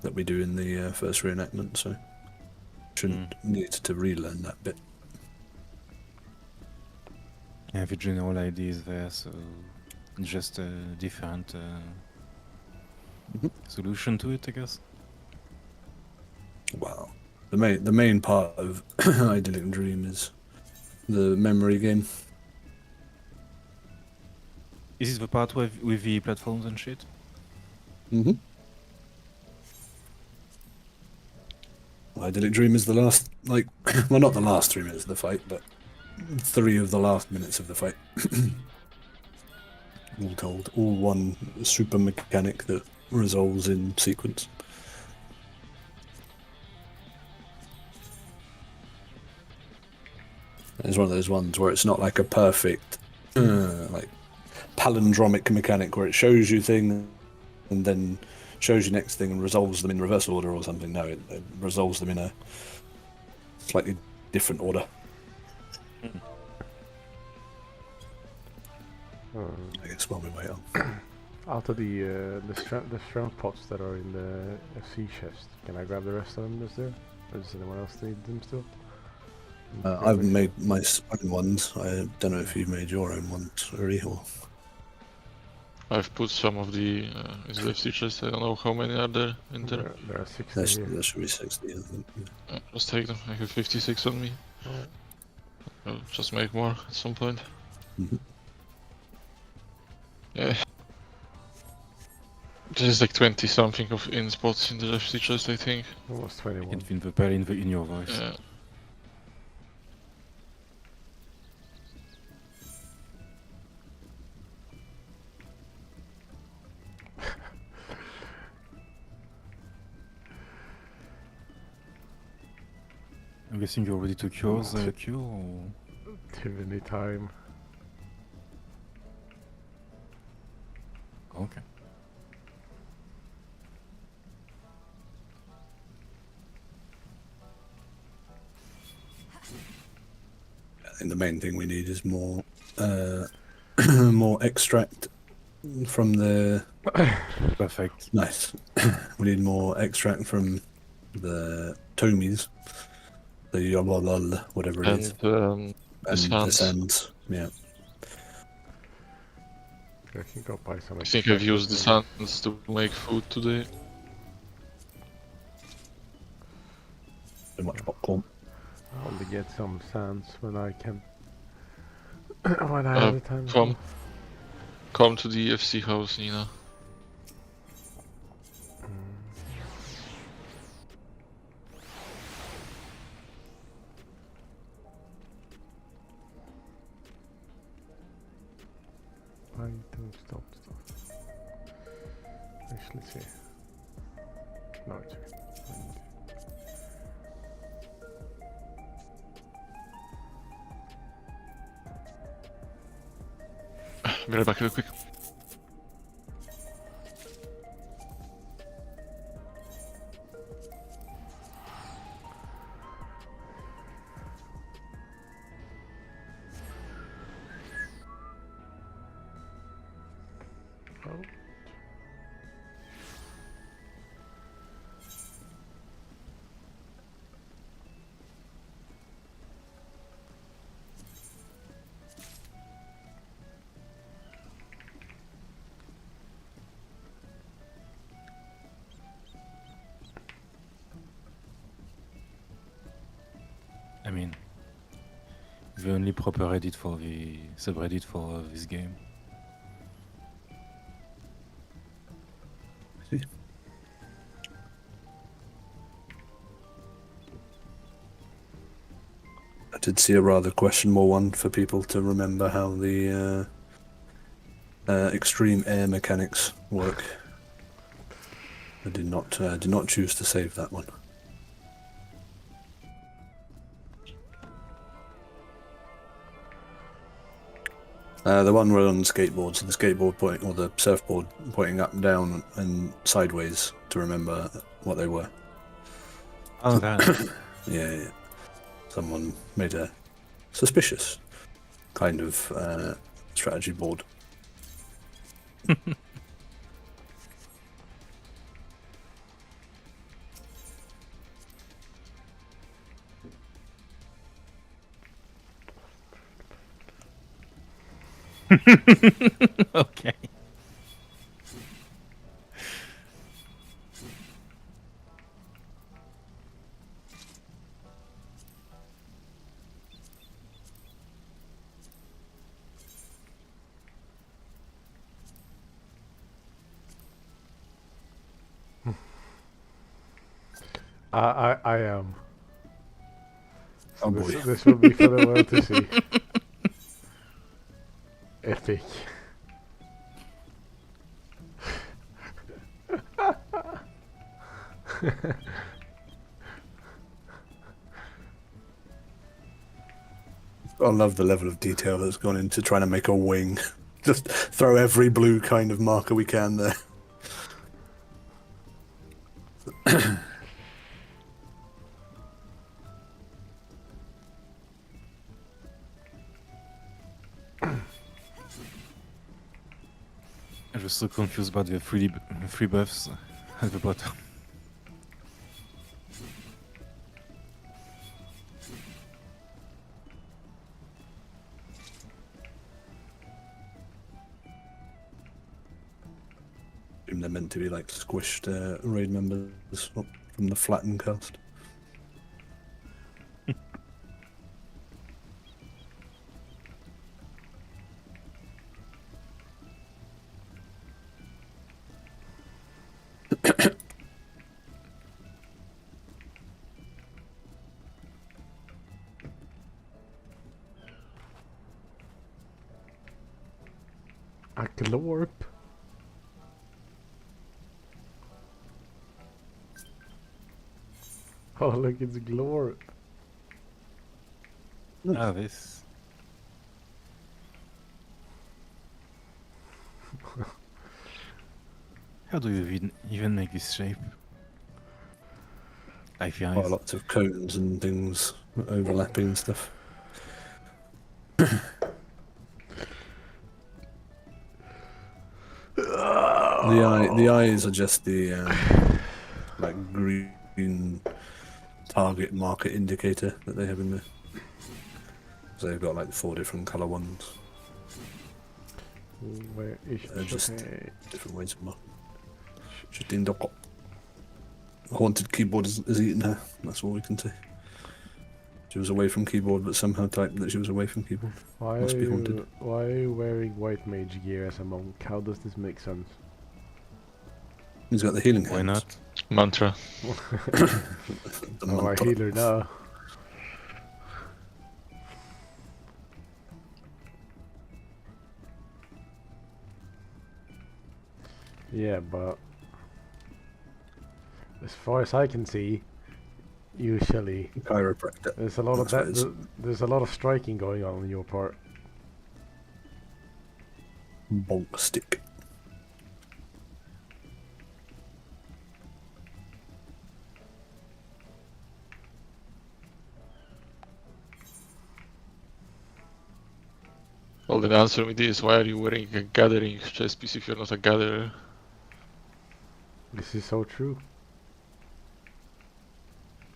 that we do in the first reenactment, so shouldn't need to relearn that bit. Yeah, the general idea is there, so just a different solution to it, I guess. Wow, the main part of Idyllic Dream is the memory game. Is it the part with the platforms and shit? Mm-hmm. Idyllic Dream is the last, like, well, not the last 3 minutes of the fight, but 3 of the last minutes of the fight. All told, all one super mechanic that resolves in sequence. It's one of those ones where it's not like a perfect, like palindromic mechanic where it shows you things and then shows you next thing and resolves them in reverse order or something. No, it resolves them in a slightly different order. I guess while we wait on. Out of the strength pots that are in the FC chest, can I grab the rest of them that's there? Or does anyone else need them still? I've made my own ones. I don't know if you've made your own ones already, or... I've put some of the FC chests. I don't know how many are there in there. There are 60 here. There should be 60, I think. Just take them. I have 56 on me. Alright. I'll just make more at some point. Mm-hmm. Yeah. There's like 20 something of in spots in the FC chest, I think. Almost I 21. can feel the pain in your voice. Yeah. I'm guessing you already took yours, Q, or... Divinity time. Okay. I think the main thing we need is more more extract from the... Perfect. Nice. We need more extract from the Tomies. The Yobalol, whatever it is. And And the sands. sands. Yeah. I can go buy some. I think I've used the sands to make food today. So much popcorn. I'll only get some sands when I can. When I have the time. Come to the FC house, Nina. I don't stop stuff. Actually, see. No, it's okay. Be right back real quick. Oh. I mean, the only proper edit for the subreddit for this game. I did see a rather questionable one for people to remember how the extreme air mechanics work. I did not choose to save that one. The one where on the skateboard, so the skateboard point or the surfboard pointing up, down, and sideways to remember what they were. Oh, that. Yeah. Someone made a suspicious kind of strategy board. Okay. I am. So Oh this, boy. this will be for the world to see. Epic. I love the level of detail that's gone into trying to make a wing. Just throw every blue kind of marker we can there. I was so confused about the free buffs at the bottom. They're meant to be like squished raid members from the flattened cast. A glorp. Oh look, it's glorp. Ah, this. How do you even make this shape? Like the Quite eyes. lots of cones and things overlapping and stuff. The eyes are just the like green target marker indicator that they have in there. So they've got like 4 different color ones. Where is Just Hey. different ways of marking. Just in the haunted keyboard is eating her. That's all we can say. She was away from keyboard, but somehow typed that she was away from keyboard. Why Must are be haunted. why are you wearing white mage gear as a monk? How does this make sense? He's got the healing Why hands. not? Mantra. The Oh, my mantra. healer now. Yeah, but as far as I can see, usually Chiropractor. there's a lot of That's what it is. there's a lot of striking going on your part. Bonk stick. Well, then answer me this: why are you wearing a gathering chest piece if you're not a gatherer? This is so true.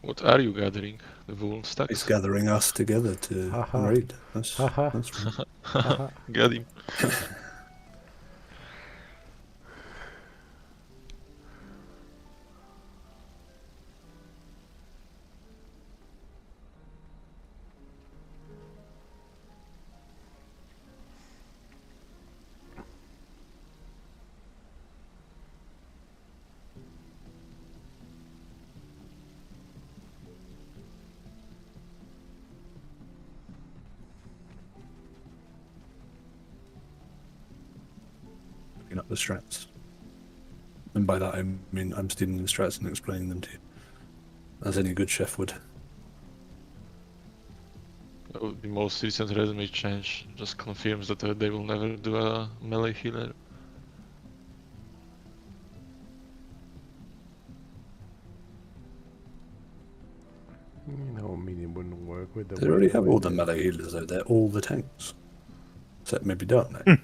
What are you gathering? The wool It's stacks? gathering us together to Haha. raid. That's Haha. right. Haha. Got him. Looking up the strats. And by that I mean I'm stealing the strats and explaining them to you. As any good chef would. That would be most recent resume change. Just confirms that they will never do a melee healer. You know, medium wouldn't work with the. They already way- have way all the they- melee healers out there, all the tanks. Except maybe Dark Knight.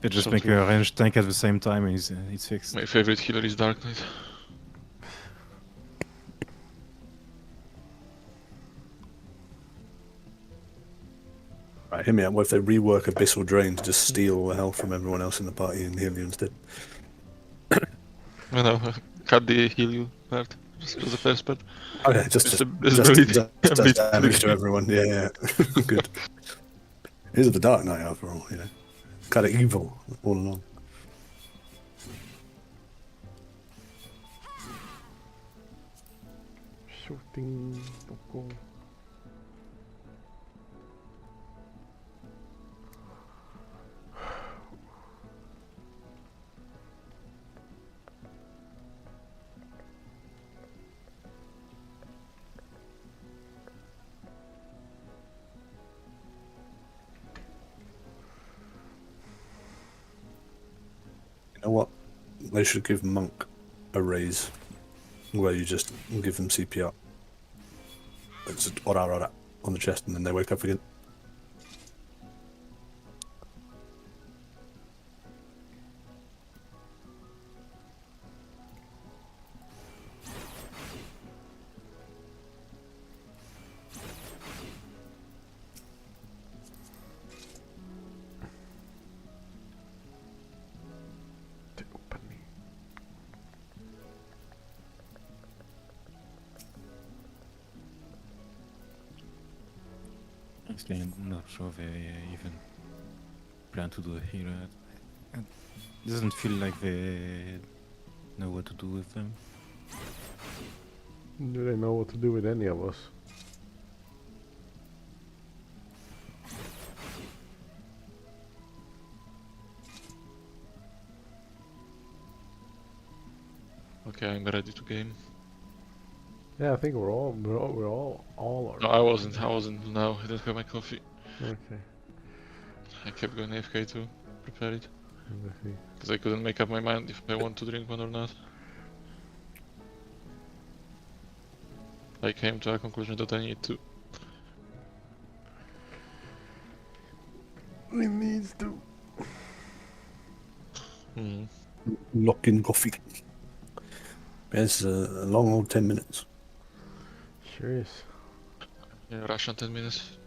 They just So make true. a ranged tank at the same time and it's fixed. My favorite healer is Dark Knight. Alright, hear me out. What if they rework Abyssal Drain to just steal all the health from everyone else in the party and heal you instead? You know, cut the heal you part. Just the first part. Okay, just does damage to everyone. Yeah, yeah. Good. Here's the Dark Knight after all, you know. Kind of evil all along. Shooting. Toko. You know what? They should give Monk a raise where you just give them CPR. It's ora on the chest and then they wake up again. Honestly, I'm not sure they even plan to do a healer. It doesn't feel like they know what to do with them. Do they know what to do with any of us? Okay, I'm ready to game. Yeah, I think we're all are. No, I wasn't now. I didn't have my coffee. Okay. I kept going AFK to prepare it. Let's see. Because I couldn't make up my mind if I want to drink one or not. I came to a conclusion that I need to. We needs to. Lock in coffee. It's a long old 10 minutes. Sure is. Yeah, Russian 10 minutes.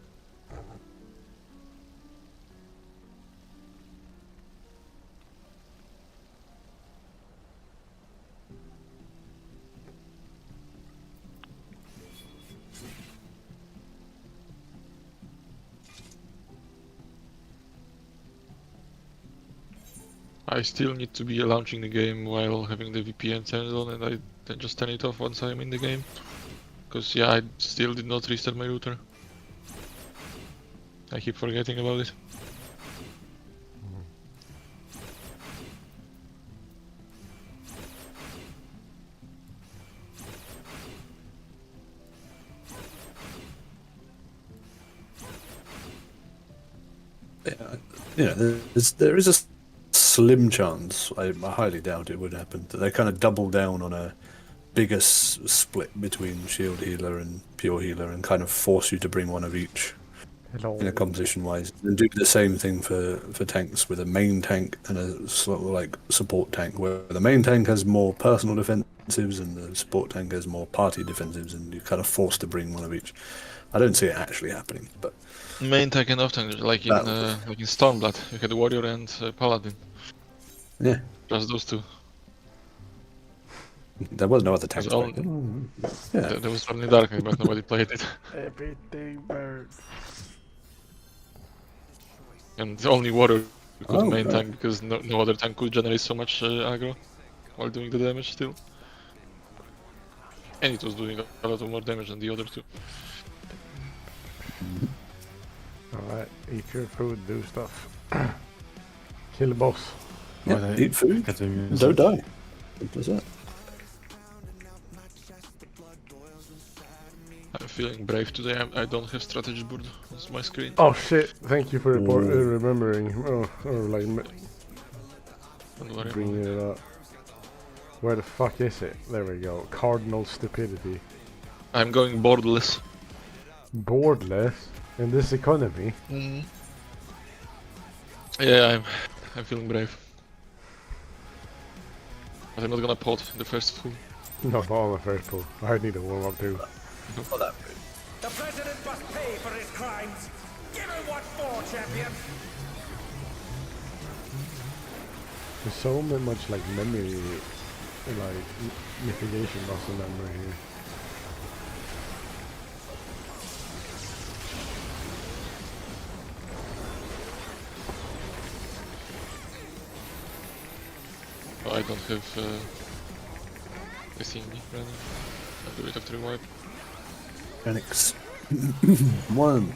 I still need to be launching the game while having the VPN turned on, and I then just turn it off once I'm in the game. Because yeah, I still did not restart my router. I keep forgetting about it. Yeah, there is a slim chance, I highly doubt it would happen, that they kind of double down on a bigger split between shield healer and pure healer and kind of force you to bring one of each Hello. in a composition wise, and do the same thing for tanks with a main tank and a sort of like support tank, where the main tank has more personal defensives and the support tank has more party defensives, and you're kind of forced to bring one of each. I don't see it actually happening, but Main tank and off tank, like in Stormblood, you had warrior and paladin. yeah, Just those two. there was no other tanks. There's back only- then. Yeah. There was only Dark Knight, but nobody played it. Everything burns. And only warrior could Oh, main right. tank because no other tank could generate so much aggro while doing the damage still. And it was doing a lot of more damage than the other two. Alright, eat your food, do stuff. Kill the boss. Yeah, Well, eat food, Get the music. don't die. Simple as that. I'm feeling brave today. I don't have strategy board on my screen. Oh shit, thank you for remembering. Oh, or like Don't worry. bringing it up. Where the fuck is it? There we go. Cardinal stupidity. I'm going borderless. Boardless in this economy. Yeah, I'm feeling brave. But I'm not gonna pot the first full. Not all the first pull. I need a warm up too. Not that rude. The president must pay for his crimes. Give him what for, champion! There's so much like memory, like mitigation muscle memory here. Oh, I don't have the thingy running. I'll do it after a while. Phoenix. 1.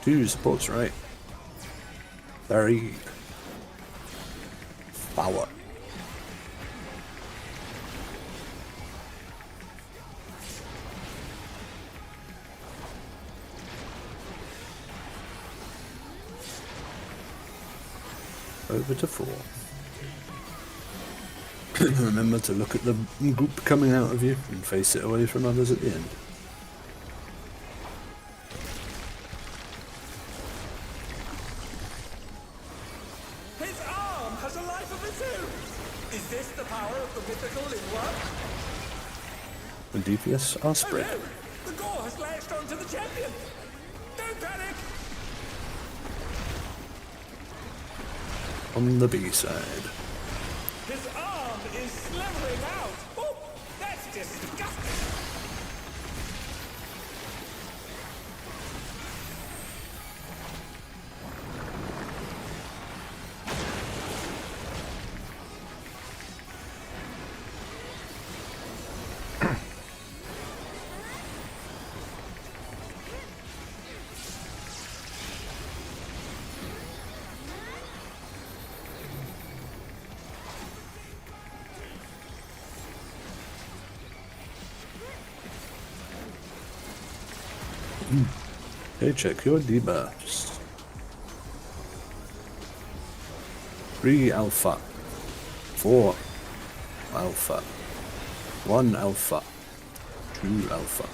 2 supports right. 3. Power. Over to 4. Remember to look at the goop coming out of you and face it away from others at the end. His arm has a life of its own! Is this the power of the mythical in one? The DPS are Oh spread. no! The gore has latched onto the champion! Don't panic! On the B side. His arm is slithering out! Oh, that's disgusting! Okay, check your debuffs. 3 alpha. 4 alpha. 1 alpha. 2 alpha.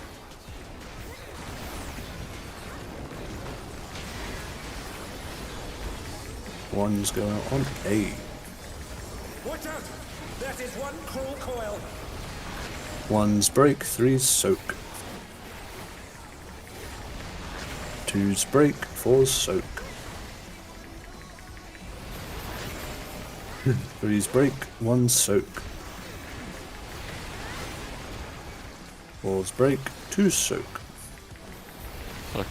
One's going on A. Watch out! That is one cruel coil! 1's break, 3's soak. 2's break, 4's soak. 3's break, 1's soak. 4's break, 2's soak. Fuck.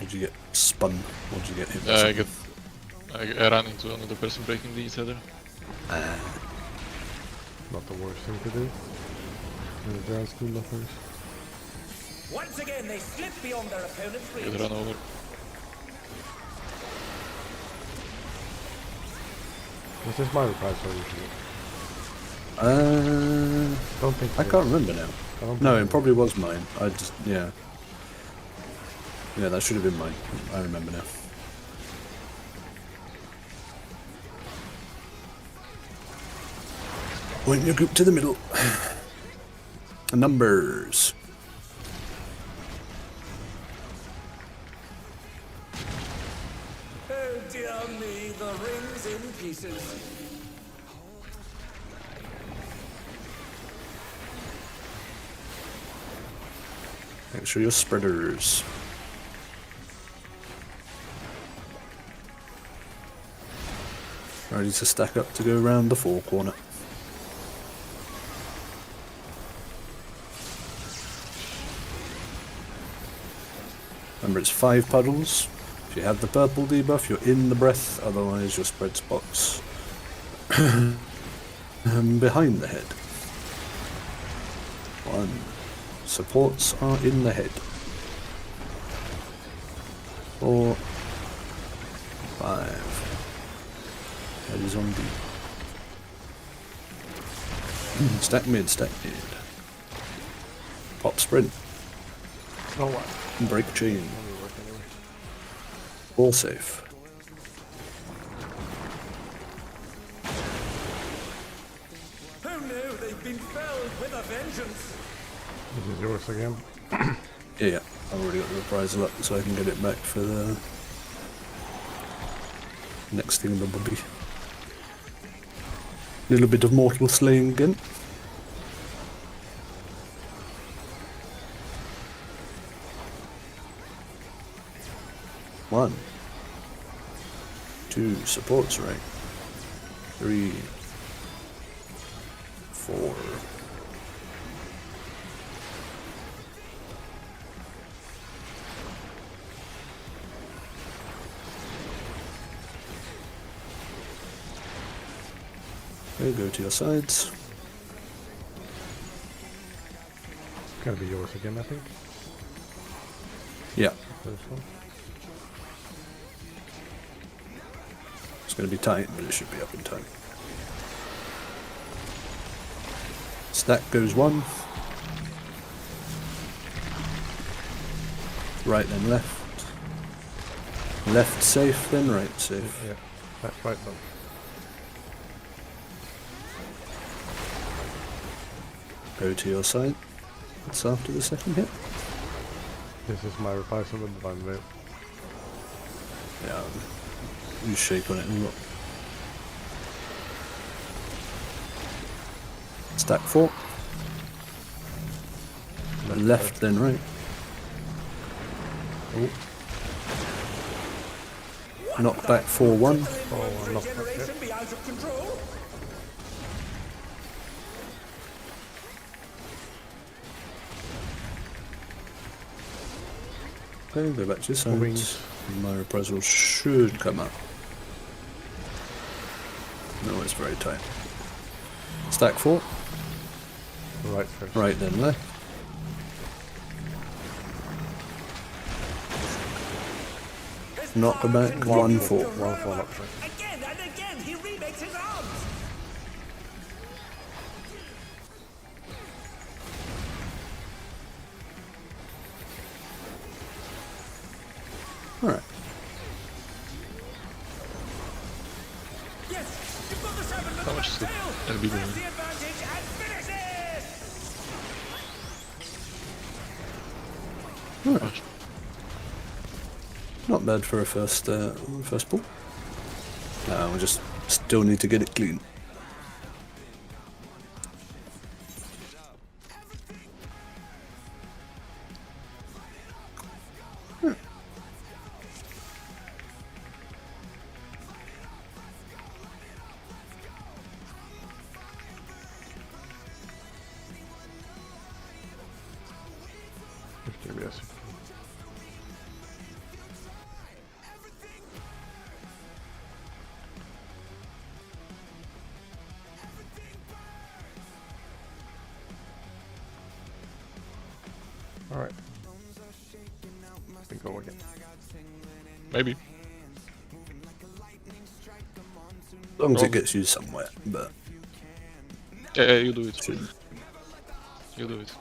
Did you get spun? Or did you get hit? with something? I ran into another person breaking the tether. Not the worst thing to do. In the grand scheme of things. Once again, they slip beyond their opponent's reach. Get run over. Was this my reply usually? Don't think I it can't is. remember now. I don't No, think it probably was mine. I just, yeah. Yeah, that should have been mine. I remember now. Point your group to the middle. Numbers. Oh dear me, the ring's in pieces. Make sure your spreaders. Ready to stack up to go around the 4 corner. Remember, it's 5 puddles. If you have the purple debuff, you're in the breath, otherwise your spread spots behind the head. 1. Supports are in the head. 4. 5. Head is on D. Stack mid, stack mid. Pop sprint. Oh what? Break chain. Only work anyway. All safe. Oh no, they've been felled with a vengeance. This is yours again. Yeah, I've already got the reprisal up so I can get it back for the next thing that will be. Little bit of mortal slaying again. 1, 2, supports right. 3, 4. Okay, go to your sides. It's gonna be yours again, I think. Yeah, This one. it's going to be tight, but it should be up in time. Stack goes 1. Right then left. Left safe, then right safe. Yeah, that's right one. Go to your side. It's after the second hit. This is my replacement one, mate. Yeah, you shake on it and look. Stack 4. Left then right. Oh. Knock back 4-1. Oh, knock back, yeah. Regeneration be out of control? Okay, go back to your Wings. sides. My reprisal should come up. No, it's very tight. Stack 4. Right first. Right then left. Knock back 1-4. 1-4 knock back. Again and again, he remakes his arms. Alright. Yes, you've got the seven. How much is the NB doing? The advantage and finish it. Much. Not bad for a first pull. We just still need to get it clean. Just give me a second. Alright. We go again. Maybe. As long as it gets you somewhere, but Yeah, you do it. should. You do it.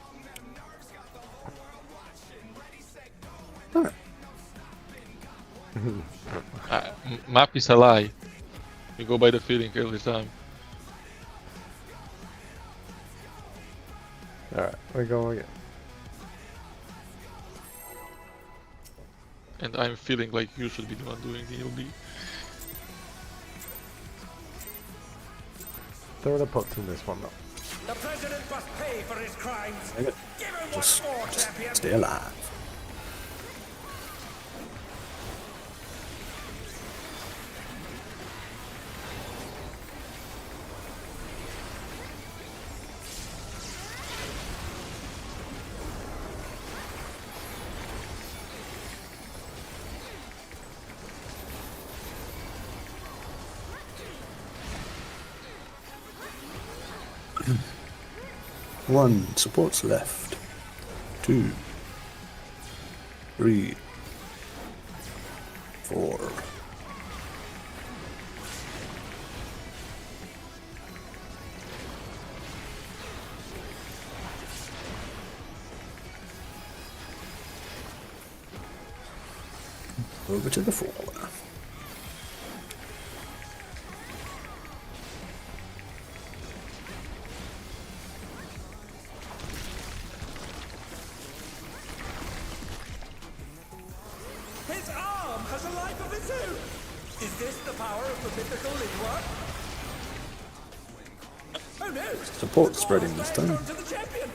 Alright. Map is a lie. You go by the feeling every time. Alright, we go again. And I'm feeling like you should be the one doing the LB. Throw the pots in this one now. The president must pay for his crimes. Dang it. Give him Just one more, champion. stay alive. One, supports left. 2, 3, 4. Over to the 4. His arm has a life of its own. Is this the power of the mythical Linwa? Oh no! Support spreading this time. To the champion.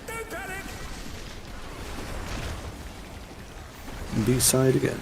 Don't panic. B side again.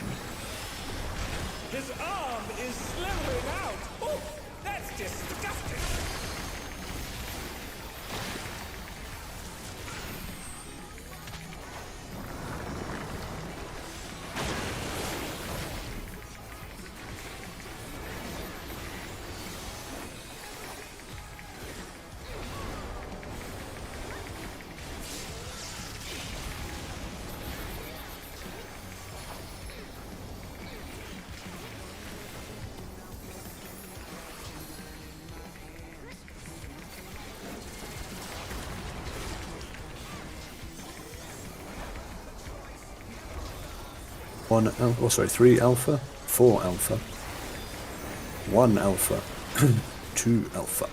1 alpha, oh sorry, 3 alpha, 4 alpha, 1 alpha, 2 alpha.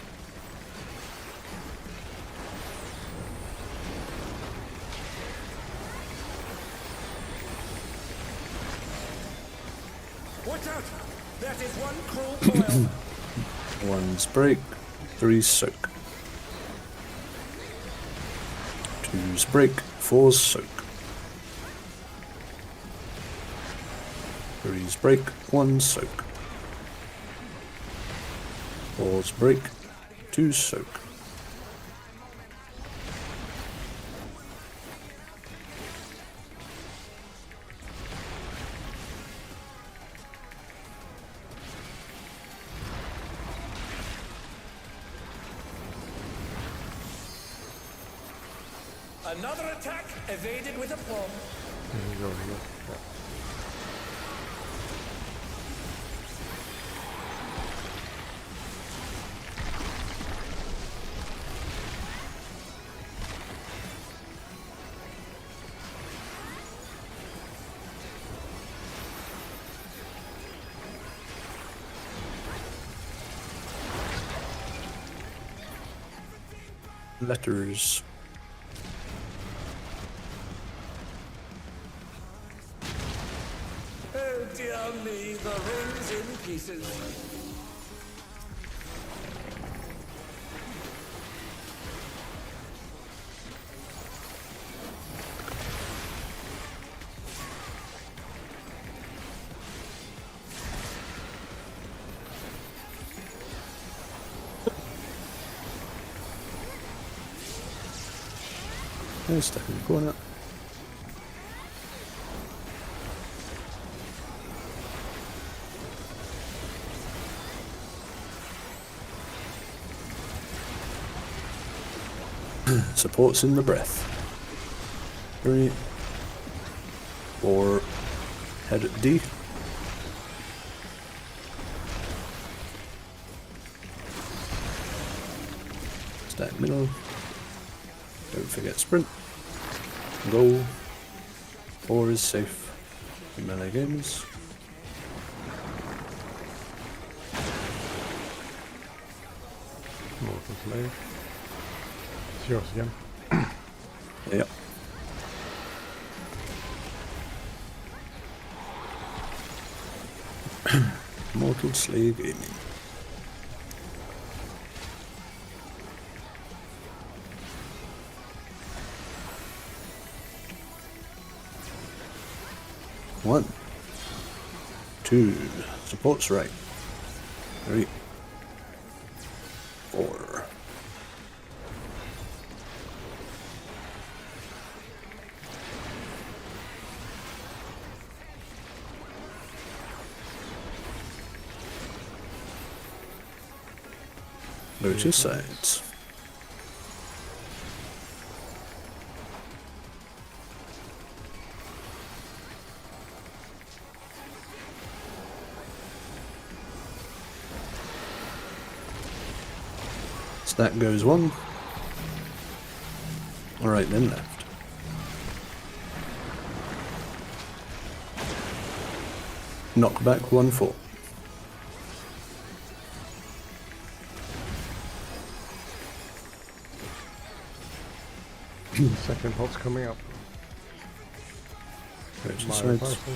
Watch out! That is one cruel coil. 1's break, 3's soak. 2's break, 4's soak. 3's break, 1's soak. 4's break, 2's soak. Another attack evaded with aplomb. Here we go, here we go. Yeah. Letters. Oh dear me, the ring's in pieces. Stuck in the corner. Supports in the breath. 3, 4, head at D. Stack middle. Don't forget sprint. Goal. 4 is safe. Melee games. Mortal Slave. It's yours again. Yep. Mortal Slave Gaming. One, 2, supports right. 3, 4. Go to sides. Stack goes 1. Alright, then left. Knock back 1, 4. Second pot's coming up. Go to My sides. reversal.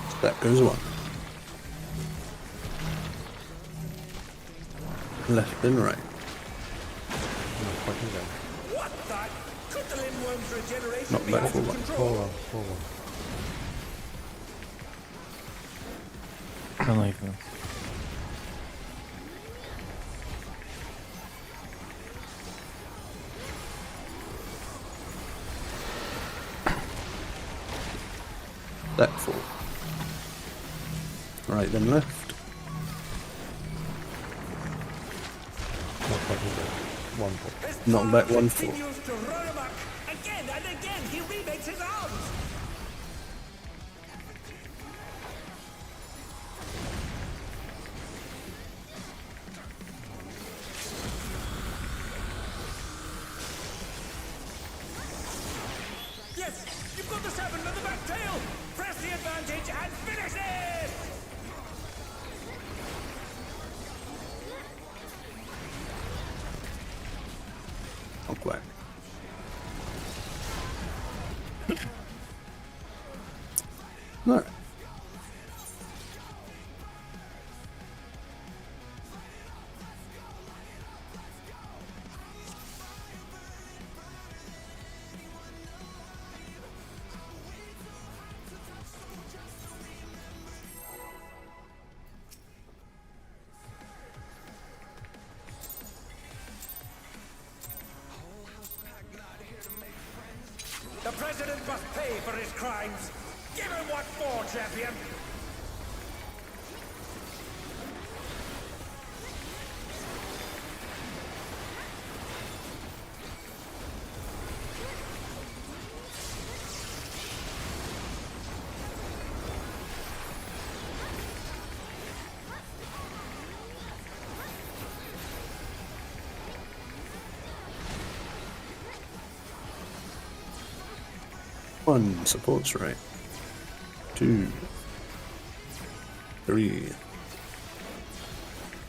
Stack goes 1. Left then right. No, fucking down. What the? Could the limworm's regeneration Not be bad out for of one. control? Forward. I don't like that. Stack 4. Right then left. Not fucking down. 1 pot. His Knock back power 1, 4. continues to run amok. Again and again, he remakes his arms. No. The president must pay for his crimes. Give him what for, champion. One supports right. 2, 3,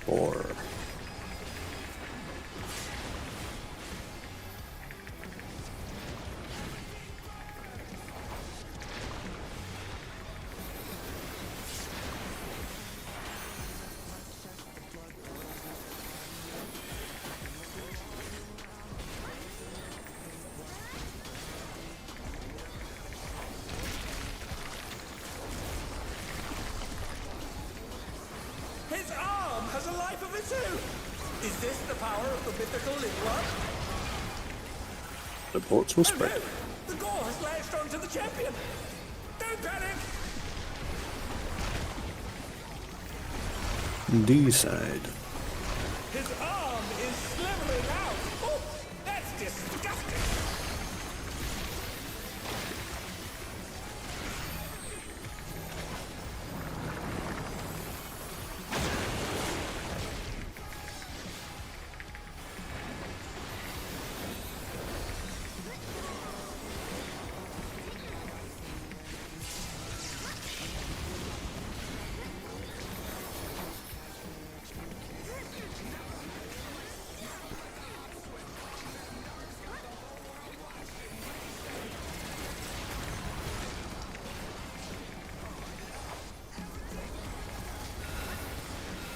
4. His arm has a life of its own. Is this the power of the mythical Linward? Supports will Oh spread. no! The gore has lashed onto the champion. Don't panic. D side. His arm is slithering out. Oh, that's disgusting.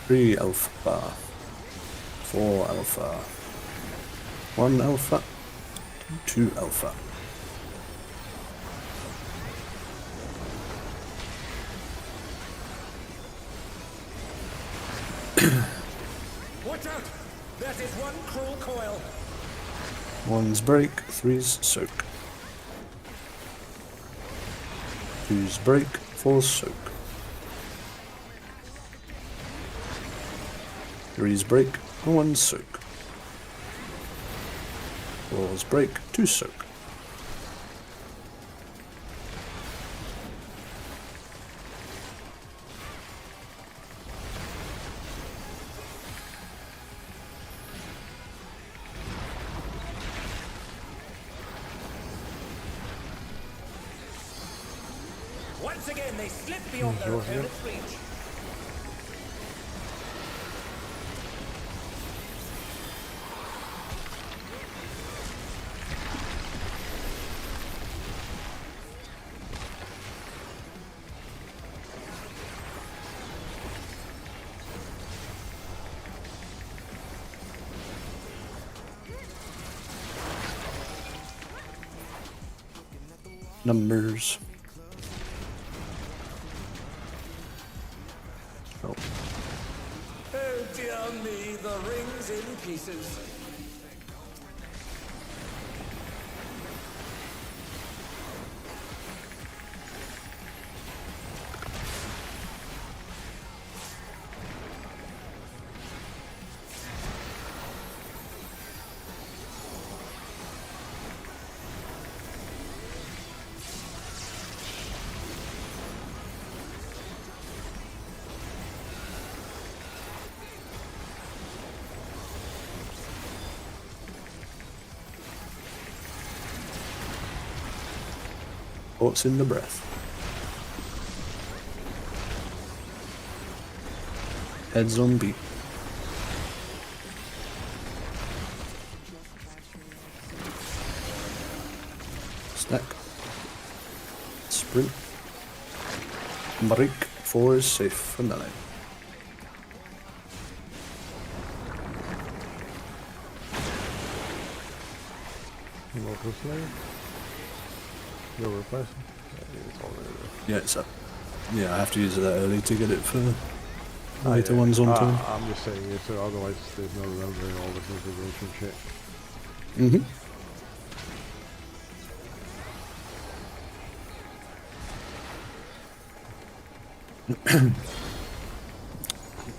Three alpha. 4 alpha. 1 alpha. 2 alpha. Watch out! That is one cruel coil. 1's break, 3's soak. 2's break, 4's soak. 3's break, 1's soak. 4's break, 2 soak. Once again, they slip beyond their opponent's reach. Numbers. Oh, Oh dear me, the ring's in pieces. what's in the breath? Heads on beat. Stack. Sprint. Brick 4 is safe from the line. Immortal Slave. You're replacing? Yeah, it's already there. Yeah, it's up. Yeah, I have to use it that early to get it for later ones on time. I'm just saying it, so otherwise there's no rendering all the configuration shit. Mm-hmm.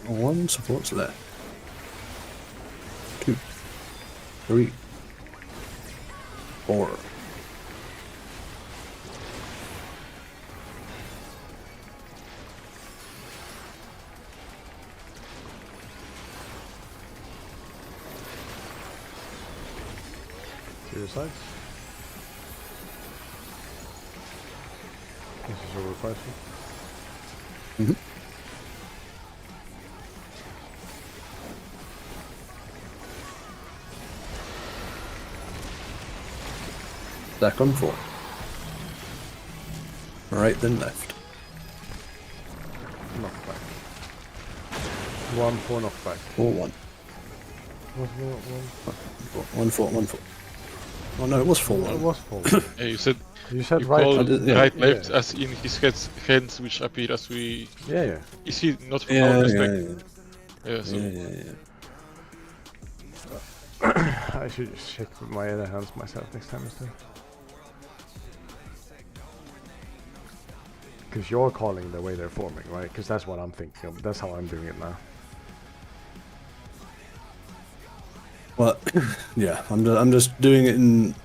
One supports there. 2, 3, 4. To your sides. This is a replacement. Mm-hmm. Back on 4. Right then left. Knockback. 1 4 knockback. 4 1. Was it 1 4 1 4. Oh no, it was 4 1? It 1. was 4. Yeah, you said You said you right. called yeah. right left Yeah. as in his hands which appear as we. Yeah. Is he not from Yeah, our yeah, perspective? yeah, Yeah, so yeah. I should just check with my other hands myself next time instead. Because you're calling the way they're forming, right? Because that's what I'm thinking of. That's how I'm doing it now. Well, yeah, I'm just doing it in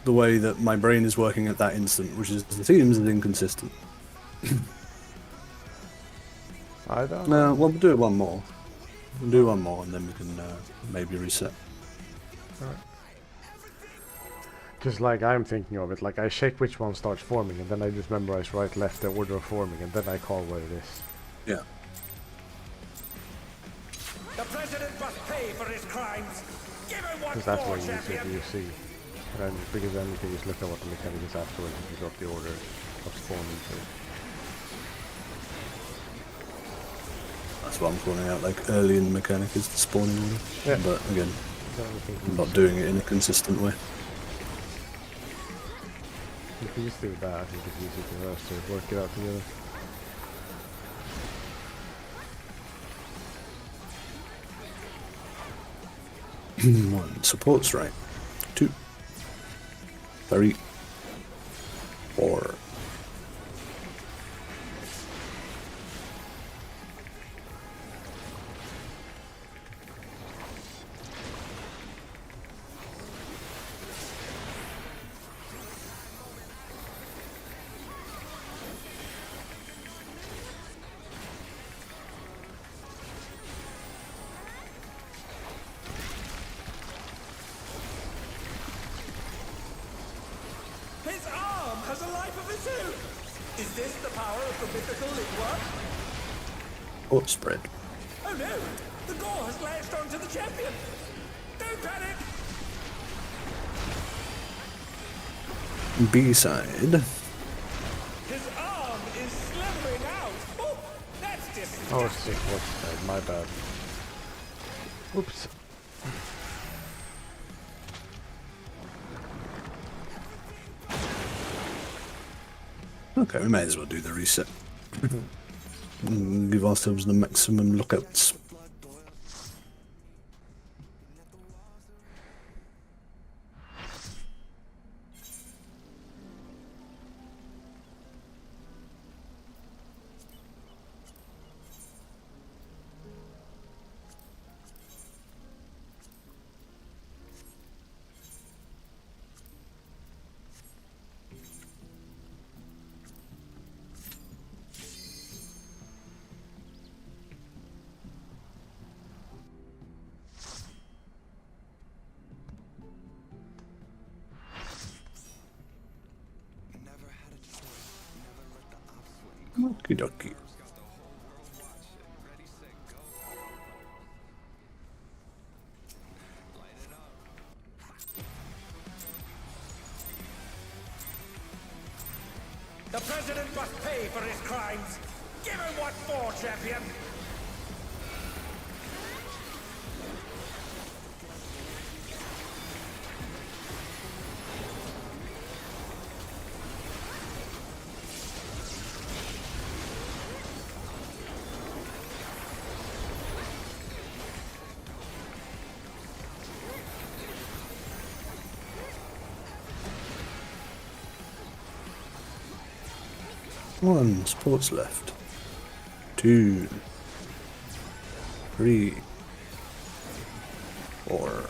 the way that my brain is working at that instant, which is the seems inconsistent. I don't know. No, well, we'll do it one more. We'll do one more, and then we can maybe reset. Because like I'm thinking of it, like I check which one starts forming, and then I just memorize right, left, the order of forming, and then I call what it is. Yeah. The president must pay for his crimes. Give him what Because that's for, what you see. champion. You see. And then, because then you can just look at what the mechanic is afterwards if you got the order of spawning. So. That's what I'm calling out, like early in the mechanic is the spawning order. Yeah. But again, So I think I'm not doing it in a consistent way. if you just do that, I think it's easy for us to work it out together. One supports right. 2, 3, 4. His arm has a life of its own. Is this the power of the mythical Lingua? Or spread. Oh no! The gore has latched onto the champion! Don't panic! B-side. His arm is slithering out! Oh, that's disgusting! Oh, sick, what's that? My bad. Oops. Okay, we may as well do the reset. Give ourselves the maximum lookouts. Okie dokie. The president must pay for his crimes! Give him what for, champion! One sports left. 2, 3, 4.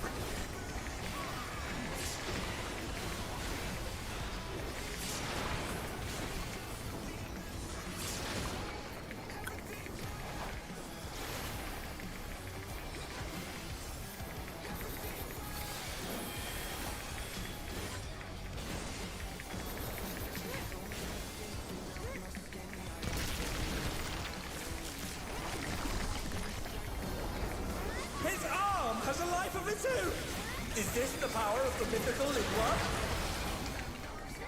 His arm has a life of its own! Is this the power of the mythical Linwa?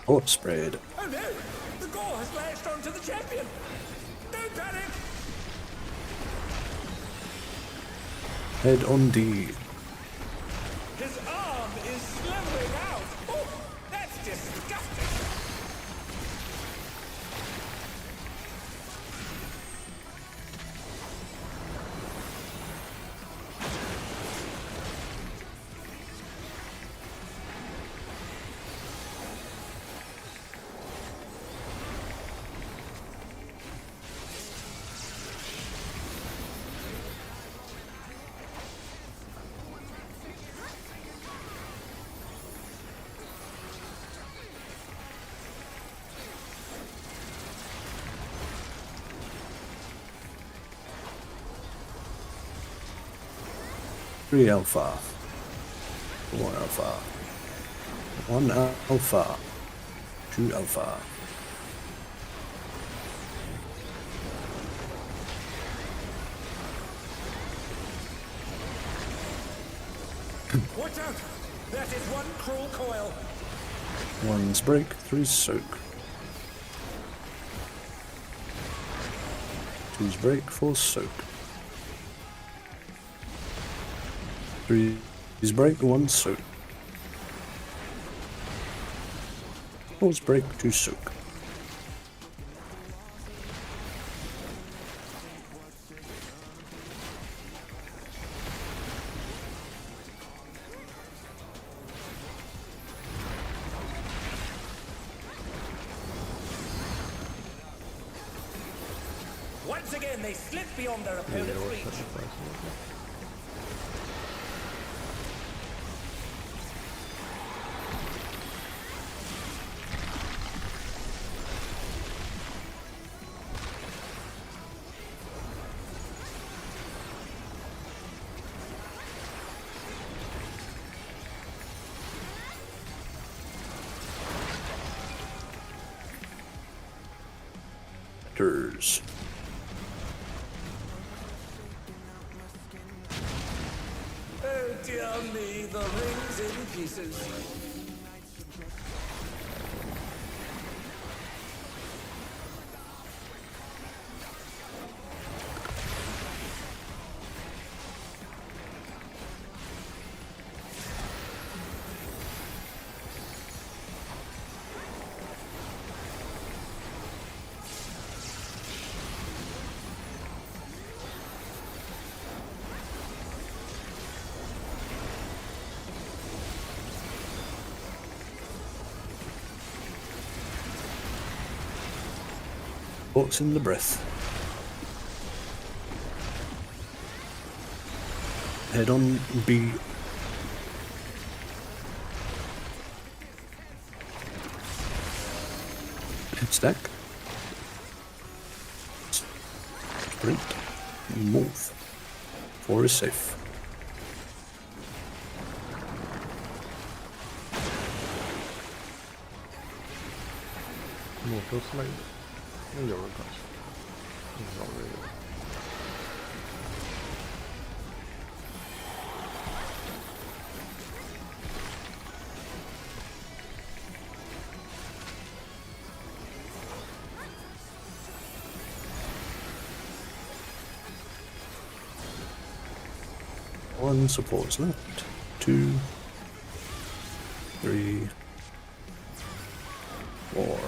Sport spread. Oh no! The gore has latched onto the champion! Don't panic! Head on D. His arm is slowing out! Oh, that's disgusting! Three alpha. 4 alpha. 1 alpha. 2 alpha. Watch out! That is one cruel coil! 1's break, 3's soak. 2's break, 4's soak. 3's break, 1's soak. 4's break, 2's soak. Once again, they slip beyond their opponent's reach. Durs. Oh dear me, the ring's in pieces. What's in the breath? Head on B. Stack. Sprint. Move. 4 is safe. Move those like in your punch. It's not really good. 1 supports left. 2, 3, 4.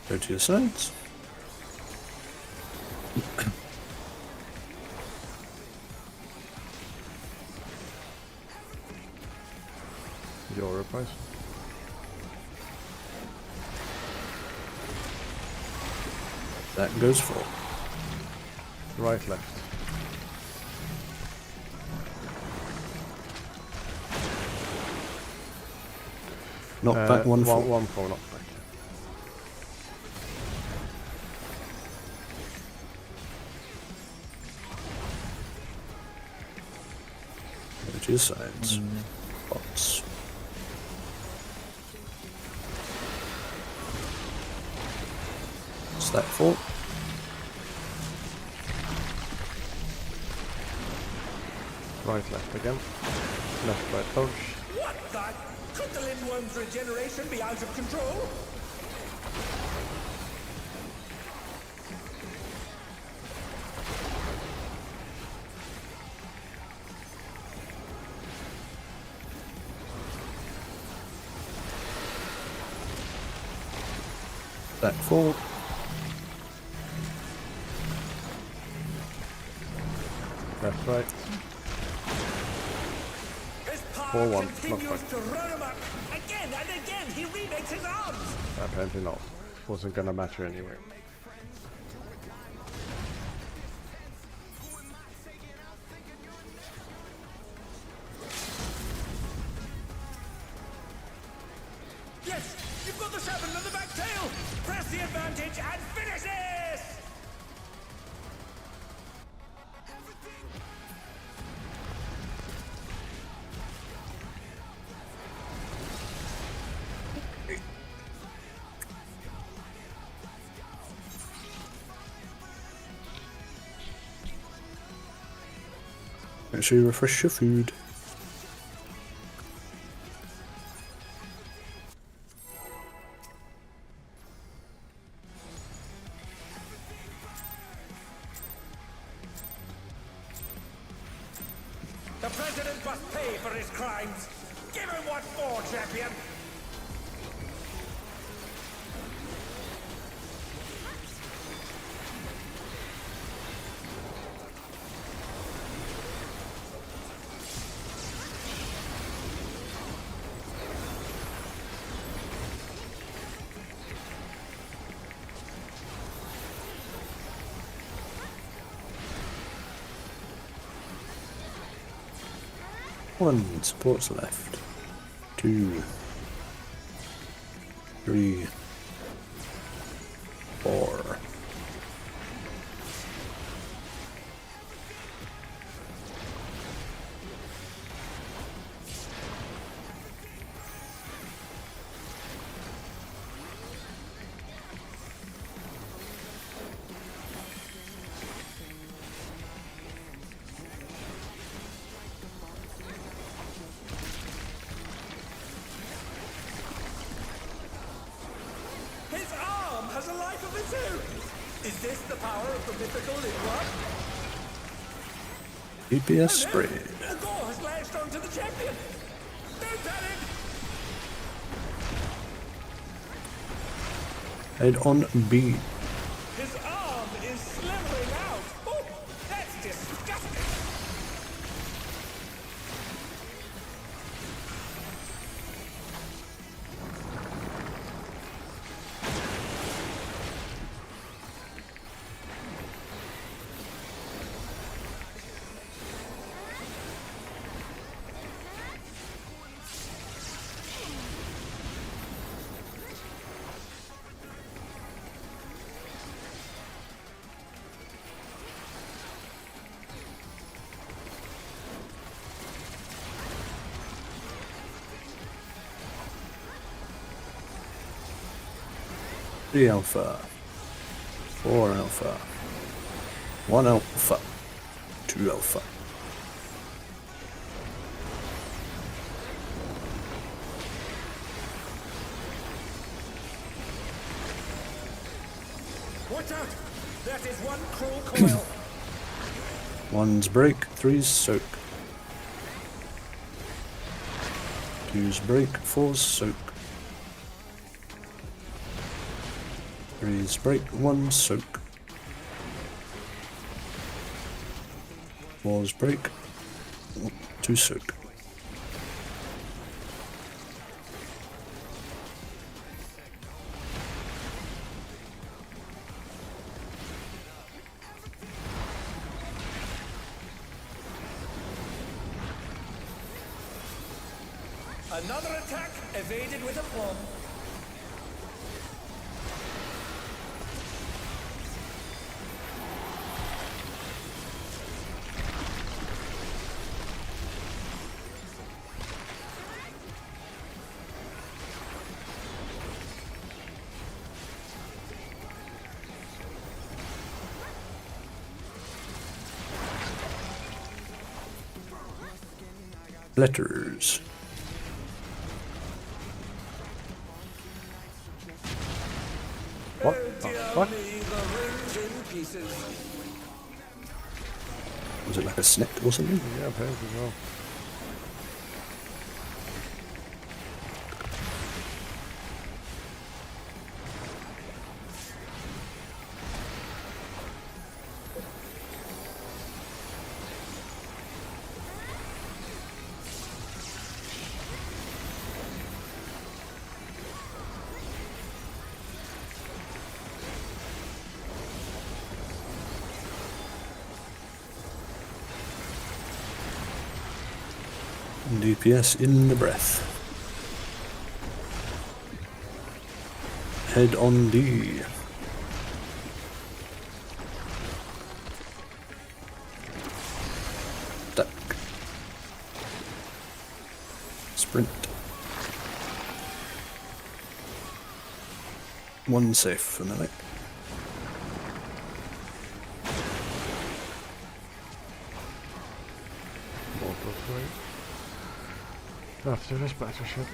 Go to your sides. Your replies. That goes for. Right, left. Knock back 1 4. One for knock back. Go to your sides. Box. Stack 4. Right, left again. Left, right, dodge. What the? Could the Lindworm's regeneration be out of control? Stack 4. Left, right. His 4-1, power not continues quite. to run amok. Again and again, he remakes his arms. Apparently not. Wasn't gonna matter anyway. Yes, you've got the 7 and the back tail. Press the advantage and finish this. Make sure you refresh your food. The president must pay for his crimes. Give him what for, champion. One supports left. 2, 3, 4. His arm has a life of its own. Is this the power of the mythical Lindworm? DPS Oh, spread. no. A gore has lashed onto the champion. Don't panic. Head on B. His arm is slithering out. Oh, that's disgusting. Three alpha. 4 alpha. 1 alpha. 2 alpha. well. One's break, three's soak. Two's break, four's soak. Three's break, one's soak. Four's break, two's soak. Another attack evaded with aplomb. Letters. What Oh, the dear fuck? me, the ring's in pieces. Was it like a snake or something? Yeah, apparently so. DPS in the breath. Head on D. Duck. Sprint. One safe for melee. Both those ways. After this battleship.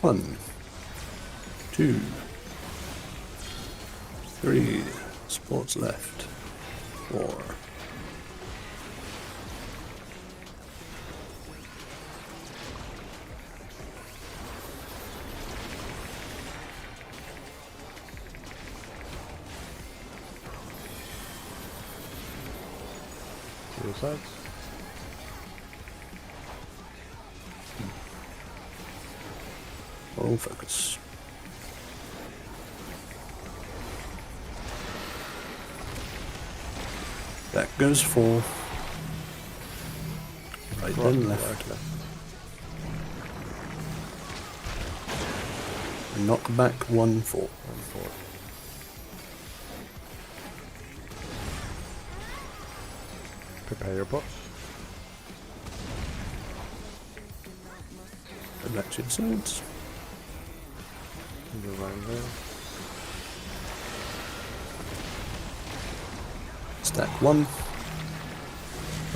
One, two, three. Sports left. Four. Suicides. All focus. That goes for right then left. Right, left. Knock back 1-4. 1-4. Prepare your bots. Go back to your sides. Go around there. Stack 1.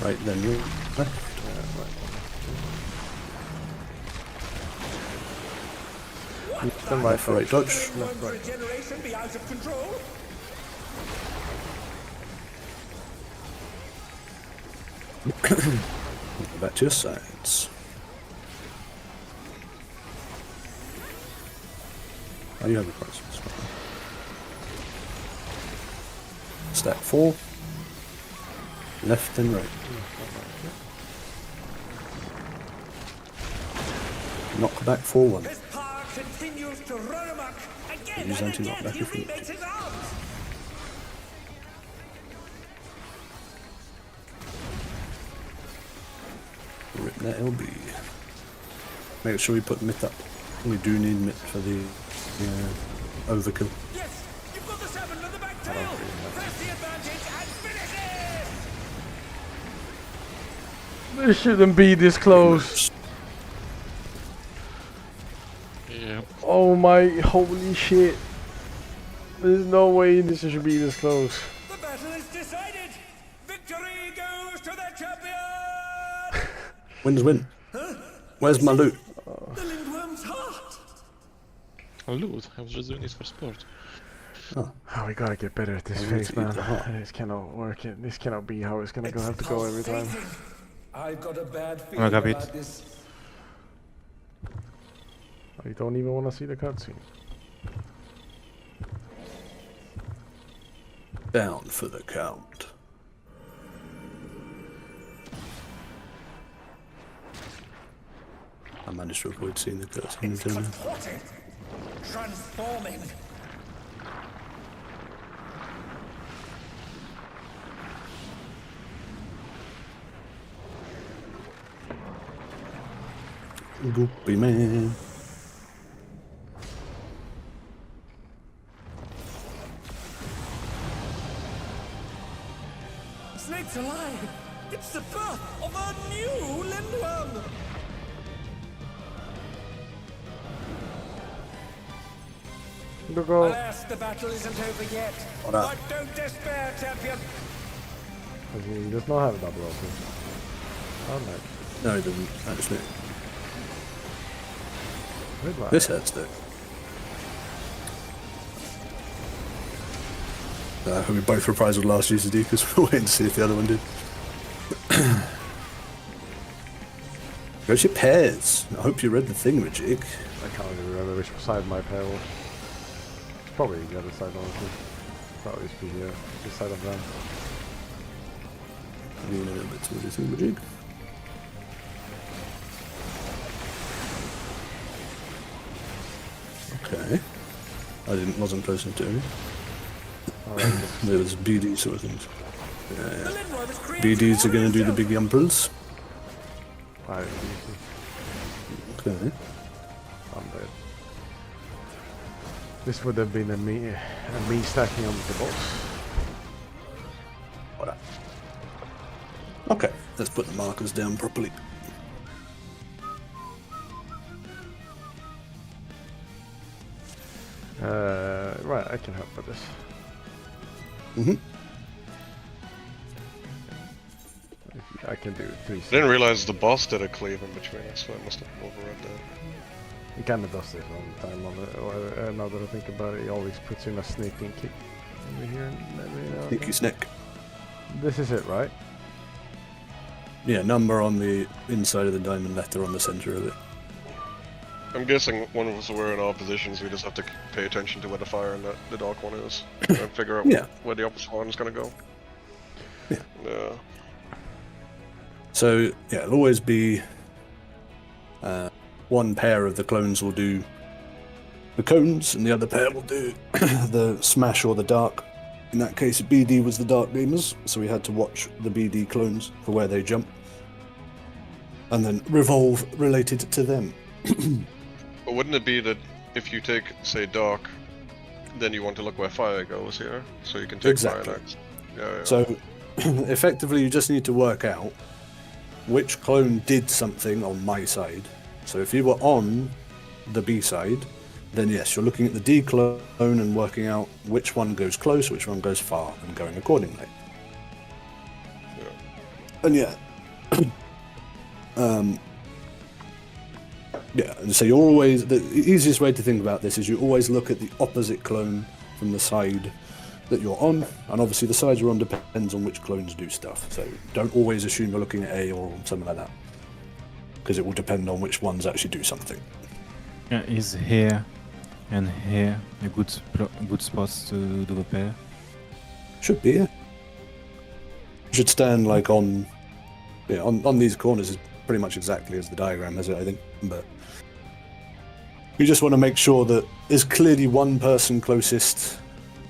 Right then you left. Right. Stand Right for right dodge. Left, Won't right. regeneration be out of control? Go back to your sides. Oh, you have a crisis. Stack 4. Left and right. Knock back 4-1. His power continues to run amok. Again Use and anti-knock again back he if you need remakes his arms. Rip that LB. Make sure we put myth up. We do need myth for the overkill. Yes, you've got the 7 with the back tail. Press the advantage and finish it. This shouldn't be this close. Yeah. Oh my holy shit. There's no way this should be this close. The battle is decided. Victory goes to the champion. Wins win. Where's my loot? The Lindworm's heart. Oh, loot. I was just doing this for sport. Oh, we gotta get better at this I need phase, to eat man. the heart. This cannot work. This cannot be how it's gonna have to go every time. Pulsating. I've got a bad Oh, feeling Capito. about this. Oh, you don't even want to see the cutscene. Down for the count. I managed to avoid seeing the cutscene. It's contorting, transforming. Goopy man. Snake's alive. It's the birth of a new Lindworm. Look out. Alas, the battle isn't over yet. Hold up. But don't despair, champion. He does not have a double open. Oh no. No, it doesn't, actually. Good luck. This hurts though. We both reprised last year's D because we're waiting to see if the other one did. Go to your pairs. I hope you read the thingamajig. I can't even remember which side my pair was. It's probably the other side, honestly. Probably be here. This side of them. You know a little bit to the thingamajig. Okay. Wasn't close enough to him. Alright, There was BD sort of things. The Yeah. Lindworm is creating BDs are going to do the itself. big yumpers. alright, Okay. I'm dead. This would have been a me stacking on the boss. Alright. Okay, let's put the markers down properly. Right, I can help with this. Mm-hmm. I can do 3 I didn't realize the boss did a cleave in between, so I must have overread that. He kind of does this all the time. Now that I think about it, he always puts in a sneaking kick over here and every now and Sneaky then. snack. This is it, right? Yeah, number on the inside of the diamond, letter on the center of it. I'm guessing one of us were in all positions, we just have to pay attention to where the fire and the dark one is, and figure out Yeah. where the opposite one is going to go. Yeah. Yeah. So, yeah, it'll always be one pair of the clones will do the cones, and the other pair will do the smash or the dark. In that case, BD was the dark gamers, so we had to watch the BD clones for where they jump, and then revolve related to them. But wouldn't it be that if you take, say, dark, then you want to look where fire goes here, so you can take Exactly. fire next? Yeah. So, effectively, you just need to work out which clone did something on my side. So if you were on the B side, then yes, you're looking at the D clone and working out which one goes close, which one goes far, and going accordingly. Yeah. And yeah, yeah, and so you're always, the easiest way to think about this is you always look at the opposite clone from the side that you're on, and obviously the side you're on depends on which clones do stuff, so don't always assume you're looking at A or something like that, because it will depend on which ones actually do something. Yeah, is here and here a good spots to do the pair? Should be, yeah. You should stand like on, yeah, on these corners is pretty much exactly as the diagram has it, I think, but you just want to make sure that there's clearly one person closest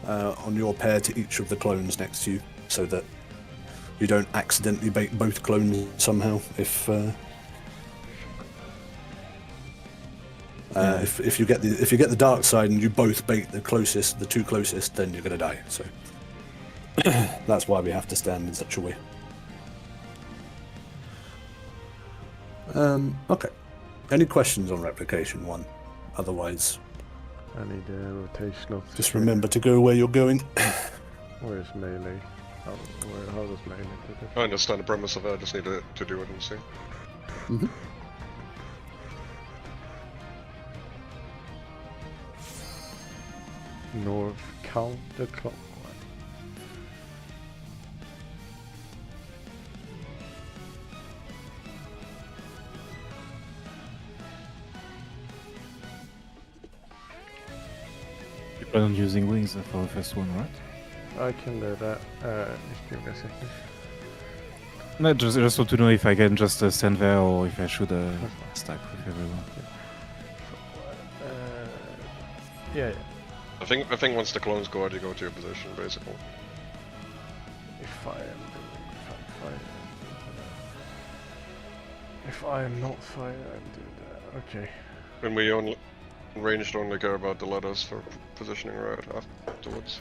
on your pair to each of the clones next to you, so that you don't accidentally bait both clones somehow. If you get the dark side and you both bait the two closest, then you're gonna die. So that's why we have to stand in such a way. Okay. Any questions on replication 1? Otherwise, I need rotational. Just remember to go where you're going. Where's melee? How does melee do this? I understand the premise of it, I just need to do it and see. Mhm. North counterclockwise. You plan on using wings for the first one, right? I can do that. Just give me a second. No, just want to know if I can just stand there or if I should stack with everyone. Yeah. I think once the clones go out, you go to your position, basically. If I am not fire, I'll do that. Okay. And we only ranged only care about the letters for positioning right afterwards.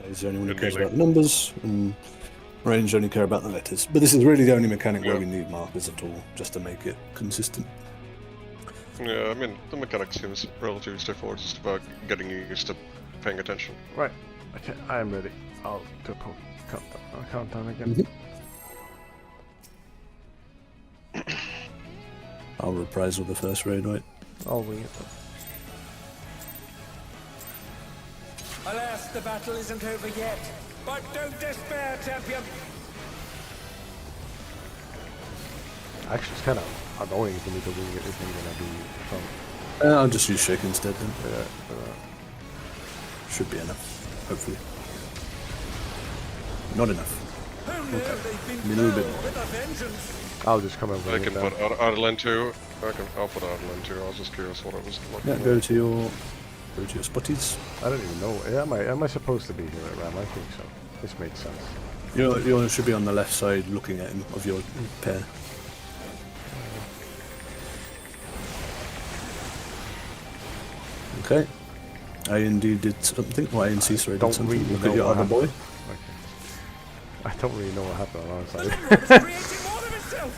He's the only one who And cares melee. about the numbers, and range only care about the letters. But this is really the only mechanic where Yeah. we need markers at all, just to make it consistent. Yeah, I mean, the mechanic seems relatively straightforward, just about getting used to paying attention. Right. Okay, I am ready. I'll do a countdown again. I'll reprisal the first raid, right? I'll wing it. Alas, the battle isn't over yet. But don't despair, champion. Actually, it's kind of annoying for me to wing it if I'm gonna be fun. I'll just use shake instead then. Yeah. Should be enough, hopefully. Not enough. Who knew they've been A little bit filled more. with a vengeance? I'll just come and I wing can it down. put Arlen 2. I'll put Arlen 2. I was just curious what it was looking Yeah, like. go to your spotties. I don't even know. Am I supposed to be here at Ram? I think so. This makes sense. You should be on the left side looking at him of your pair. Okay. A&D did something. Well, A&C, sorry, did Don't something. really Look know at your what other boy. Okay. I don't really know what happened on our side. It's creating more of itself.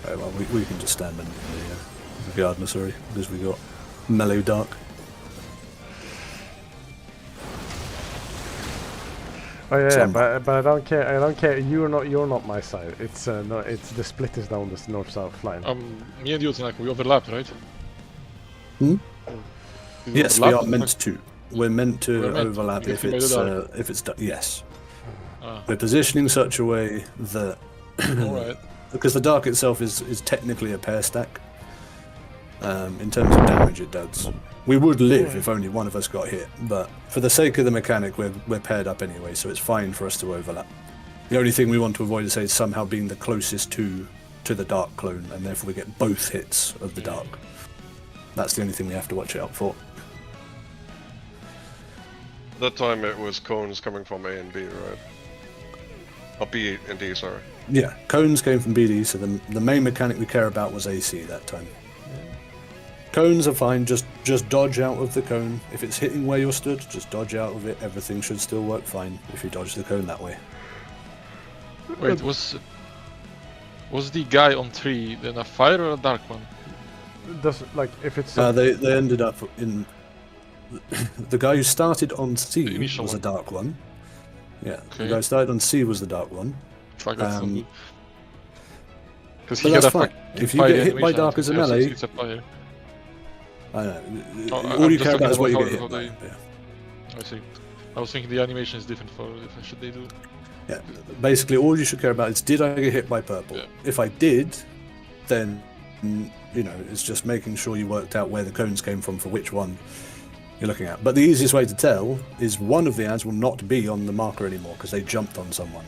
Right, well, we can just stand in the gardener, sorry, because we got mellow dark. Oh yeah, Some- but I don't care. I don't care. You're not my side. It's no. It's the split is down this north-south line. Me and you, like, we overlapped, right? Hmm? Did Yes, we overlap? are meant to. We're meant to We're meant to, overlap if if you made it's it dark. if it's done. Yes, Ah, we're positioning such a way that alright. because the dark itself is technically a pair stack. In terms of damage, it does. We would live if only one of us got hit, but for the sake of the mechanic, we're paired up anyway, so it's fine for us to overlap. The only thing we want to avoid is say somehow being the closest to the dark clone, and therefore we get both hits of the dark. That's the only thing we have to watch out for. That time it was cones coming from A and B, right? Oh, B and D, sorry. Yeah, cones came from BD, so the main mechanic we care about was AC that time. Cones are fine, just dodge out of the cone. If it's hitting where you're stood, just dodge out of it. Everything should still work fine if you dodge the cone that way. Wait, was the guy on 3 then a fire or a dark one? Does like if it's They ended up in... the guy who started on C The initial was a one. dark one. Yeah, Okay. the guy who started on C was the dark one. Fuck, that's not Um, good. Because But he had that's a fine. fucking If you fire get hit by animation, dark as a yes, melee, it's a fire. I know. Oh, All I'm you just care about is what you talking get about hit how by. they- Yeah. I see. I was thinking the animation is different for if should they do. Yeah, basically all you should care about is did I get hit by purple? Yeah. If I did, then it's just making sure you worked out where the cones came from for which one you're looking at. But the easiest way to tell is one of the ads will not be on the marker anymore because they jumped on someone,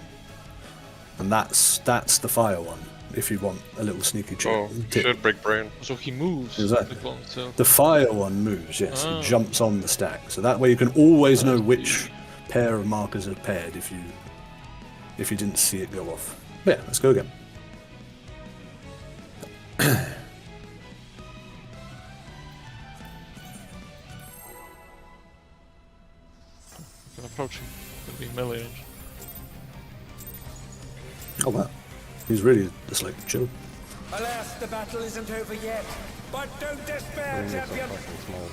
and that's the fire one. If you want a little sneaky Oh, tip. shit, break brain. So he moves Exactly. the clone itself. The fire one moves, yes, Ah. it jumps on the stack, so that way you can always know That's which the- pair of markers are paired if you didn't see it go off. But yeah, let's go again. You can approach him. It'll be melee range. Oh wow, he's really just like chill. Alas, the battle isn't over yet. But don't despair, Ring is so champion. fucking small.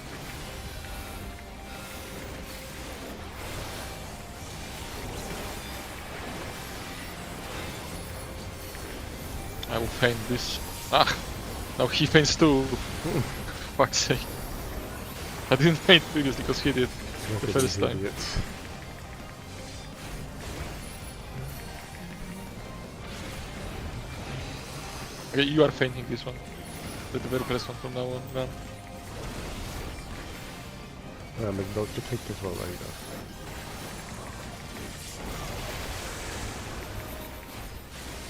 I will feint this. Ah! Now he feints too. Fuck's sake. I didn't feint previously because he did the Fucking first time. idiots. Okay, you are feinting this one. The very first one from now on. Run. Yeah, but dodge the kick as well, there you go.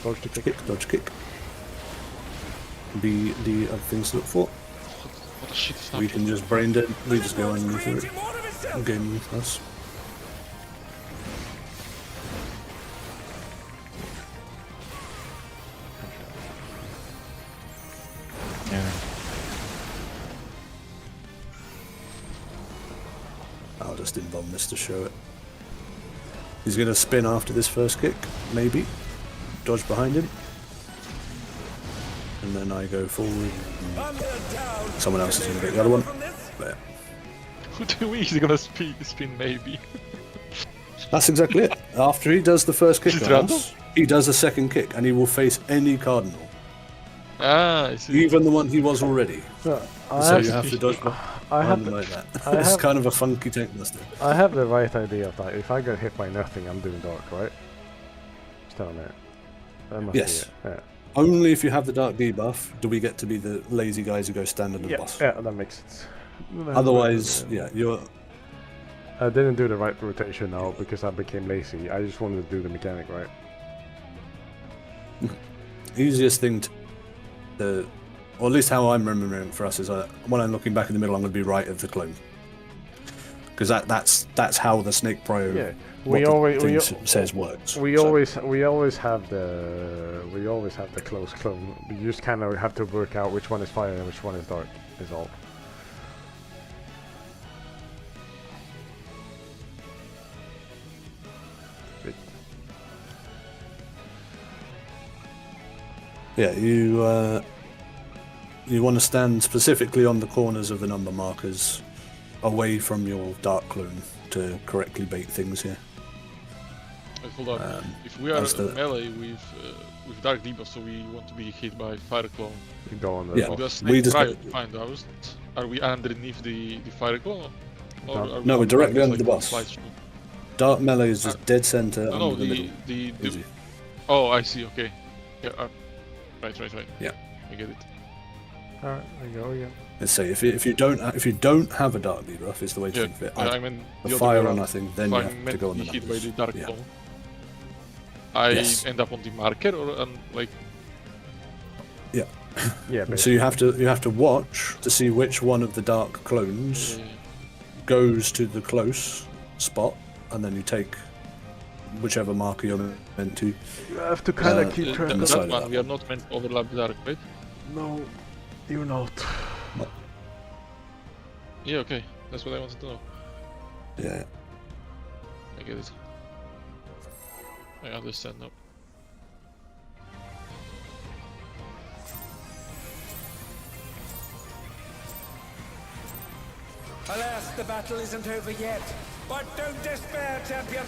Dodge the kick. Kick, dodge, kick. Be the other things to look for. What a shit is We happening. can just brain dead. We just go It's on through it. creating more of itself. Game with us. Yeah. I'll just involve this to show it. He's going to spin after this first kick, maybe. Dodge behind him. And then I go forward. Under, down. Someone else is going to get the other one. From this? There. What do you mean he's gonna spin maybe? That's exactly it. After he does the first kick Is it on random? us, he does a second kick and he will face any cardinal. Ah, I see. Even the one he was already. So, So you have to dodge I behind have him the, like that. I It's have- kind of a funky tank master. I have the right idea of that. If I get hit by nothing, I'm doing dark, right? Just down there. That must Yes. be it. Only if you have the dark debuff do we get to be the lazy guys who go stand under the Yeah. boss. Yeah, that makes sense. Otherwise, yeah, you're. I didn't do the right rotation now because I became lazy. I just wanted to do the mechanic right. Easiest thing to, or at least how I'm remembering it for us is when I'm looking back in the middle, I'm going to be right of the clone, because that's how the snake prio Yeah, what we the always thing says works. we So, always have the close clone. You just kind of have to work out which one is fire and which one is dark. Is all. Wait. yeah, you want to stand specifically on the corners of the number markers, away from your dark clone to correctly bait things here. Wait, hold on. If we are that's the- melee with dark debuff, so we want to be hit by fire clone. You go on the Yeah. boss. Does We snake just- prio find those? Are we underneath the fire clone? Or No. are we No, we're on directly just under the boss. slides through? Dark melee is just dead center No, under the middle. the Easy. oh, I see. Okay. Yeah. Right. Yeah. I get it. Alright, there you go again. Let's say if you don't have a dark debuff is the way to Yeah. think of it. I mean The the fire other or way around. nothing, then If you I'm have to meant go on be the hit by numbers. the dark Yeah. clone, I Yes. end up on the marker or like. Yeah, So basically. you have to watch to see which one of the dark clones uh, goes to the close spot, and then you take whichever marker you're meant to. You have to kind of keep th- track on of the that side of one that we are not meant to overlap the dark, right? No, you're not. Yeah. Okay. That's what I wanted to know. Yeah. I get it. I understand now. Alas, the battle isn't over yet. But don't despair, champion.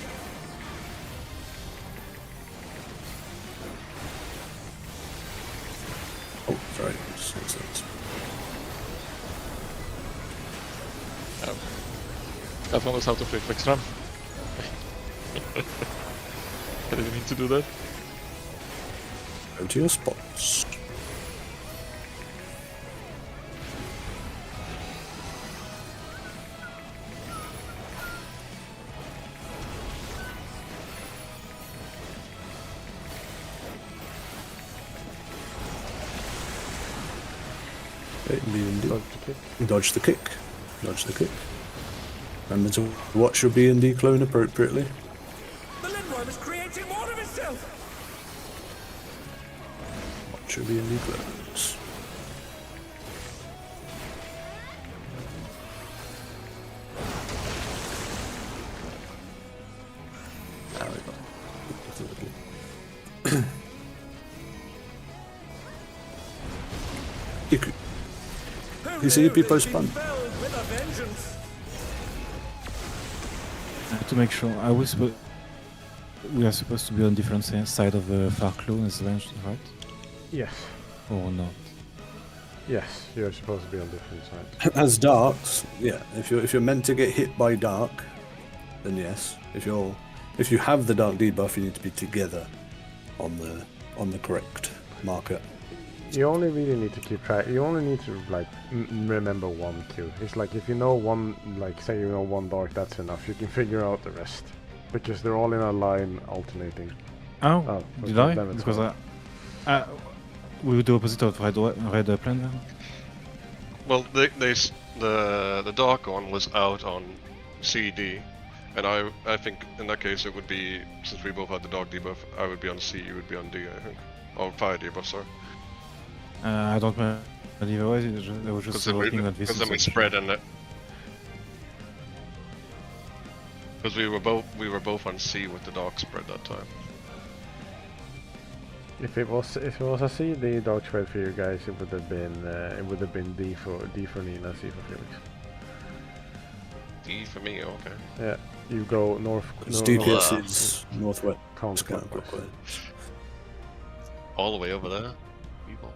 Oh, sorry. That's- That one was out of reflex run. I didn't mean to do that. Go to your spots. Okay, B&D. Dodge the kick. Dodge the kick. Dodge the kick. Remember to watch your B&D clone appropriately. The Lindworm is creating more of itself. Watch your B&D clones. There we go. Iku. Who You see, knew people they'd been spun. felled with a vengeance? To make sure, we are supposed to be on different side of the far clone as well, right? Yes. Or not? Yes, you're supposed to be on different sides. As darks, yeah. If you're meant to get hit by dark, then yes. If you have the dark debuff, you need to be together on the correct marker. You only really need to keep track. You only need to like remember one Q. It's like if you know one, like say you know one dark, that's enough. You can figure out the rest because they're all in a line alternating. Oh, did okay, I? then it's Because fine. we would do opposite of red plan then? Well, the dark one was out on CD, and I think in that case it would be, since we both had the dark debuff, I would be on C, you would be on D, I think, or fire debuff, sorry. I don't remember either way. I was just looking at this. Because then we spread and because we were both on C with the dark spread that time. If it was a C, the dark spread for you guys, it would have been D for Nina, C for Felix. D for me, okay. Yeah, you go north. Because no, DPS is northwest. counterclockwise. All the way over there, people.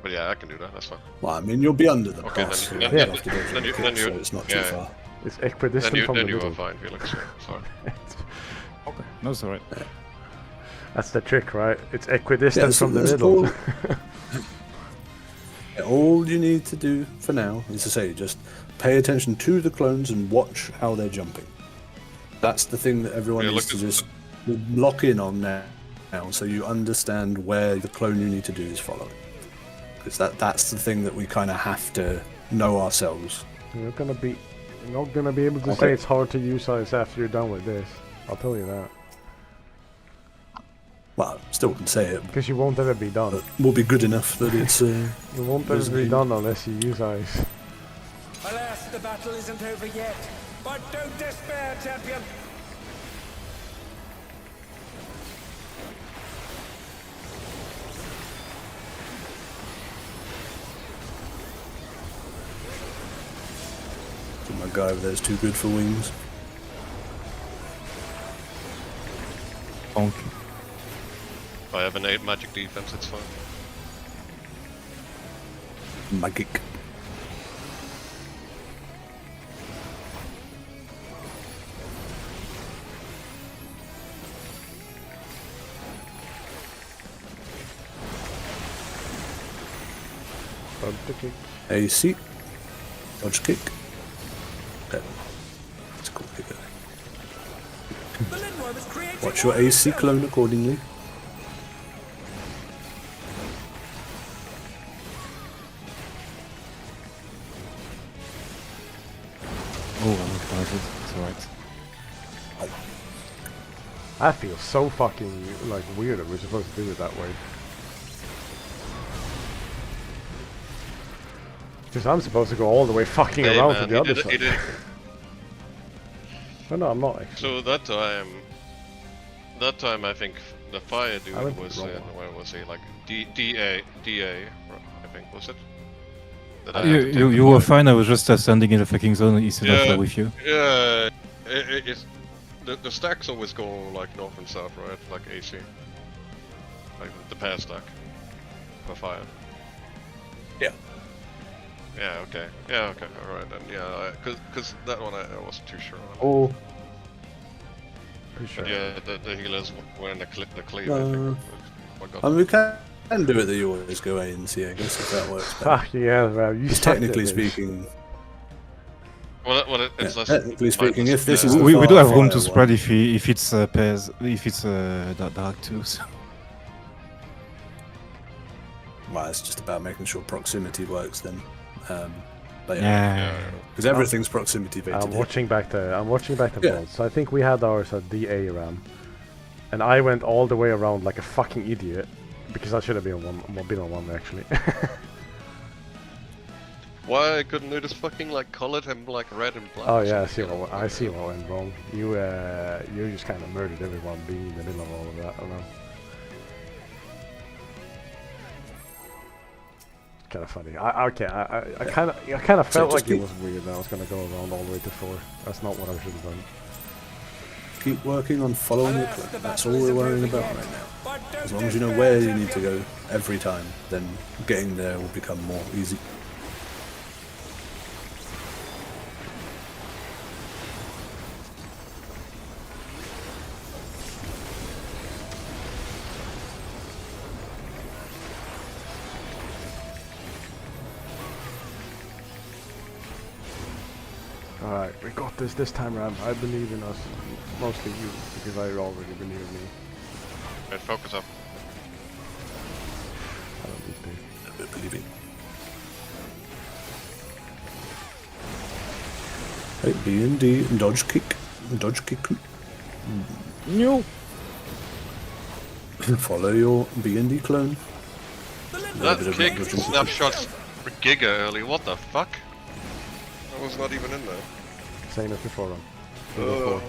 But yeah, I can do that. That's fine. Well, I mean, you'll be under the Okay, pass. then- so then- you yeah. have to go through then the you- pit, then you- so it's not yeah. too far. It's equidistant from Then the you middle. are fine, Felix. Yeah, sorry. Okay. No, it's alright. That's the trick, right? It's equidistant Yeah, so from the that's middle. All you need to do for now is to say, just pay attention to the clones and watch how they're jumping. That's the thing that everyone Yeah, needs to look at- just lock in on now, so you understand where the clone you need to do is following. Because that's the thing that we kind of have to know ourselves. You're not gonna be able to Okay. say it's hard to use ice after you're done with this. I'll tell you that. Well, still can say it, Because you won't ever be done. but will be good enough that it's. You won't ever be done unless you use ice. Alas, the battle isn't over yet. But don't despair, champion. My guy over there's too good for wings. Bonk. I have an 8 magic defense, it's fine. Magic. Dodge the kick. AC. Dodge kick. Okay. It's a cool kick. The Linworm is creating Watch your AC clone accordingly. Oh, I'm excited. It's alright. I feel so fucking like weird that we're supposed to do it that way. Because I'm supposed to go all the way fucking Hey, around man, to the he other did it- he side. did it. No, I'm not actually. So that time I think the fire dude I went was wrong. where was he, like DA, I think, was it? That I had You, to take you, the you were fire. fine, I was just standing in the fucking zone instead Yeah. of with you. Yeah, it's the stacks always go like north and south, right? Like AC, like the pair stack for fire. Yeah. Yeah. Okay. Yeah. Okay. All right then. Yeah. Cause that one I wasn't too sure on. Oh. Pretty sure. But yeah, the healers were in the cleave. I Uh, think. Oh my I God. mean, we can do it that you always go A and C, I guess, if that works better. Fuck yeah, well, you Because sucked at technically this. speaking, Well, it's yeah, less. technically speaking, mindless. if this Yeah. is the We do have room to fire spread one. if it's pairs, if it's dark too. So. Well, it's just about making sure proximity works then. But yeah, Yeah. because everything's proximity based. I'm watching back the Yeah. builds. So I think we had ours at DA RAM, and I went all the way around like a fucking idiot because I should have been on one actually. Why I couldn't they just fucking like colored him like red and black? Oh or yeah, something? I see what went wrong. You just kind of murdered everyone being in the middle of all of that. I don't know. kind of funny. I kind of felt just like it keep- was weird that I was gonna go around all the way to 4. That's not what I should have done. Keep working on following your clone. That's all we're worrying about right now. As long as you know where you need to go every time, then getting there will become more easy. Alright, we got this time around. I believe in us. Mostly you, because I already believe in me. Right, focus up. I don't need to. A bit believing. Hey, B and D, dodge kick. Dodge kick. No! Follow your B and D clone. That bit of kick dodging. snapshots for Giga early. What the fuck? That was not even in there. Same as before, Ron. Uh,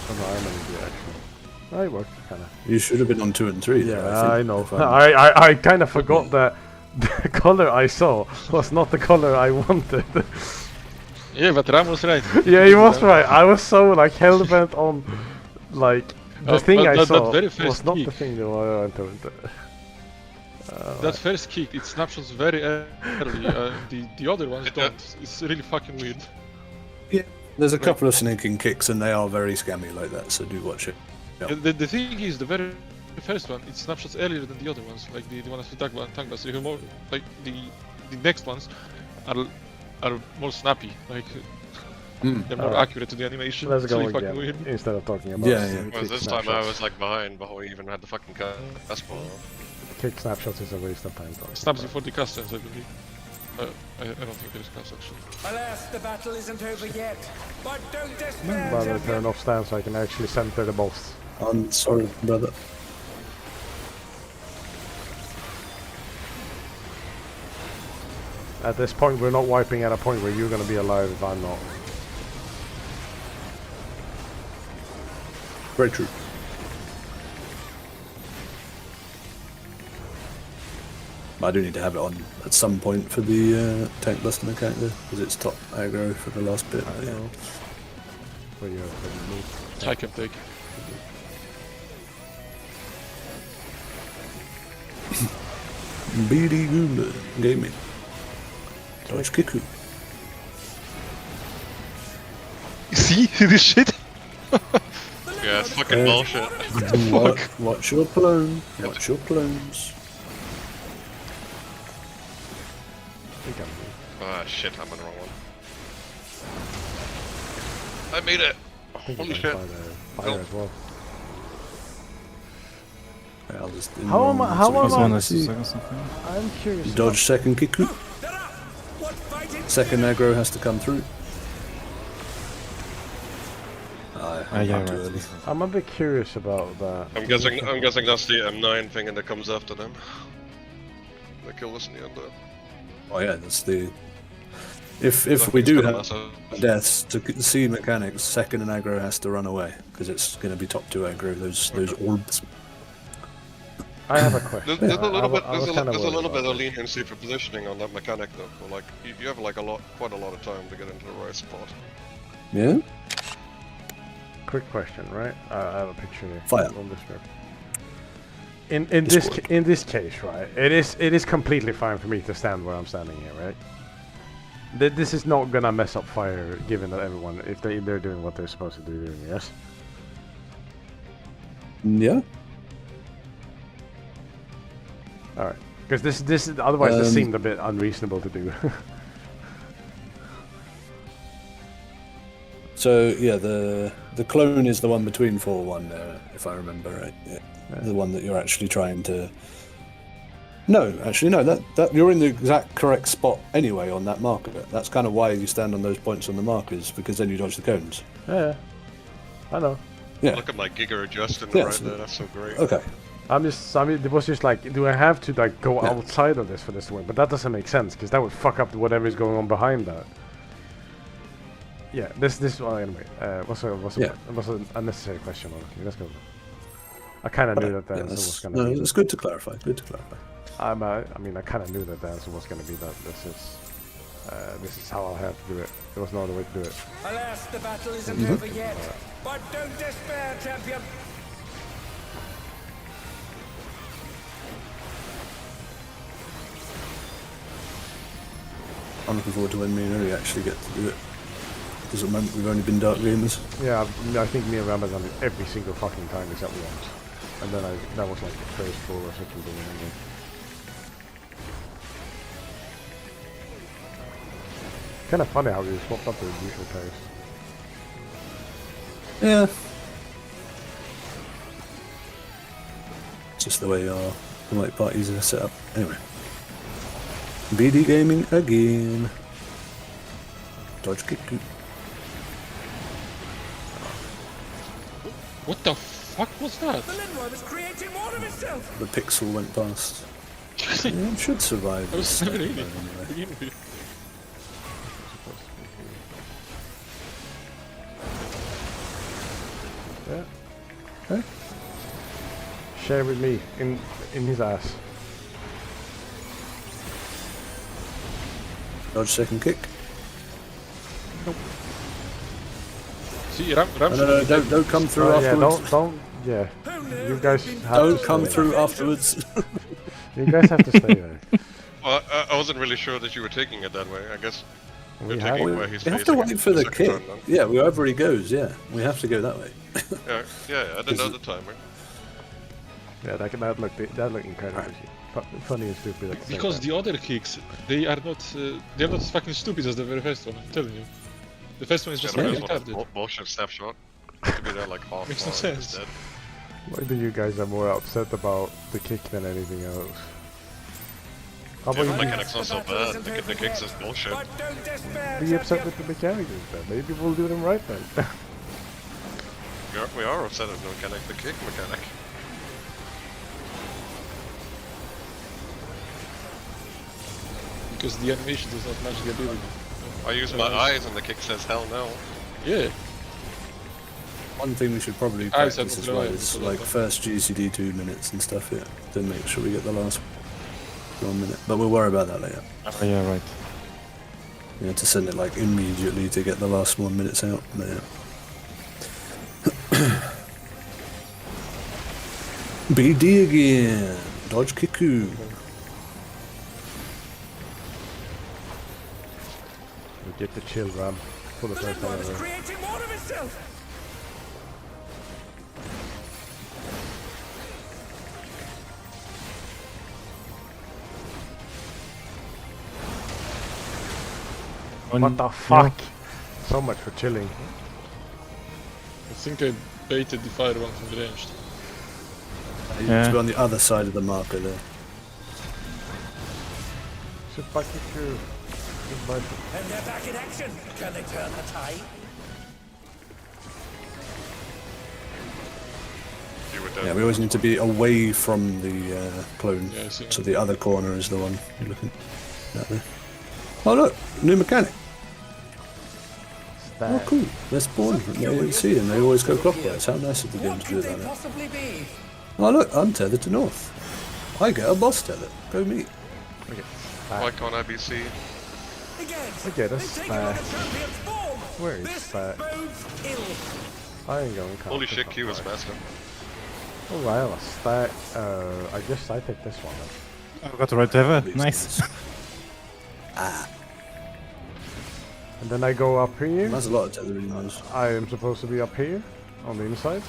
Oh, no, I remember the action. Oh, it worked, kinda. You should have been on 2 and 3. Yeah, there, I think, know. if I'm- I kind of forgot that the color I saw was not the color I wanted. Yeah, but Ram was right. Yeah, he was right. I was so like hell-bent on like the thing but I that saw very was first not the kick. thing that I wanted. That first kick, it snapshots very early. The other ones It, don't. It's really fucking weird. There's a couple of sneaking kicks and they are very scammy like that, so do watch it. Yeah. The thing is, the very first one, it snapshots earlier than the other ones. Like the ones with tank blast. Even more like the next ones are more snappy. Like they're more Alright. accurate to the animation. Let's It's go really again fucking weird. instead of talking about Yeah, yeah. kick well, this time I snapshots. was like behind before we even had the fucking cast ball. Kick snapshots is a waste of time. It snaps before the customs, I believe. I don't think there's cast actually. Alas, the battle isn't over yet. But don't despair, But I champion. turn off stand so I can actually center the boss. I'm sorry, brother. At this point, we're not wiping at a point where you're gonna be alive if I'm not. Very true. I do need to have it on at some point for the tank buster mechanic though, because it's top aggro for the last bit. I Yeah. know. For your move. I can take. BD Goomba Gaming. Dodge Kiku. See this shit? Yeah, it's fucking bullshit. Watch your clone. Watch your clones. We can move. Ah, shit, I'm on the wrong one. I made it! I think Holy we shit. can fire Nope. as well. Yeah, I'll just How am I- how so we am This can one has see. 2 seconds something. I'm curious. Dodge second Kiku. What fighting? Second aggro has to come through. I'm Yeah, too right. early. I'm a bit curious about that. I'm guessing that's the M9 thing and that comes after them. They kill us in the end though. Oh yeah, that's the. If we do have Massive. deaths to see mechanics, second and aggro has to run away because it's going to be top 2 aggro. Those orbs. I have a question. There's a little I bit, was there's kinda a worried little bit about of it. leniency for positioning on that mechanic though. But like, you have like quite a lot of time to get into the right spot. Yeah. Quick question, right? I have a picture here Fire. on this map. In this Discord. in this case, right? It is completely fine for me to stand where I'm standing here, right? This is not gonna mess up fire, given that everyone, if they're doing what they're supposed to do, doing, yes. Yeah. All right, because this otherwise this Um, seemed a bit unreasonable to do. So yeah, the clone is the one between 4-1 there, if I remember right. Yeah. The one that you're actually trying to. No, actually no. That you're in the exact correct spot anyway on that marker. That's kind of why you stand on those points on the markers, because then you dodge the cones. Yeah, I know. Yeah. Look at my Giga adjusting Yeah, right so- there. That's so great. Okay. I mean, it was just like, do I have to like go Yeah. outside of this for this to win? But that doesn't make sense because that would fuck up whatever is going on behind that. Yeah, this well, anyway. What's Yeah. an unnecessary question? Honestly. Let's go. I kind of knew Right, that the yeah, answer was that's, gonna no, be. it's good to clarify. Good to clarify. I mean, I kind of knew that the answer was gonna be that. This is how I had to do it. There was no other way to do it. Alas, the battle isn't over yet. But don't despair, champion. I'm looking forward to when me and Uri actually get to do it. Because at the moment we've only been dark gamers. Yeah, I think me and Ram have done it every single fucking time except once. And then that was like the first 4 or something. Kind of funny how we swapped up the usual pairs. Yeah. It's just the way the light parties are set up. Anyway. BD gaming again. Dodge kick. What the fuck was that? The Lindworm is creating more of itself. The pixel went past. Yeah, it should survive. I was this so stuff, really. though, anyway. Yeah. Okay. Share with me in his ass. Dodge second kick. See, Ram No, don't come through Oh, yeah, afterwards. don't. Yeah, you guys have Don't to come stay. through afterwards. You guys have to stay there. Well, I wasn't really sure that you were taking it that way. I guess We you're have. taking where he's We have to facing wait for the second kick. turn, then. Yeah, wherever he goes, yeah. We have to go that way. Yeah, I didn't know the timer. Yeah, that looked incredible. Funny and stupid at the same Because time. the other kicks, they're not as fucking stupid as the very first one, I'm telling you. The first one is just Yeah, like but this retarded. one bullshit snapshot. To be there like half Makes no bar sense. instead. Why do you guys are more upset about the kick than anything else? How Yeah, about the you mechanic's not so bad. The kick's just bullshit. But don't despair, be upset champion. with the mechanics instead? Maybe we'll do them right then. We are upset at the mechanic, the kick mechanic. Because the animation does not match the ability. I use my eyes and the kick says hell no. Yeah. One thing we should probably I said practice as throw well it, is so like that- first GCD 2 minutes and stuff, yeah. To make sure we get the last 1 minute. But we'll worry about that later. Oh, yeah, right. You know, to send it like immediately to get the last 1 minutes out. But, yeah. BD again. Dodge Kiku. We get the chill Ram for the The first time Lindworm is ever. creating more of itself. What the fuck? So much for chilling. I think I baited the fire one from the range. You Yeah. need to be on the other side of the marker there. Super Kiku. Goodbye. And they're back in action. Can they turn the tide? You were Yeah, dead. we always need to be away from the clone. Yeah, I see. So the other corner is the one you're looking at there. Oh look, new mechanic. Oh cool, they're spawned from the ANC and they always go clockwise. How nice of the game What to do could that they now. possibly be? Oh look, I'm tethered to north. I get a boss tether. Go me. Why can't I be seen? Again, Look at us, they've taken on the champion's form. Where is This that? bodes ill. I ain't going to Holy shit, Q is master. Oh wow, a stack. I guess I take this one then. I got the right tether. These Nice. And then I go up here. There's a lot of tethering those. I am supposed to be up here on the inside.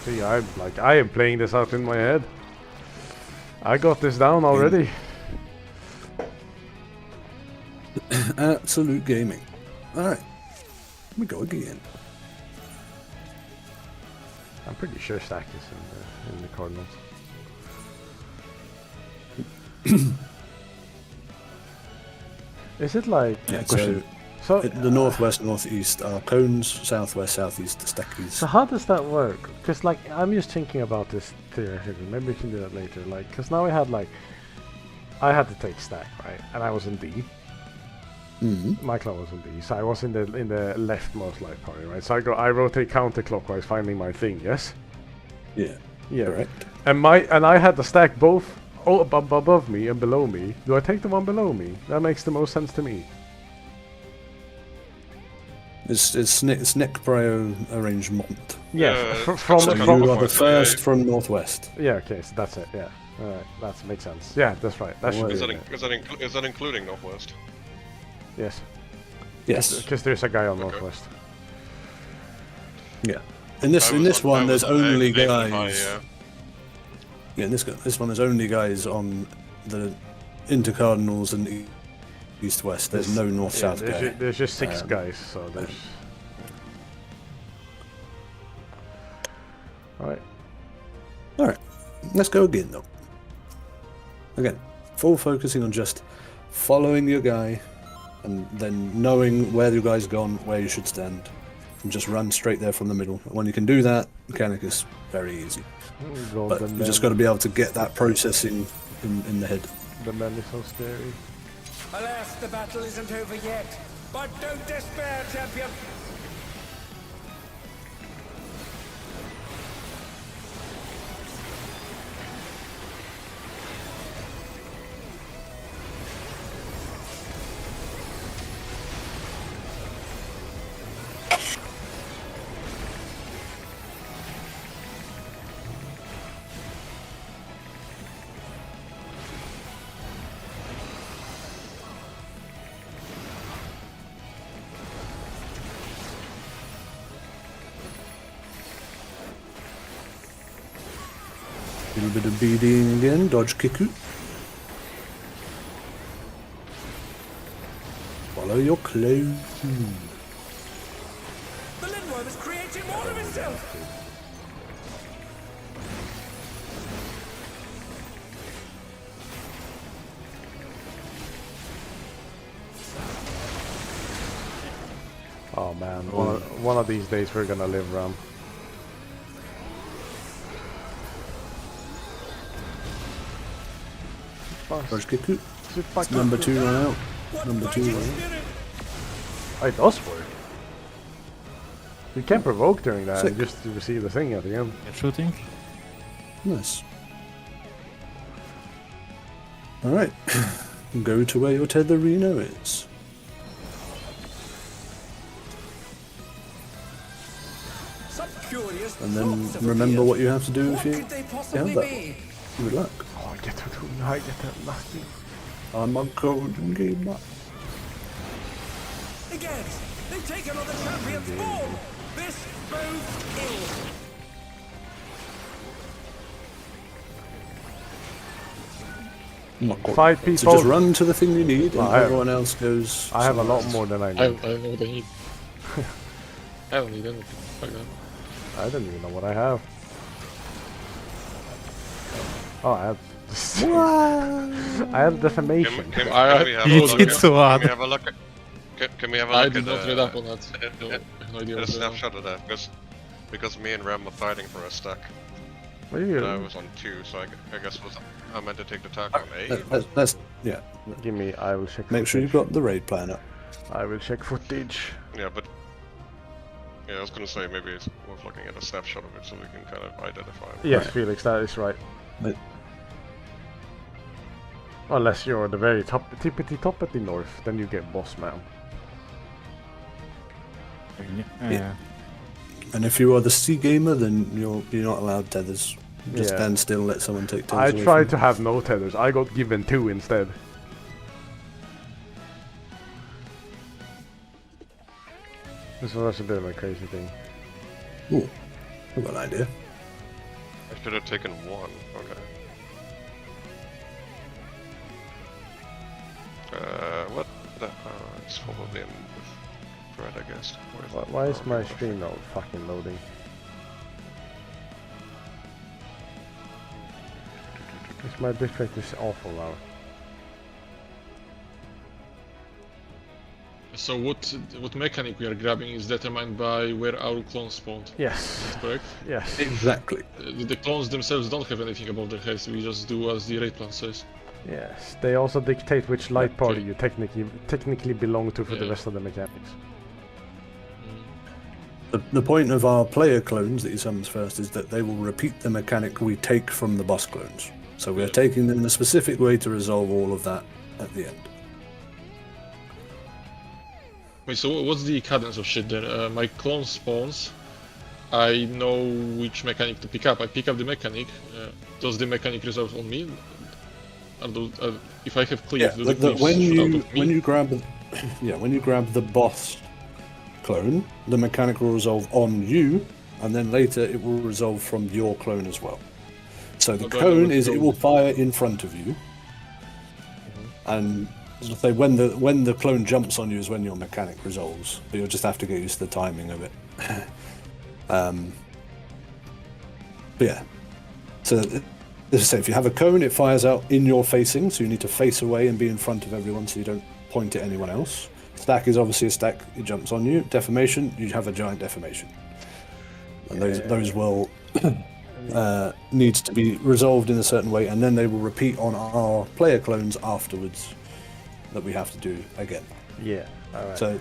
See, I am playing this out in my head. I got this down already. Absolute gaming. Alright. Here we go again. I'm pretty sure stack is in the Cardinals. Is it like Yeah, question. so so? the northwest, northeast are cones, southwest, southeast stackies. So how does that work? Because like I'm just thinking about this theoretically. Maybe we can do that later. Like, because now I had to take stack, right? And I was in D. Mm-hmm. My clan was in D, so I was in the leftmost light party, right? So I rotate counterclockwise, finding my thing. Yes. Yeah. Yeah. Correct. And I had the stack both above me and below me. Do I take the one below me? That makes the most sense to me. It's neck prio arrangement. Yeah, Yeah, from So From- you are the from- first from northwest. yeah. Okay, so that's it. Yeah. All right, that makes sense. Yeah, that's right. That should Well, be Is that, it. is that including Northwest? Yes, Yes. because there's a guy on Okay. Northwest. Yeah. In this I one, was there's on only Avon guys. High, yeah. Yeah, in this one, there's only guys on the intercardinals and east-west. There's no north-south guy. There's just 6 Um, guys, so there's. All right. All right, let's go again though. Again, full focusing on just following your guy, and then knowing where your guy's gone, where you should stand, and just run straight there from the middle. When you can do that, mechanic is very easy. But you just got to be able to get that processing in the head. The man is so scary. Alas, the battle isn't over yet. But don't despair, champion. A little bit of beading again, dodge Kiku. Follow your clue. The Lindworm is creating more of itself. Oh man, one of these days we're gonna live, Ram. Dodge Kiku. Super Number 2 run out. What Number 2 fighting run out. spirit? Oh, it does work. You can provoke during that Sick. and just receive the thing at the end. Get shooting. Nice. Alright. Go to where your Tetherino is. Some curious And then thoughts have remember appeared. what you have to do if What you could they have possibly that. be? Good luck. Oh, get to I get that nasty. I'm a golden gamer. Again, they've taken on the champion's form. This bodes ill. Not quite. Fight So people. just run to the thing you need, and Well, I have- everyone else goes. I have a somewhere lot else. more than I I need. don't know what I need. I don't need anything. Fuck that. I don't even know what I have. Oh, I have. I have defamation. Can we have You a look did at- so hard. Can we have a look at? Can we have a I look did at not read up on that. at- No, I at- have no idea a what's going on. snapshot of that? Because me and Ram were fighting for a stack. What are And I you? was on 2, so I guess I meant to take the attack on 8. Let's yeah. Give me. I will check. Make sure you've got the raid plan up. I will check footage. Yeah, but yeah, I was gonna say maybe it's worth looking at a snapshot of it so we can kind of identify it. Yes, Right. Felix, that is right. But- Unless you're the very tippity top at the north, then you get boss man. Yeah. And if you are the sea gamer, then you're not allowed tethers. Just Yeah. stand still and let someone take tethers. I away tried from to have no tethers. I got given 2 instead. This was a bit of a crazy thing. you. Ooh, I've got an idea. I should have taken 1. Okay. What? It's probably in with Fred, I guess. Why is my stream not fucking loading? My bitrate is awful now. So what mechanic we are grabbing is determined by where our clones spawned, Yes, correct? yes. Exactly. The clones themselves don't have anything above their heads, we just do as the raid plan says. Yes, they also dictate which light party Okay. you technically belong to for the Yeah. rest of the mechanics. The point of our player clones that he summons first is that they will repeat the mechanic we take from the boss clones. So we are taking them in a specific way to resolve all of that at the end. Wait, so what's the cadence of shit there? My clone spawns. I know which mechanic to pick up. I pick up the mechanic. Does the mechanic resolve on me? If I have cleave, do the cleaves when shoot out you of me? when you grab the boss clone, the mechanic will resolve on you, and then later it will resolve from your clone as well. So the Okay, cone is so- it will fire in front of you, and as I say, when the clone jumps on you is when your mechanic resolves. But you'll just have to get used to the timing of it. But yeah, so as I say, if you have a cone, it fires out in your facing, so you need to face away and be in front of everyone, so you don't point at anyone else. Stack is obviously a stack; it jumps on you. Deformation, you have a giant deformation, and those will needs to be resolved in a certain way, and then they will repeat on our player clones afterwards. That we have to do again. Yeah. All right. So,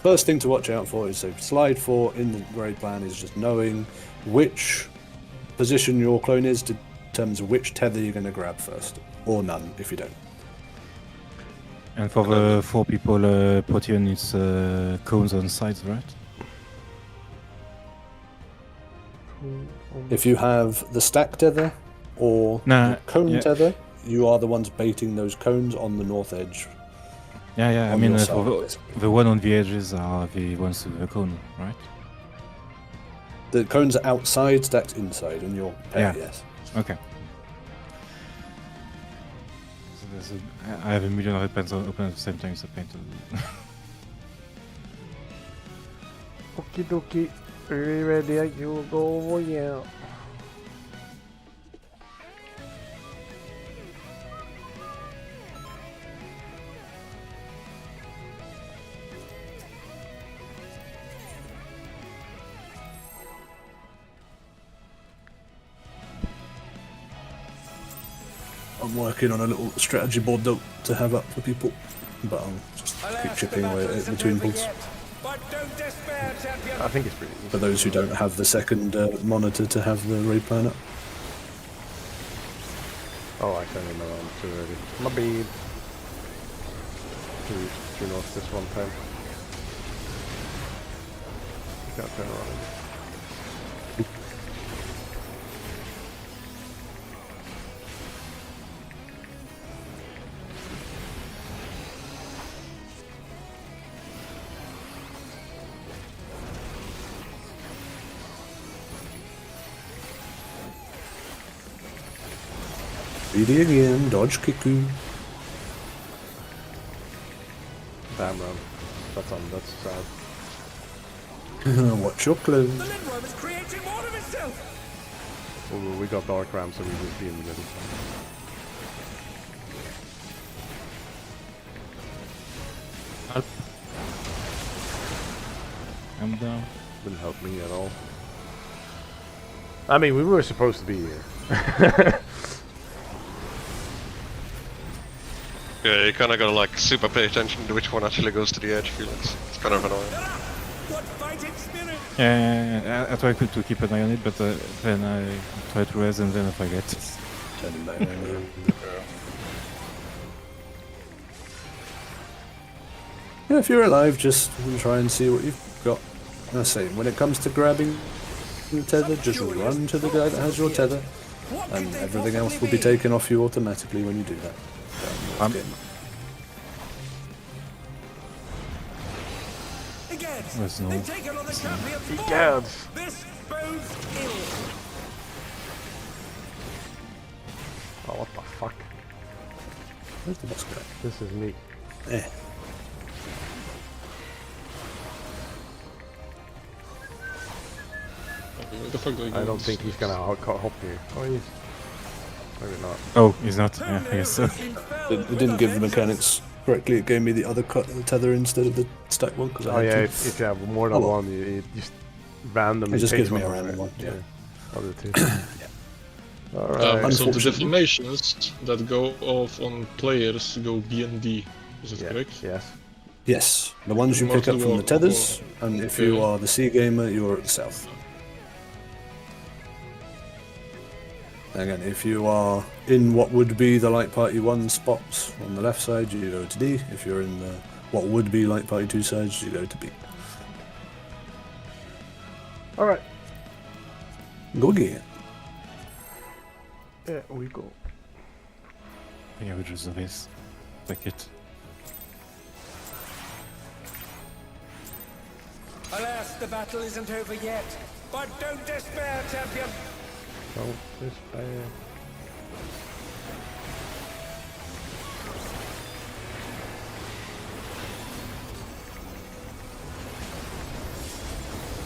first thing to watch out for is so slide 4 in the grade plan is just knowing which position your clone is determines which tether you're going to grab first, or none if you don't. And for the 4 people Protean, it's cones on sides, right? If you have the stack tether or Nah, the cone yeah. tether, you are the ones baiting those cones on the north edge. Yeah, I On mean, your for side, the one on the edges are the ones with the cone, right? The cones are outside, stacks inside, and your pair, Yeah. yes. Okay. So I have a million red pens open at the same time, so pain to... Okie dokie. Are you ready? You go, yeah. I'm working on a little strategy board though to have up for people, but I'll just keep chipping away at it between builds. But don't despair, champion. I think it's pretty For easy. those who don't have the second monitor to have the raid plan up. Oh, I turned him around too early. My bad. Too north this one time. Can't turn around. Ready again, dodge Kiku. Damn man. That's sad. Watch your clone. The Lindworm is creating more of itself. Ooh, we got Dark Ram, so we just be in the middle. I'm down. Didn't help me at all. I mean, we were supposed to be here. Yeah, you kind of gotta like super pay attention to which one actually goes to the edge. I feel it's kind of annoying. What fighting spirit? Yeah, I try to keep an eye on it, but then I try to res and then I forget. Turn him down. Yeah, if you're alive, just try and see what you've got. I say, when it comes to grabbing the tether, just run to the guy that has your tether, What could and they everything else possibly will be be? taken off you automatically when you do that. Again, There's no- they've taken on the champion's form. Egads! This bodes ill. Oh, what the fuck? Where's the boss guy? This is me. Eh. What the fuck do I do? I don't think he's gonna hop me. Oh, he's... Maybe not. Oh, he's not. Yeah, I guess so. It didn't give the mechanics correctly. It gave me the other tether instead of the stack one because I Oh had yeah, to. if you have more than Oh, well. one, it just randomly It just takes gives me a one random away. one, yeah. Other two. Alright. So the Unfortunately- deformations that go off on players go B and D. Is that Yeah. correct? Yes. Yes, the ones you More pick up to from the war- tethers, and if you Okay. are the sea gamer, you're at the south. Again, if you are in what would be the Light Party 1 spots on the left side, you go to D. If you're in the what would be Light Party 2 sides, you go to B. Alright. Go again. Yeah, we go. Yeah, we just this. Take it. Alas, the battle isn't over yet. But don't despair, champion. Don't despair.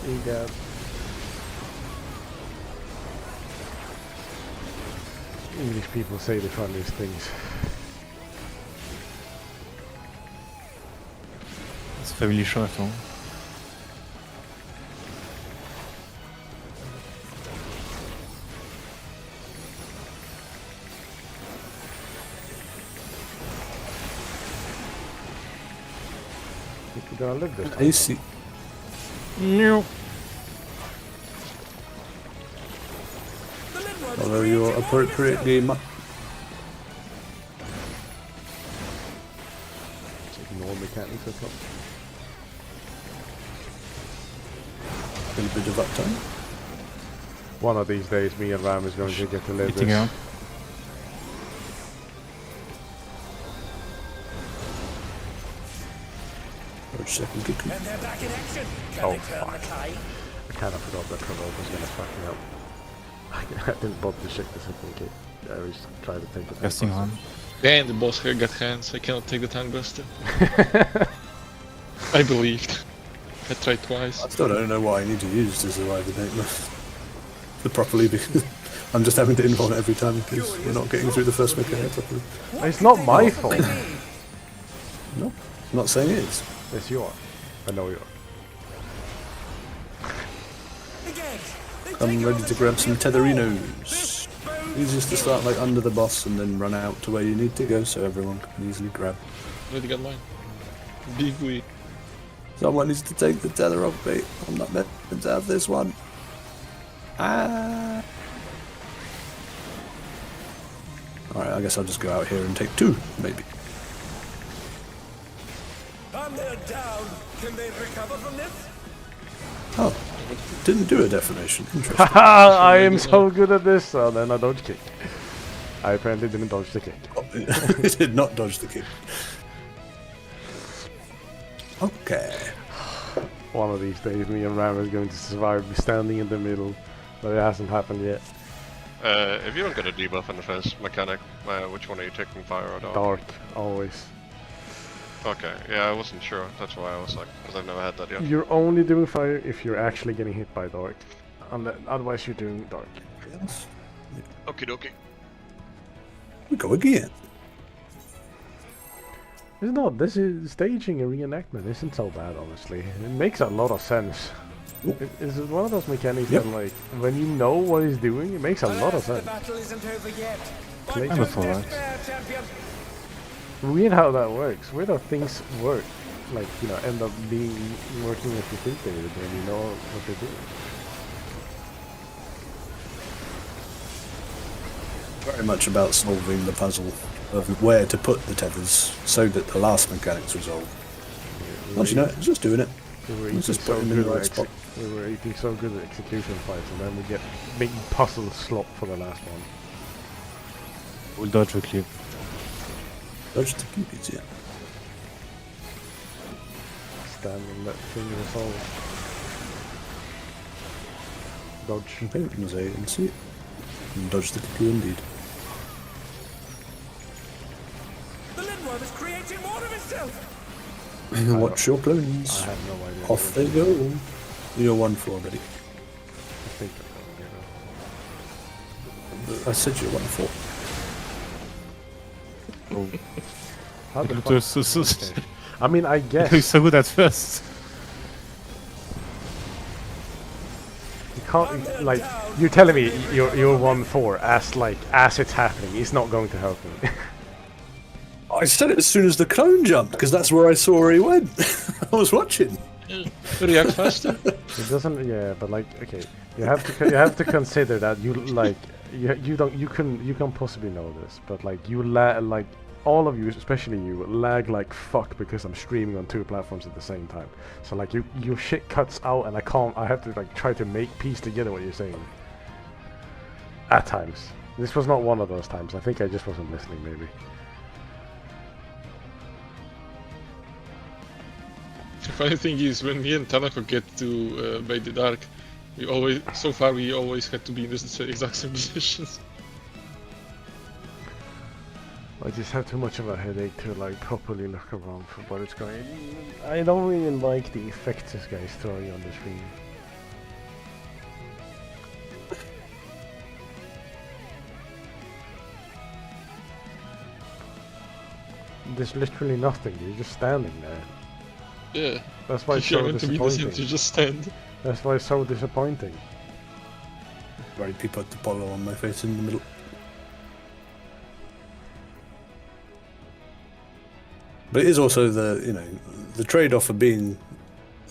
Egad. English people say the funniest things. It's family shot, huh? Think we're gonna live this time. AC. No. The Limworm is Although you're creating more of appropriately itself. Ignore mechanics or something. A little bit of uptime. One of these days, me and Ram is going to get to live Hitting this. out. Or second kick. And they're back in action. Can Oh, they turn fuck. the tide? I kind of forgot that Travolta was gonna fuck me up. I didn't bother to check the second kick. I was trying to take the Casting on. Damn, the boss here got hands. I cannot take the tank buster. I believed. I tried twice. I still don't know what I need to use to survive the Daedalus. To properly be. I'm just having to invuln it every time because we're not getting through the first mechanic properly. It's not my fault. No, I'm not saying it is. It's yours. I know you Again, they I'm take ready over to the grab some champion. Tetherinos. Easiest to start like under the boss and then run out to where you need to go so everyone can easily grab. Already got mine. Big weed. Someone needs to take the tether off me. I'm not meant to have this one. Ah. Alright, I guess I'll just go out here and take two, maybe. And they're down. Can they recover from this? Oh, didn't do a deformation. Interesting. Haha, I am so good at this, so then I dodge kick. I apparently didn't dodge the kick. It did not dodge the kick. Okay. One of these days, me and Ram is going to survive standing in the middle, but it hasn't happened yet. If you don't get a debuff in the first mechanic, which one are you taking, fire or dark? Dark, always. Okay, yeah, I wasn't sure. That's why I was like, because I've never had that yet. You're only doing fire if you're actually getting hit by dark. Otherwise, you're doing dark. Yes. Okie dokie. We go again. It's not. This is staging a reenactment. Isn't so bad, honestly. It makes a lot of sense. It's one of those mechanics Yep. that, like, when you know what he's doing, it makes a lot of Alas, the sense. battle isn't over yet. But Play- don't Wonderful, right? despair, champion. Weird how that works. Weird how things work. Like, you know, end up being working as you think they would when you know what they're doing. Very much about solving the puzzle of where to put the tethers so that the last mechanic's resolved. Once you know it, just doing it. We were Let's eating just so put him in the good right at spot. we were eating so good at execution fights, and then we get big puzzle slop for the last one. We'll dodge the clip. Dodge the keepies, yeah. Stand and let things resolve. Dodge. Okay, we can say and see it. And dodge the cookie indeed. The Limworm is creating more of itself. Watch your clones. I have no idea. Off they go. You're 1-4, buddy. I think I'm gonna I said you're 1-4. Oh. How the It fuck? was so Okay. I mean, I It guess was so good at first. you can't. Like, you're telling me you're 1-4 as it's happening. It's not going to help me. I said it as soon as the clone jumped, because that's where I saw where he went. I was watching. React faster. It doesn't. Yeah, but like, okay, you have to consider that you can possibly know this, but like like all of you, especially you, lag like fuck because I'm streaming on 2 platforms at the same time. So like your shit cuts out, and I have to like try to piece together what you're saying. At times, this was not one of those times. I think I just wasn't listening, maybe. The funny thing is, when me and Tanako get to by the dark, we always had to be in this exact same positions. I just have too much of a headache to like properly look around for what it's going. I don't really like the effects this guy's throwing on the screen. There's literally nothing. You're just standing there. Yeah. That's why it's If you're so meant to be the same, disappointing. you just stand. That's why it's so disappointing. Ready people to follow on my face in the middle. But it is also the trade-off of being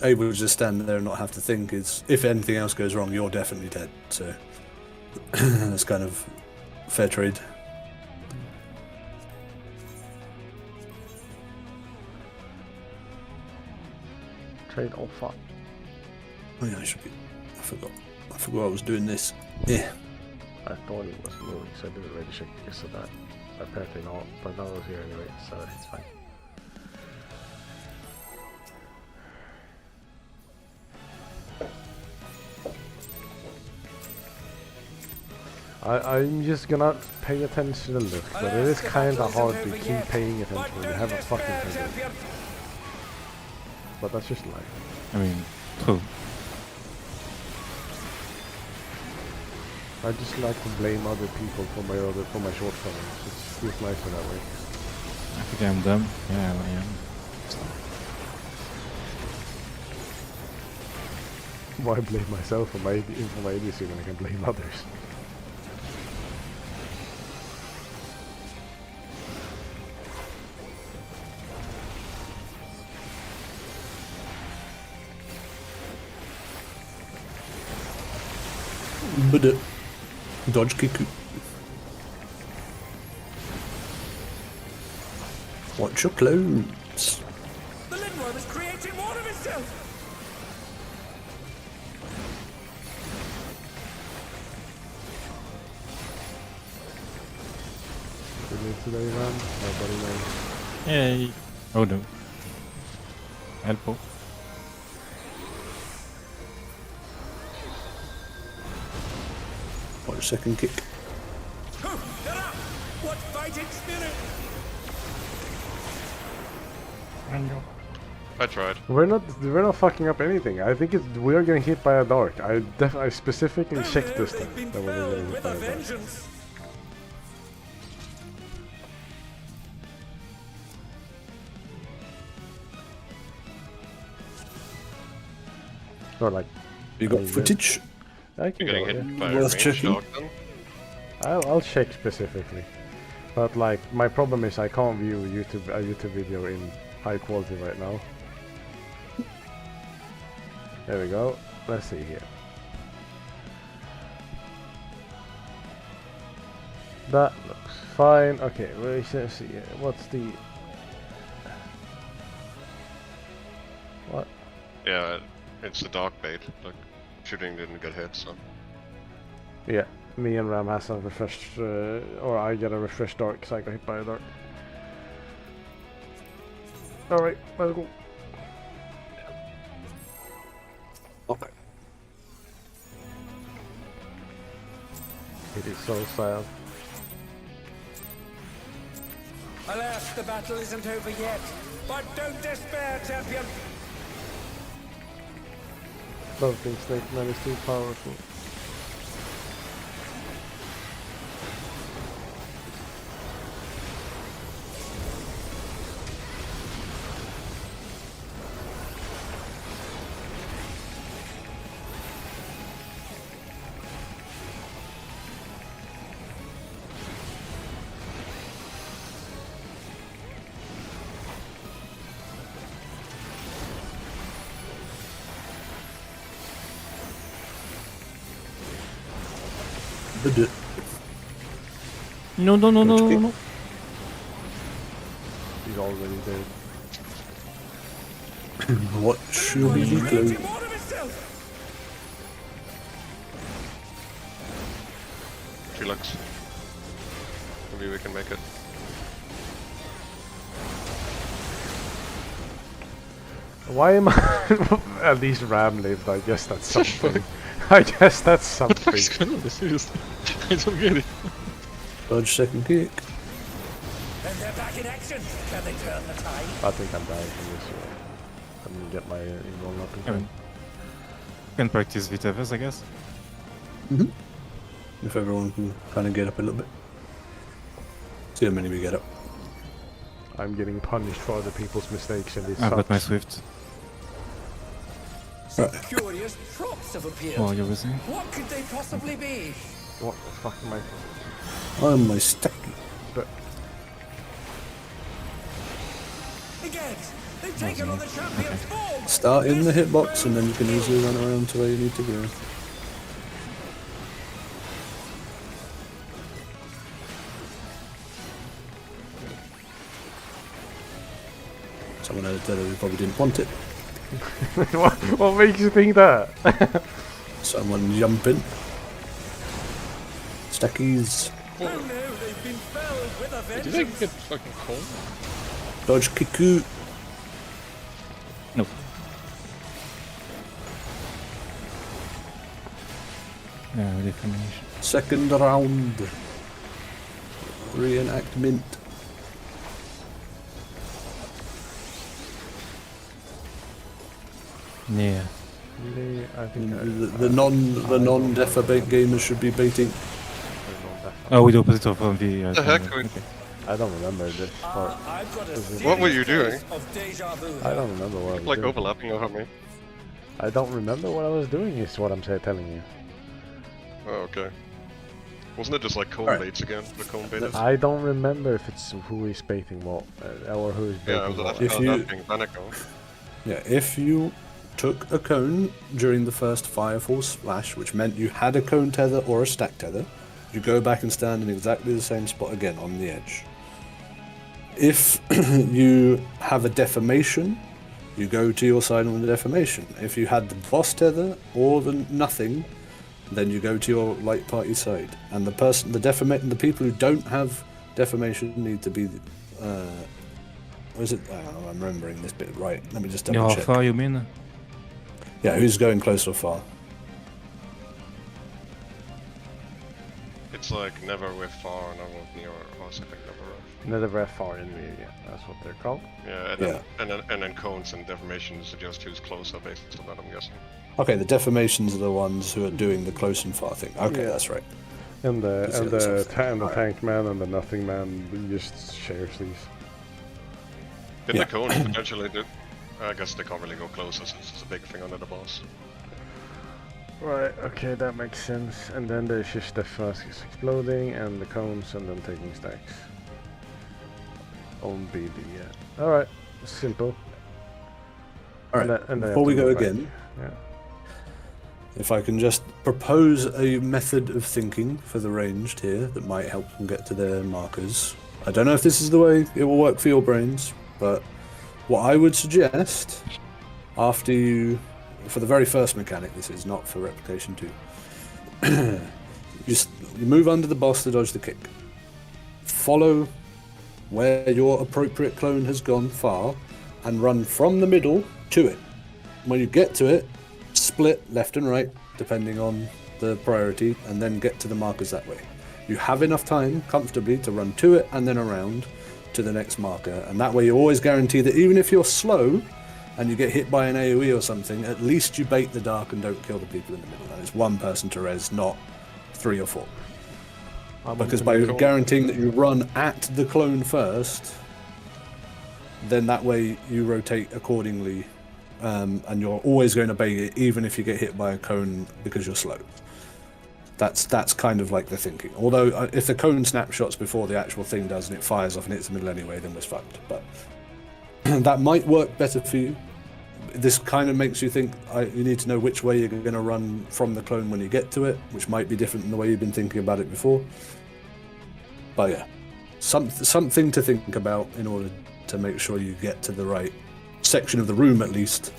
able to just stand there and not have to think is, if anything else goes wrong, you're definitely dead. So that's kind of fair trade. Trade all fuck. Oh yeah, I should be. I forgot I was doing this. Yeah. I thought it was moving, so I didn't really check because of that. Apparently not, but now it's here anyway, so it's fine. I'm just gonna pay attention to look, but it is kinda hard to keep paying attention when you have a fucking problem. But that's just life. I mean, true. I just like to blame other people for my shortcomings. It feels nicer that way. I think I'm dumb. Yeah, I am. Why blame myself for my idiocy when I can blame others? But dodge kick. Watch your clones. The Lindworm is creating more of itself! Today, man. Nobody knows. Yay! Oh no. Help. Watch second kick. Get up! What fighting spirit! I tried. We're not fucking up anything. I think we are getting hit by a dark. I specifically checked this They've time been that we were getting felled hit with by a a dark. vengeance! Or like, You got yeah. footage? I can You're go, getting yeah. hit by a Worth ranged checking. dog then? I'll check specifically. But like, my problem is I can't view a YouTube video in high quality right now. There we go. Let's see here. That looks fine. Okay, let's see. What's the... What? Yeah, it's the dog bait. Like, shooting didn't get hit, so. Yeah, me and Ram has a refreshed, or I get a refreshed dark because I got hit by a dark. Alright, let's go. Okay. It is so sad. Alas, the battle isn't over yet. But don't despair, champion! Don't think Snake Man is too powerful. No, no, no, no, no, no. He's already dead. What should we do? Raging more of itself! Relax. Maybe we can make it. Why am I... At least Ram lived, I guess that's something. I guess that's What the fuck is something. going on there? Seriously. I don't get it. Dodge second kick. And they're back in action! Can they turn the tide? I think I'm dying from this. I'm gonna get my roll up I mean, can practice Vitevas, I guess. If everyone can kind of get up a little bit. See how many we get up. I'm getting punished for other people's mistakes and this I've got my sucks. Swift. Some curious props have appeared. Oh, you're listening? What could they possibly be? What the fuck am I... Oh, my stacky. But Again! They've taken on the champion's form! Start in the hitbox and then you can easily run around to where you need to go. Someone had said who probably didn't want it. what makes you think that? Someone jumping. Stackies. Oh no, they've been felled with a Did I vengeance! get fucking cold? Dodge Kiku. No. Defamation. Second round. Reenactment. Yeah. Really, I think The non-defabate gamers should be baiting. Oh, with the opposite of the. The heck? Okay. I don't remember this part. I've got a What were you doing? of deja vu. I don't remember what I was Like doing. overlapping over me. I don't remember what I was doing is what I'm telling you. Oh, okay. Wasn't it just like cone Alright. baits again? The cone baiters? I don't remember if it's who is baiting what, or who is Yeah, I baiting was what. If after you- that being Panico. Yeah, if you took a cone during the first Firefall Splash, which meant you had a cone tether or a stack tether, you go back and stand in exactly the same spot again on the edge. If you have a defamation, you go to your side on the defamation. If you had the boss tether or the nothing, then you go to your light party side. And the people who don't have defamation need to be. Was it? Oh, I'm remembering this bit right. Let me just double How check. far you mean? Yeah, who's going close or far? It's like never with far, never with near, or something, never with. Never very far in the area. That's what they're called. Yeah, and, Yeah. and then cones and defamation suggest who's closer based on that, I'm guessing. Okay, the defamations are the ones who are doing the close and far thing. Okay, Yeah. that's right. And the Let's and get the, this ta- and the off. tank man and the nothing man just share these. Can Yeah. the cones potentially do? I guess they can't really go closer since it's a big thing under the boss. Right. Okay, that makes sense. And then there's just the first is exploding and the cones and then taking stacks. On BD. Yeah. All right. Simple. All right. And they Before have we to go move back. again, Yeah. if I can just propose a method of thinking for the ranged here that might help them get to their markers. I don't know if this is the way it will work for your brains, but what I would suggest after you, for the very first mechanic, this is not for replication 2. You move under the boss to dodge the kick. Follow where your appropriate clone has gone far and run from the middle to it. When you get to it, split left and right depending on the priority and then get to the markers that way. You have enough time comfortably to run to it and then around to the next marker, and that way you always guarantee that even if you're slow and you get hit by an AoE or something, at least you bait the dark and don't kill the people in the middle. And it's one person to res, not 3 or 4. Because by guaranteeing that you run at the clone first, then that way you rotate accordingly, and you're always going to bait it even if you get hit by a cone because you're slow. That's kind of like the thinking. Although if the cone snapshots before the actual thing does and it fires off and hits the middle anyway, then we're fucked. But that might work better for you. this kind of makes you think you need to know which way you're going to run from the clone when you get to it, which might be different than the way you've been thinking about it before. But yeah, something to think about in order to make sure you get to the right section of the room at least,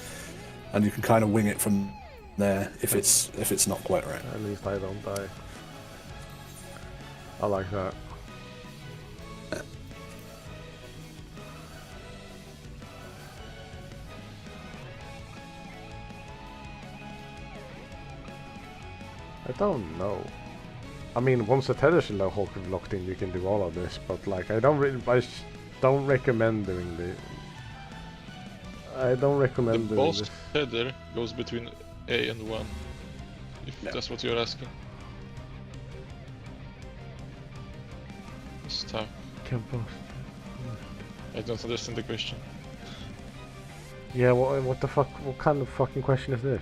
and you can kind of wing it from there if it's not quite right. At least I don't die. I like that. I don't know. I mean, once the tether's locked in, you can do all of this, but like, I don't recommend doing the. I don't recommend The doing boss this. tether goes between A and 1. If that's what you're asking. It's tough. I don't understand the question. Yeah, what the fuck? What kind of fucking question is this?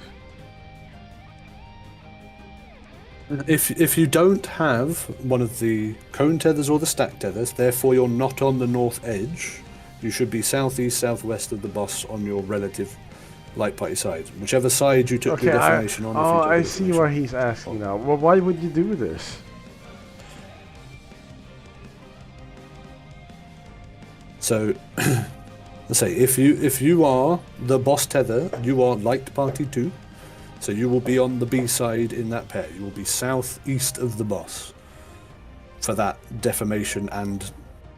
If you don't have one of the cone tethers or the stack tethers, therefore you're not on the north edge, you should be southeast, southwest of the boss on your relative light party side. Whichever side you took the deformation on. Oh, I see what he's asking now. Well, why would you do this? So, let's say if you are the boss tether, you are light party 2. So you will be on the B side in that pair. You will be southeast of the boss for that deformation and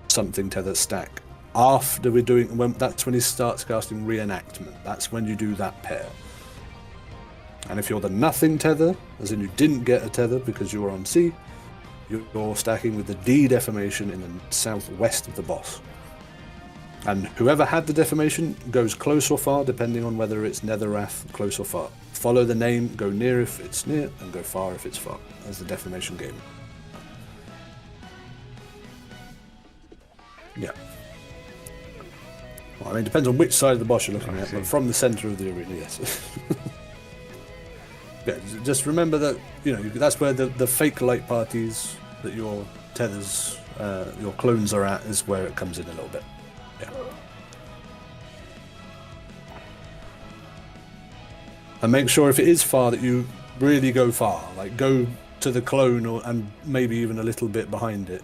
something tether stack. After we're doing, that's when he starts casting reenactment. That's when you do that pair. And if you're the nothing tether, as in you didn't get a tether because you were on C, you're stacking with the D deformation in the southwest of the boss. And whoever had the deformation goes close or far, depending on whether it's Netherrath, close or far. Follow the name, go near if it's near, and go far if it's far, as the deformation game. Yeah. Well, I mean, it depends on which side of the boss you're looking at, but from the centre of the arena, yes. Yeah, just remember that, that's where the fake light parties that your tethers, your clones are at, is where it comes in a little bit. Yeah. And make sure if it is far that you really go far, like go to the clone and maybe even a little bit behind it,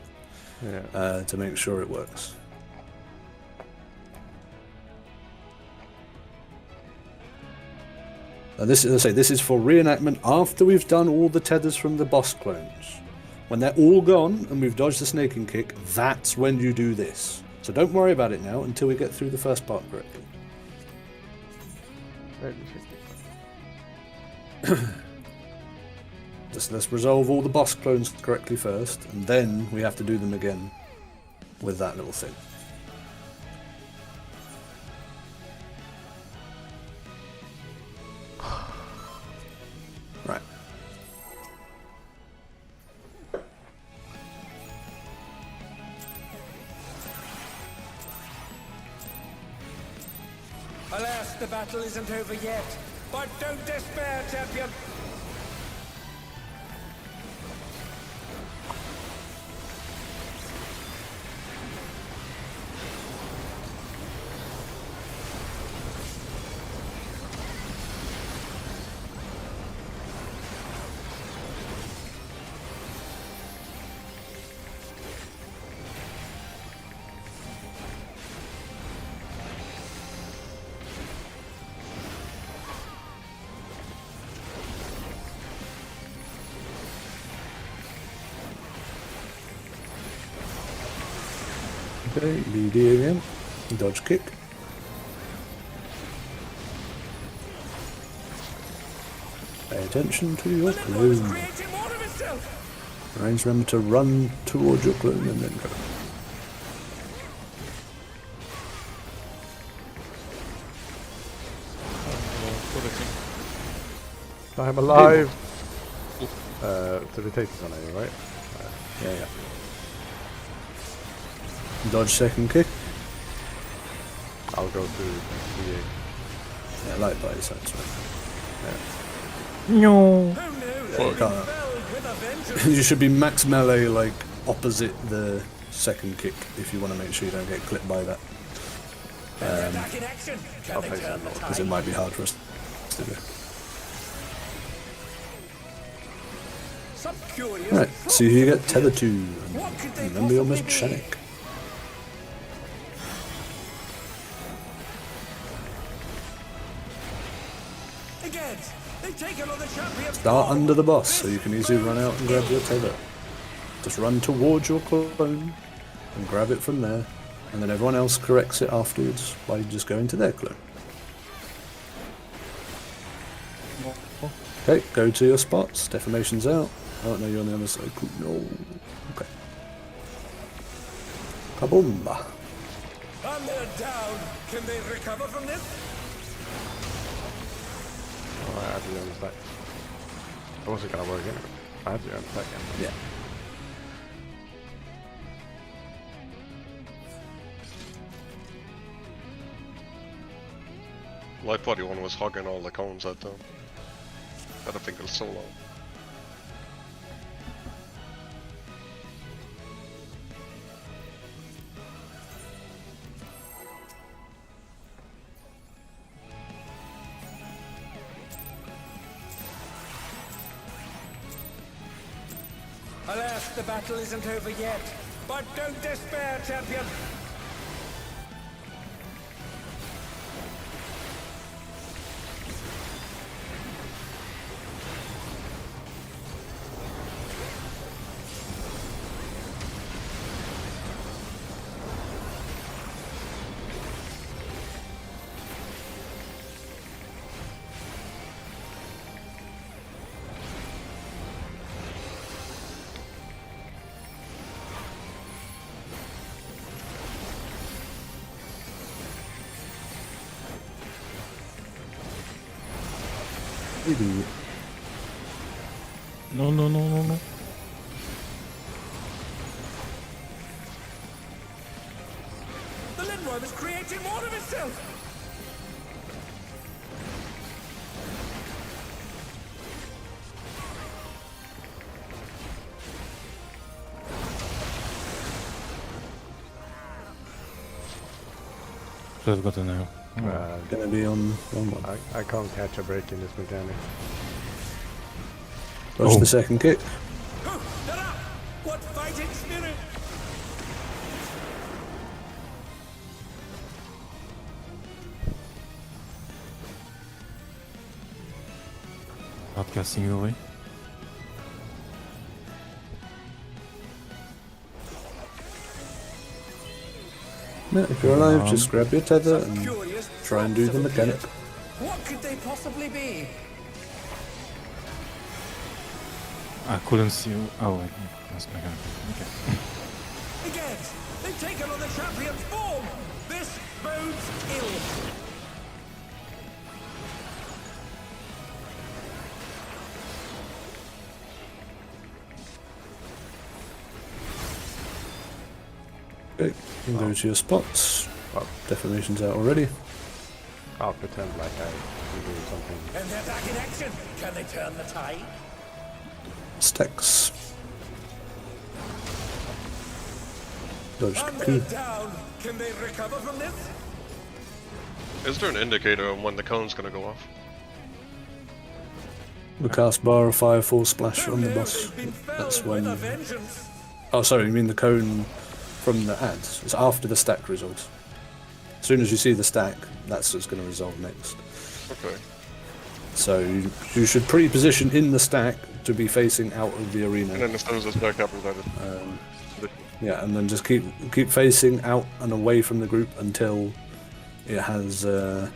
to make sure it works. And this is for reenactment after we've done all the tethers from the boss clones. When they're all gone and we've dodged the snaking kick, that's when you do this. So don't worry about it now until we get through the first part correctly. Let's resolve all the boss clones correctly first, and then we have to do them again with that little thing. Right. Alas, the battle isn't over yet. But don't despair, champion. Okay, BD again. Dodge kick. Pay attention to your clone. Creating more of itself. Arrange them to run towards your clone and then go. I'm alive! So the taste is on you, right? Yeah. Dodge second kick. I'll go to the Yeah, light by his side. No. Who knew that Yeah. we fell with a vengeance? You should be max melee, like opposite the second kick, if you want to make sure you don't get clipped by that. Back in action. Can they turn the because it tide? might be hard for us to do. Some curious. Right, see who you get tethered to. What could they Remember your possibly be? mechanic. Again, they've taken on the champion. Start under the boss, so you can easily run out and grab your tether. Just run towards your clone and grab it from there, and then everyone else corrects it afterwards by just going to their clone. Okay, go to your spots. Deformation's out. Oh no, you're on the other side. Cool. No. Okay. Kaboom! And they're down. Can they recover from this? Oh, I had to on the stack. It wasn't gonna work anyway. I had to on the stack. Yeah. Light Body one was hogging all the cones that time. I don't think it was so long. Alas, the battle isn't over yet. But don't despair, champion. Maybe. No, no, no, no, no. The Lindworm is creating more of itself. Just got an arrow. Gonna be on one. I can't catch a break in this mechanic. Dodge the second kick. Ta-da! What fighting spirit! Outcasting you away. Yeah, if you're alive, just grab your tether and Curious. try and do the mechanic. What could they possibly be? I couldn't see you. Oh, wait. That's my hand. Okay. Again, they've taken on the champion's form. This bodes ill. Okay, you can go to your spots. Well, Deformation's out already. I'll pretend like I'm doing something. And they're back in action. Can they turn the tide? Stacks. Dodge And the coup. they're down. Can they recover from this? Is there an indicator on when the cone's gonna go off? The cast bar of fire full splash Oh on the no, boss. they've been felled That's with a when. vengeance. Oh, sorry, you mean the cone from the ads? It's after the stack results. As soon as you see the stack, that's what's going to resolve next. Okay. So you should pre-position in the stack to be facing out of the arena. And then as soon as the stack happens, I just... Yeah, and then just keep facing out and away from the group until it has until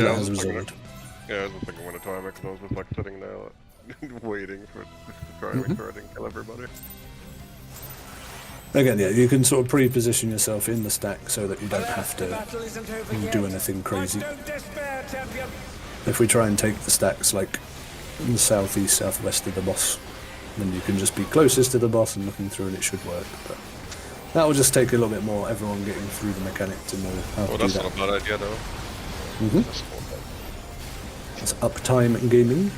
Yeah, it has I was thinking resolved. Yeah, I was just thinking when the time because I was just like sitting there waiting for to try and record and kill everybody. Again, yeah, you can sort of pre-position yourself in the stack so that you don't have The to. battle isn't over yet. do anything crazy. But don't despair, champion. If we try and take the stacks like in the southeast, southwest of the boss, then you can just be closest to the boss and looking through, and it should work. But that will just take a little bit more. Everyone getting through the mechanic to know how Oh, to do that's that. not a bad idea though. Mhm. That's not bad. It's uptime gaming.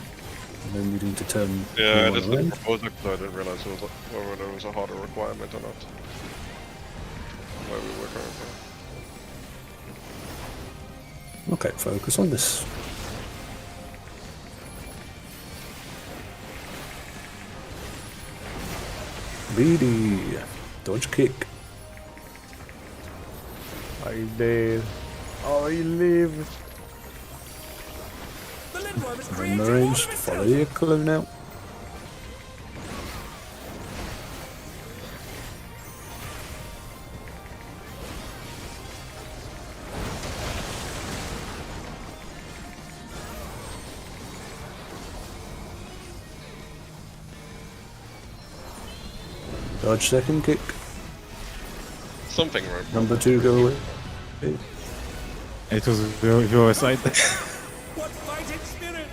And then needing to turn. Yeah, I everyone just around. proposed it because I didn't realize it was whether there was a harder requirement or not. Why we were currently. Okay, focus on this. BD. Dodge kick. I did. Oh, he lived. The Lindworm is In creating the all range. of its Follow own. your clue now. Dodge second kick. Something wrong. Number 2 go away. It was your side. What fighting spirit?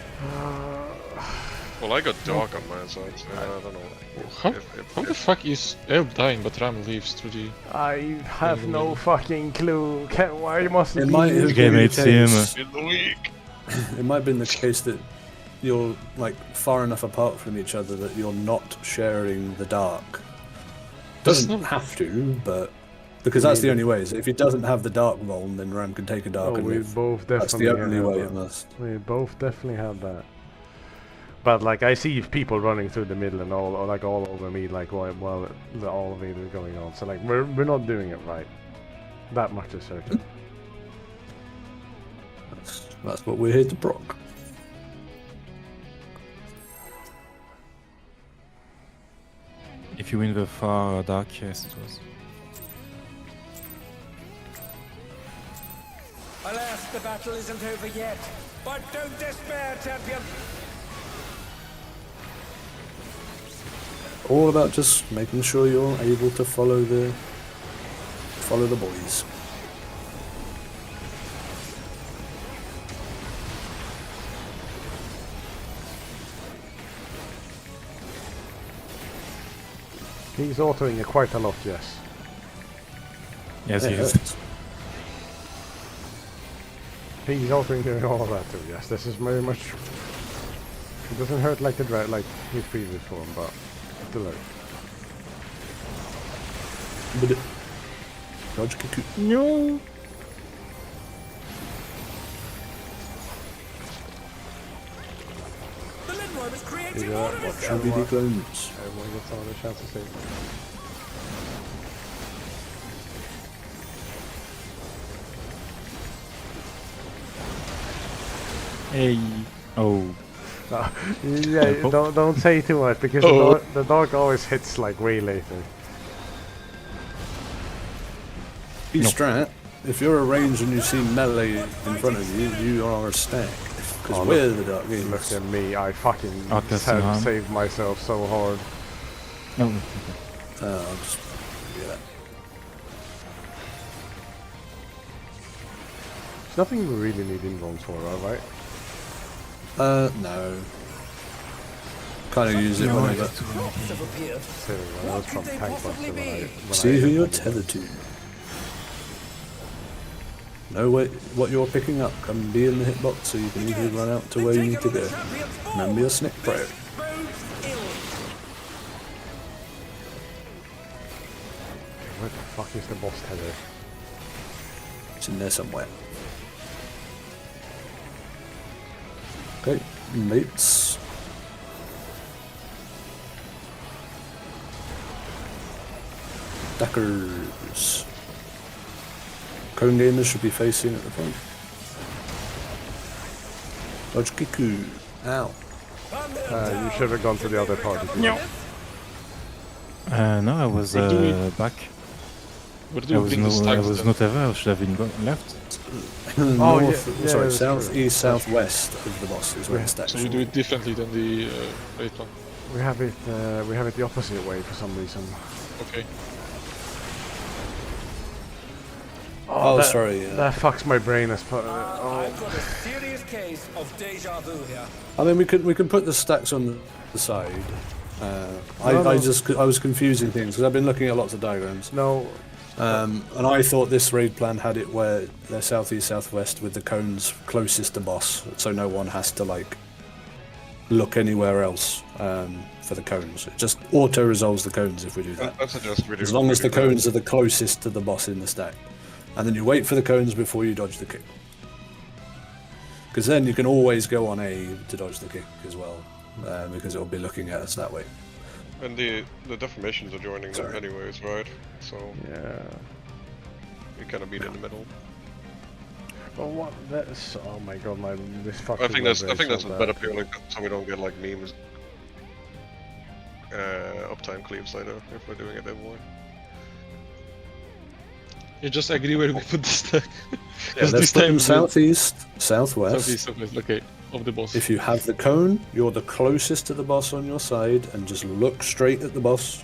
Well, I got dog on my side, so I don't know. How the fuck is Elb dying but Ram leaves through the... I have no fucking clue. Why must it It be might you? have Game been the hates him. case. In the week. It might have been the case that you're like far enough apart from each other that you're not sharing the dark. That's Doesn't not- have to, but because that's the only way. Is if he doesn't have the dark Voln, then Ram can take a dark Oh, and we live. both That's definitely the only had way that. it must. We both definitely had that. But like I see people running through the middle and all, or like all over me, like while all of it is going on. So like we're not doing it right. That much is certain. That's what we're here to proc. If you win the far dark, yes, it was. Alas, the battle isn't over yet. But don't despair, champion. All about just making sure you're able to follow the boys. He's autoing it quite a lot, yes. Yes, Yeah, he is. hurts. He's autoing doing all of that too, yes. This is very much... It doesn't hurt like like his previous form, but still hurt. But dodge kick. No! The Lindworm is creating Yeah, all of its watch own. out. BD clones. Everyone gets another chance to save. Hey. Oh. Yeah, don't say too much because the dog always hits like way later. Be strat. If you're a range and you see melee in front of you, you are a stack. Because Oh, we're the dark Look games. at me, I fucking that's have harm. saved myself so hard. No. I'll just yeah. There's nothing we really need invulns for, right? No. Kind of use it No, whenever. it's too Crops have appeared. So when I was from could they Tank possibly Buster be? See who you're tethered to. Know what you're picking up. Come and be in the hitbox so you can easily run out to where you need to go. Remember your snake prayer. Where the fuck is the boss tether? It's in there somewhere. Okay, mates. Stackers. Cone gamers should be facing at the front. Dodge Kiku. Ow. You should have gone to the other party. No, I was What do we- back. What I do we was, bring the I stacks was then? not ever. I should have been left. North, yeah, sorry, that's south, true. east, southwest of the boss is where Yeah. the stacks So we do it differently than the raid one. We have it the opposite way for some reason. Okay. Oh, that, sorry. That fucks my brain as far. I've got a serious case of deja vu here. I mean, we can put the stacks on the side. I No. I was confusing things because I've been looking at lots of diagrams, No, and I thought this raid plan had it where they're southeast, southwest with the cones closest to boss, so no one has to like look anywhere else for the cones. It just auto resolves the cones if we do that. I suggest we do. As long as we the do that. cones are the closest to the boss in the stack, and then you wait for the cones before you dodge the kick. Because then you can always go on A to dodge the kick as well, because it'll be looking at us that way. And the deformations are joining them anyways, right? So Yeah. you kind of meet in the middle. Well, what? That's. Oh my god, this fucking. I think that's so better bad. purely so we don't get like memes. Uptime cleaves later if we're doing it that way. You just agree where we put the stack. Yeah, Because let's this put time them the- southeast, southwest. Southeast, okay, of the boss. If you have the cone, you're the closest to the boss on your side, and just look straight at the boss.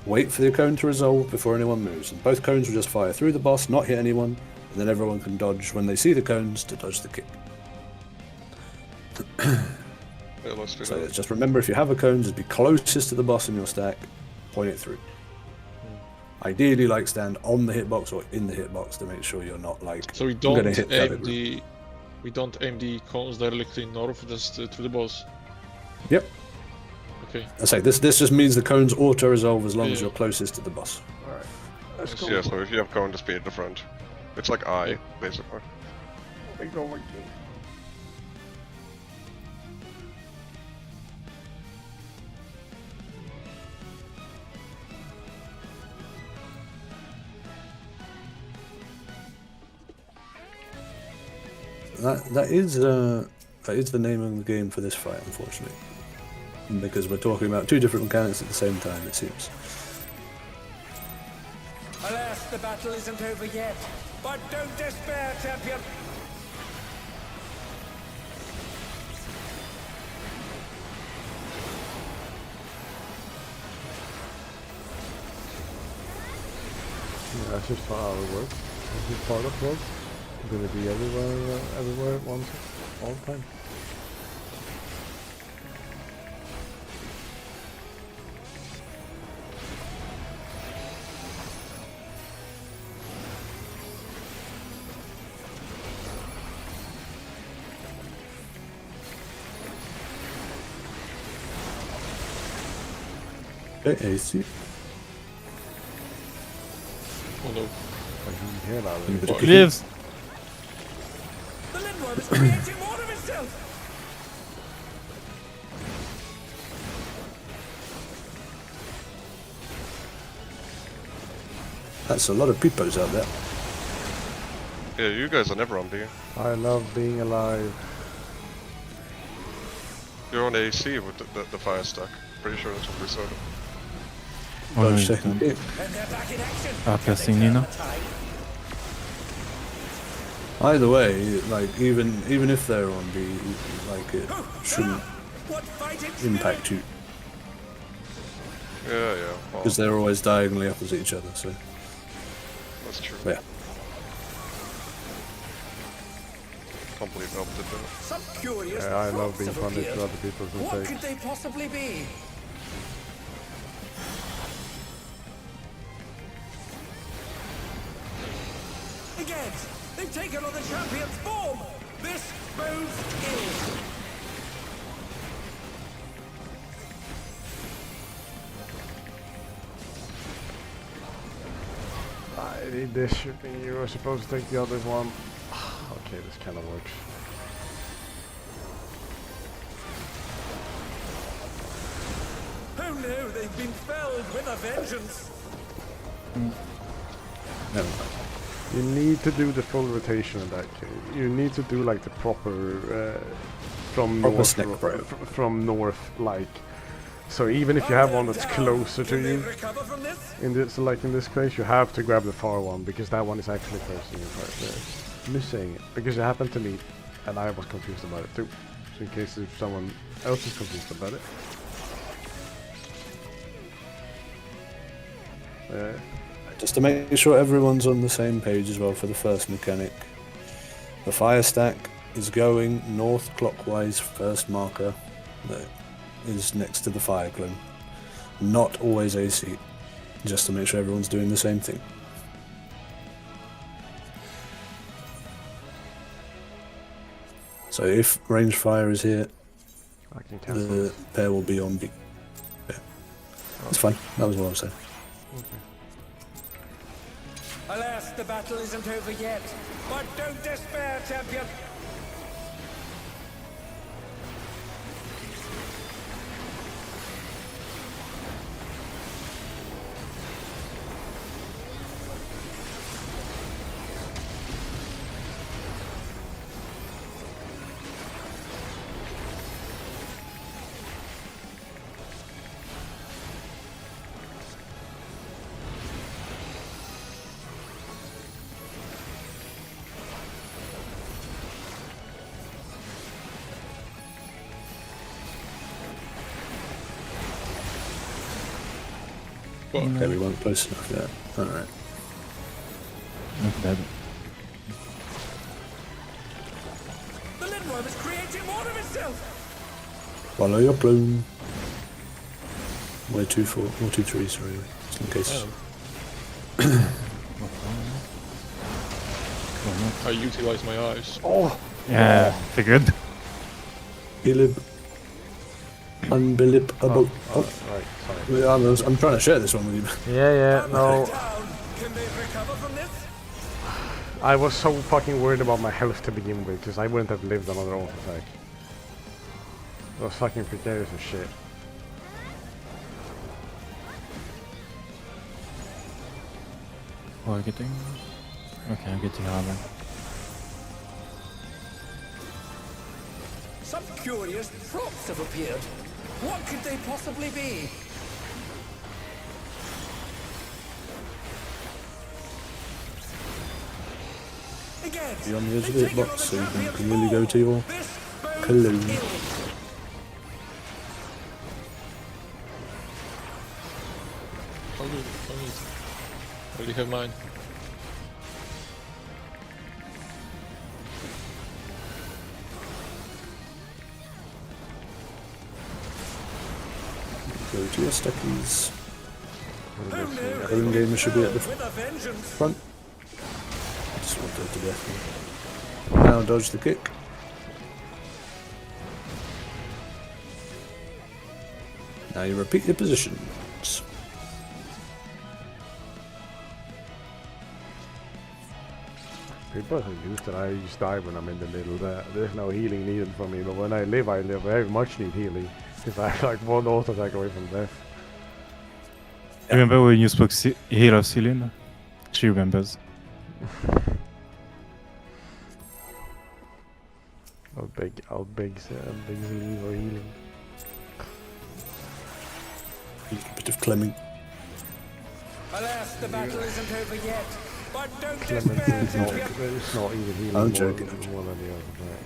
Wait for the cone to resolve before anyone moves, and both cones will just fire through the boss, not hit anyone, and then everyone can dodge when they see the cones to dodge the kick. Yeah, let's do So that. just remember, if you have a cone, just be closest to the boss in your stack, point it through. Ideally, like stand on the hitbox or in the hitbox to make sure you're not like. So we I'm gonna don't hit the other group. we don't aim the cones directly north, just to the boss. Yep. Okay. I say this just means the cones auto resolve as long as Yeah. you're closest to the boss. Alright. Let's go. Yeah, so if you have cone, just be at the front. It's like I, basically. We go again. That is the name of the game for this fight, unfortunately, because we're talking about two different mechanics at the same time. It seems. Alas, the battle isn't over yet. But don't despair, champion. Yeah, that's just how it works. That's just part of work. You're gonna be everywhere at once, all the time. Okay, AC. Oh no. I can hear that. A bit of Lives! The Lindworm is creating more of itself. That's a lot of peepos out there. Yeah, you guys are never on D. I love being alive. You're on AC with the fire stack. Pretty sure that's what we said. Dodge Oj, second den. kick. And they're back in action. Apia Nina. Either way, like even if they're on B, like it shouldn't What fighting impact you Yeah, yeah. Well, because they're always diagonally opposite each other. So that's true. yeah. Can't believe Elf did that. Some curious Yeah, I love props being have punished appeared. with other people's What mistakes. could they possibly be? Again, they've taken on the champion's form. This bodes ill. I need this shipping. You were supposed to take the other one. Okay, this kind of works. Oh no, they've been felled with a vengeance. Never mind. You need to do the full rotation in that case. You need to do like the proper from Proper north, snack bro. from north, like. So even if you have one that's closer to Can they you, recover from this? in this in this case, you have to grab the far one because that one is actually cursing you right there. I'm just saying it because it happened to me, and I was confused about it too. So in case if someone else is confused about it. Just to make sure everyone's on the same page as well for the first mechanic. The fire stack is going north clockwise, first marker that is next to the fire clone. Not always AC, just to make sure everyone's doing the same thing. So if range fire is here, I can cancel the this. pair will be on B. Yeah. It's fine, that was what I was saying. Alas, the battle isn't over yet. But don't despair, champion. Fuck. Okay, we weren't close enough yet. Alright. Not bad. The Lindworm is creating more of itself! Follow your clone. Where 2, 4, or 2, 3, sorry. Just in case. I utilize my eyes. Oh! Yeah, figured. Bilib. Unbelievable. Oh, Right, sorry. yeah, I'm trying to share this one with you. Yeah, no. Down. Can they recover from this? I was so fucking worried about my health to begin with, because I wouldn't have lived another auto attack. It was fucking precarious as shit. Targeting. Okay, I'm getting armor. Some curious props have appeared. What could they possibly be? Again, You're on the edge of they the take it box, on so you the can champion really go to your This bodes cologne. ill. I'll do it. I need. I already have mine. Go to your stackies. Who knew? Clone gamer should be at the With a vengeance. front. Just want to death. Now dodge the kick. Now you repeat your positions. People are used that I just die when I'm in the middle. There's no healing needed for me, but when I live, I very much need healing. Because I like one auto attack away from death. Remember when you spoke Hero Celine? She remembers. I'll beg Celine for healing. A little bit of Clemming. Alas, the battle isn't over yet. But don't Clement despair is since not, we have... it's not even healing I'm joking. more than the other. Right.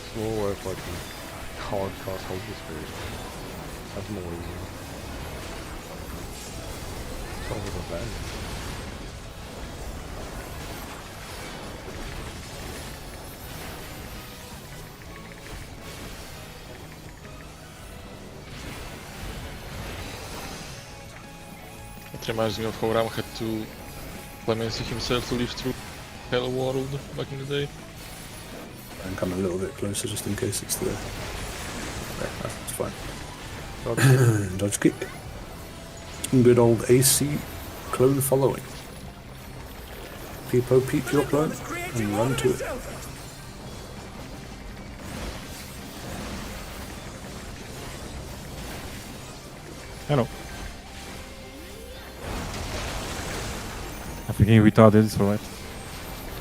It's more worth like hard cast Holy Spirit. That's more easy. It's always a bad. It reminds me of how Ram had to clemency himself to live through Hell World back in the day. And come a little bit closer just in case it's there. Yeah, that's fine. Dodge kick. Good old AC clone following. Peepo peep your clone and run to it. Hello. I'm thinking retarded, it's alright.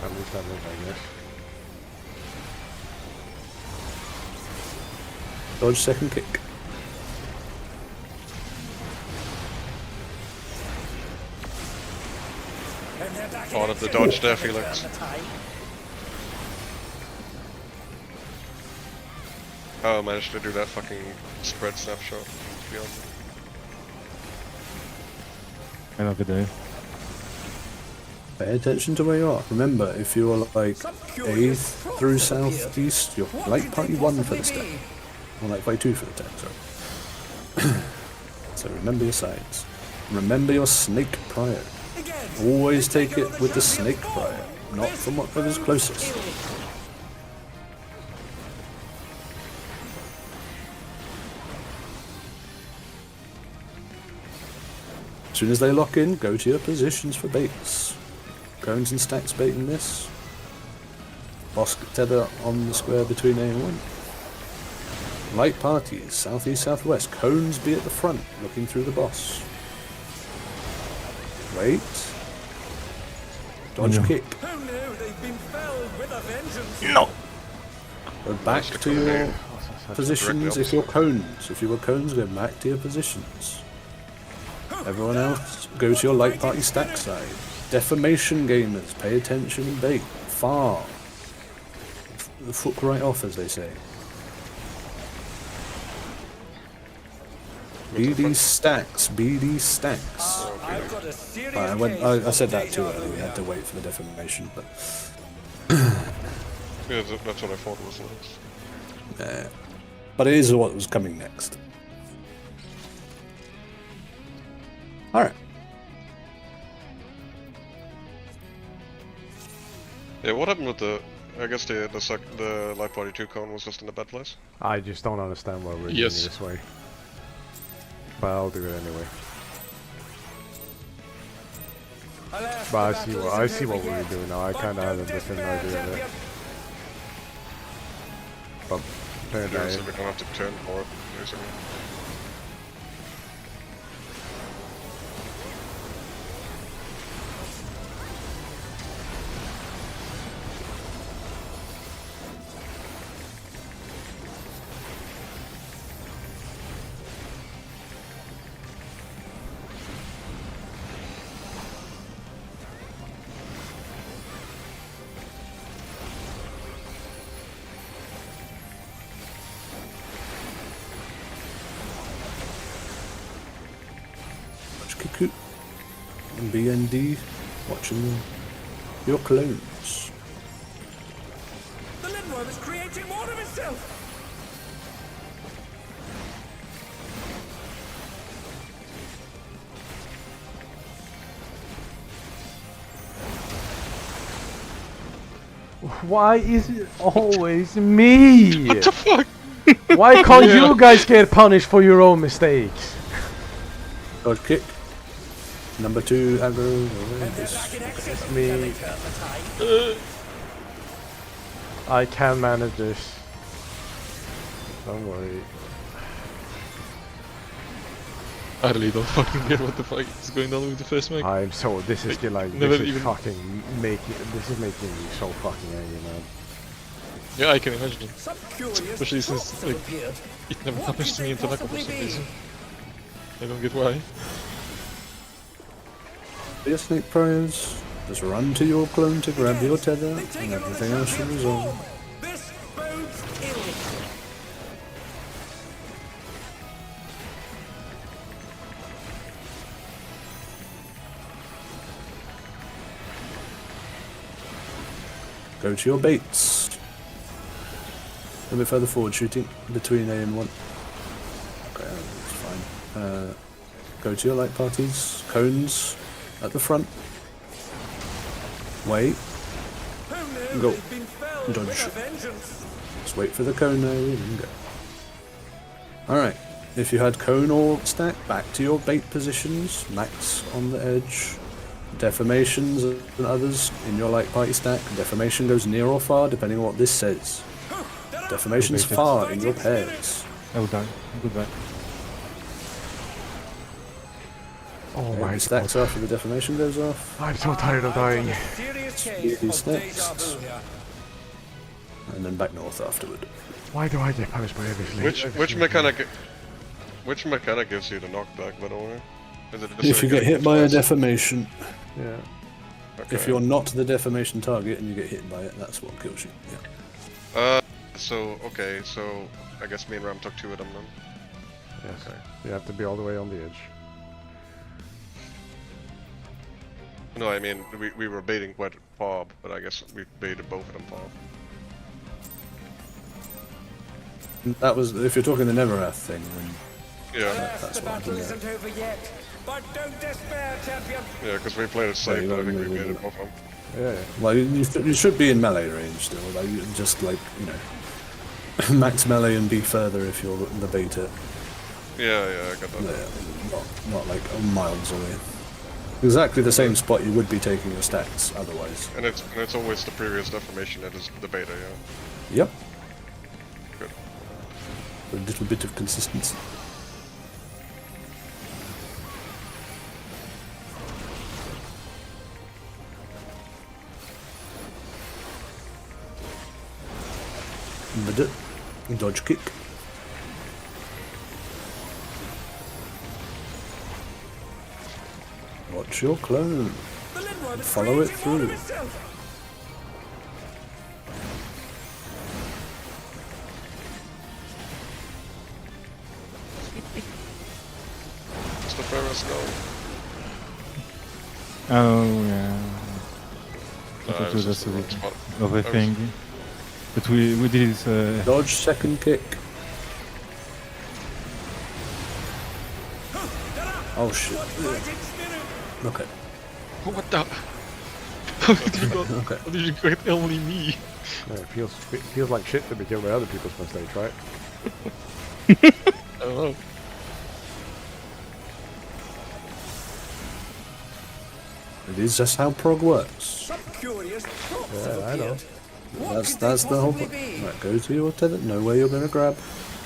At least I live, I guess. Dodge second kick. Part of the dodge there, Felix. Oh, I managed to do that fucking spread snapshot. To be honest. Another day. Pay attention to where you are. Remember, if you are like 8th through southeast, you're like party 1 for the stack. Or like party 2 for the attack, sorry. So remember your sides. Remember your snake prior. Always take it with the snake prior, not from whatever's closest. As soon as they lock in, go to your positions for baits. Cones and stacks baiting this. Boss tether on the square between A and 1. Light parties, southeast, southwest. Cones be at the front, looking through the boss. Wait. Dodge kick. Who knew they've been felled with a vengeance? No! Go back to your positions if you're cones. If you were cones, go back to your positions. Everyone else, go to your light party stack side. Defamation gamers, pay attention and bait. Far. The fuck right off, as they say. BD stacks, BD stacks. I've got a serious I said that too early. We had to wait for the defamation, but Yeah, that's what I thought was next. but it is what was coming next. All right. Yeah, what happened with the? I guess the Life Party 2 cone was just in a bad place. I just don't understand why we're doing it Yes. this way. But I'll do it anyway. Alas, But the I see battle what isn't we're over yet. doing now. I But kind of had a don't different despair, idea of it. champion. But apparently, Yeah, so we're gonna have to turn for it, basically. Kiku and BND watching your clones. The Lindworm is creating more of itself. why is it always me? What the fuck? Why can't you guys get punished for your own mistakes? Dodge kick. Number 2 aggro. And they're back in action. me. Shall they turn the tide? I can manage this. Don't worry. I really don't fucking get what the fuck is going on with the first mech. I'm so. This is still like. never This is even- fucking making. This is making me so fucking angry, man. Yeah, I can imagine. Some curious Especially since, thoughts have like, appeared. It never What happens could to me they in Tanaka for possibly some be? reason. I don't get why. Your snake priors. Just run to your clone to grab your tether, They take and another everything else should champion's resolve. form. This bodes ill. Go to your baits. A bit further forward, shooting between A and 1. Okay, that's fine. Go to your light parties. Cones at the front. Wait. Who knew Go. they'd been felled Dodge. with a vengeance? Just wait for the cone there and go. Alright. If you had cone or stack, back to your bait positions. Max on the edge. Deformations and others in your light party stack. Deformation goes near or far depending on what this says. Deformation's Baited. far in your pairs. I will die. Goodbye. Oh Okay, my the stacks god. after the deformation goes off. I'm so tired of dying. Serious These case of next. deja vu here. And then back north afterward. Why do I get punished by everything? Which mechanic gives you the knockback, by the way? Is it the If you same get hit by a twice? deformation, Yeah. Okay. if you're not the deformation target and you get hit by it, that's what kills you. Yeah. Okay, so I guess me and Ram took 2 of them then. Yes. Okay. You have to be all the way on the edge. No, I mean, we were baiting quite Bob, but I guess we baited both of them Bob. That was, if you're talking the Neverath thing, then Yeah, Alas, that's the what I battle do, yeah. isn't over yet. But don't despair, champion. yeah, because we played it safe, you but I gotta think we move baited it. both of them. Yeah. well, you should be in melee range still. Like, you just like, you know, max melee and be further if you're the beta. Yeah, I got that. Yeah, not like miles away. Exactly the same spot you would be taking your stats otherwise. And it's always the previous deformation that is the beta, yeah. Yep. Good. A little bit of consistency. Dodge kick. Watch your clone. The Lindworm is Follow it creating more of through. itself. mirrors, no. Oh yeah. No, It it was was just just the wrong spot. of a thing. But we did it. Dodge, second kick. Oh shit. Okay. What the? How did you got? Okay. How did you get only me? Yeah, it feels like shit to be killed by other people's mistakes, right? I don't know. It is just how prog works. Some curious props Yeah, have I know. appeared. What could they That's the whole possibly point. be? Right, go to your tether, know where you're gonna grab.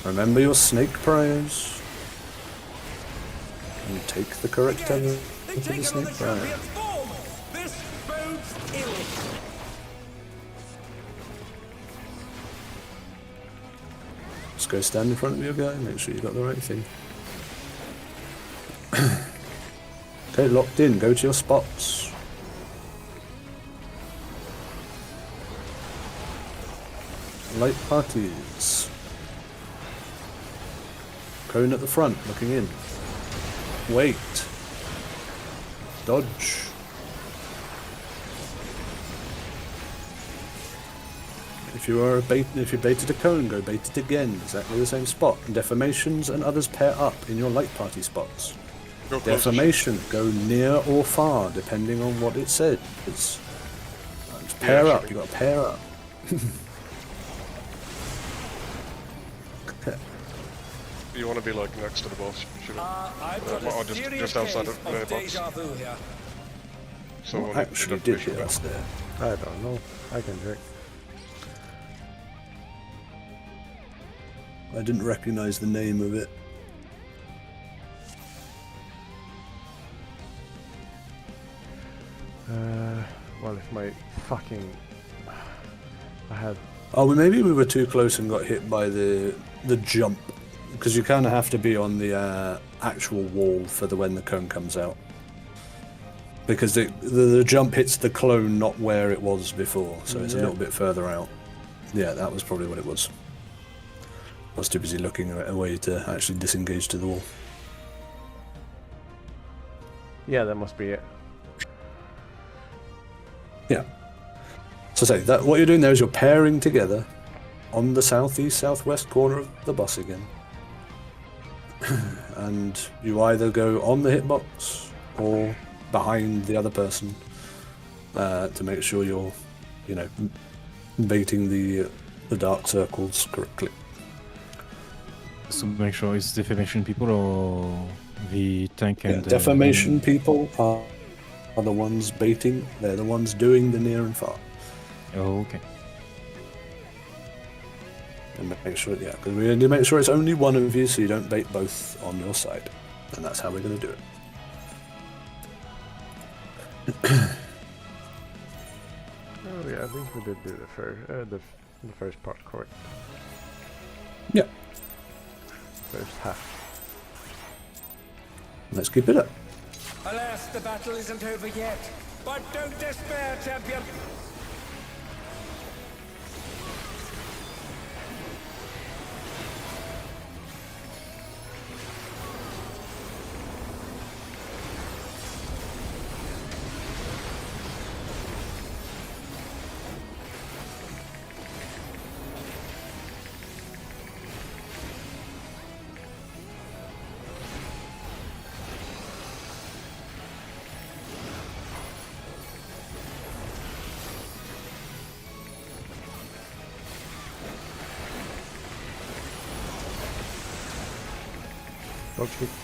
Remember your snake prayers. And take the correct tether They for the take it on the snake prayer. champion's form. This bodes ill. Just go stand in front of your guy, make sure you got the right thing. Okay, locked in, go to your spots. Light parties. Cone at the front, looking in. Wait. Dodge. If you baited a cone, go bait it again. Exactly the same spot. Deformations and others pair up in your light party spots. Go closer. Deformation, go near or far, depending on what it says. Pair up, you got to pair up. Okay. You want to be like next to the boss, should I've got or a just serious outside case the of box. deja vu here. So What when actually the did deformation hit us goes. there? I don't know. I can check. I didn't recognize the name of it. Well, if my fucking... I had... Oh, well, maybe we were too close and got hit by the jump, because you kind of have to be on the actual wall for when the cone comes out. Because the jump hits the clone, not where it was before, so it's a Yeah. little bit further out. Yeah, that was probably what it was. I was too busy looking at a way to actually disengage to the wall. Yeah, that must be it. Yeah. So say that what you're doing there is you're pairing together on the southeast southwest corner of the boss again. And you either go on the hitbox or behind the other person to make sure you're, baiting the dark circles correctly. So make sure it's defamation people or the tank and Defamation people are the ones baiting. They're the ones doing the near and far. Oh, okay. And make sure, because we need to make sure it's only one of you, so you don't bait both on your side, and that's how we're going to do it. Oh yeah, I think we did do the first part correct. Yeah, First half. let's keep it up. Alas, the battle isn't over yet. But don't despair, champion.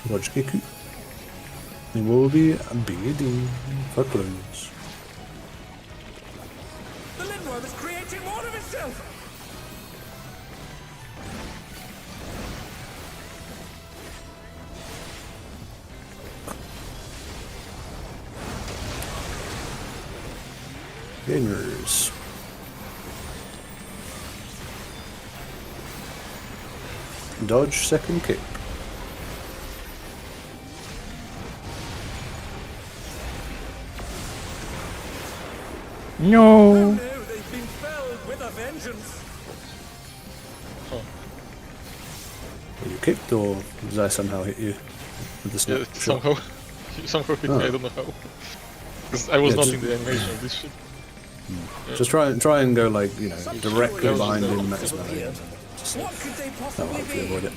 Dodge kick. It will be a BD for clones. The Lindworm is creating more of itself. Gamers. Dodge second kick. No! Oh no, they've been felled with a vengeance. Were you kicked or did I somehow hit you? with the Yeah, snapshot. somehow hit me, Oh. I don't know how. Because I was Yeah, not just- in the animation of this shit. Just try and go like, you know, directly Yeah, behind yeah. him. That's about it. What could they That'll possibly hopefully be? avoid it.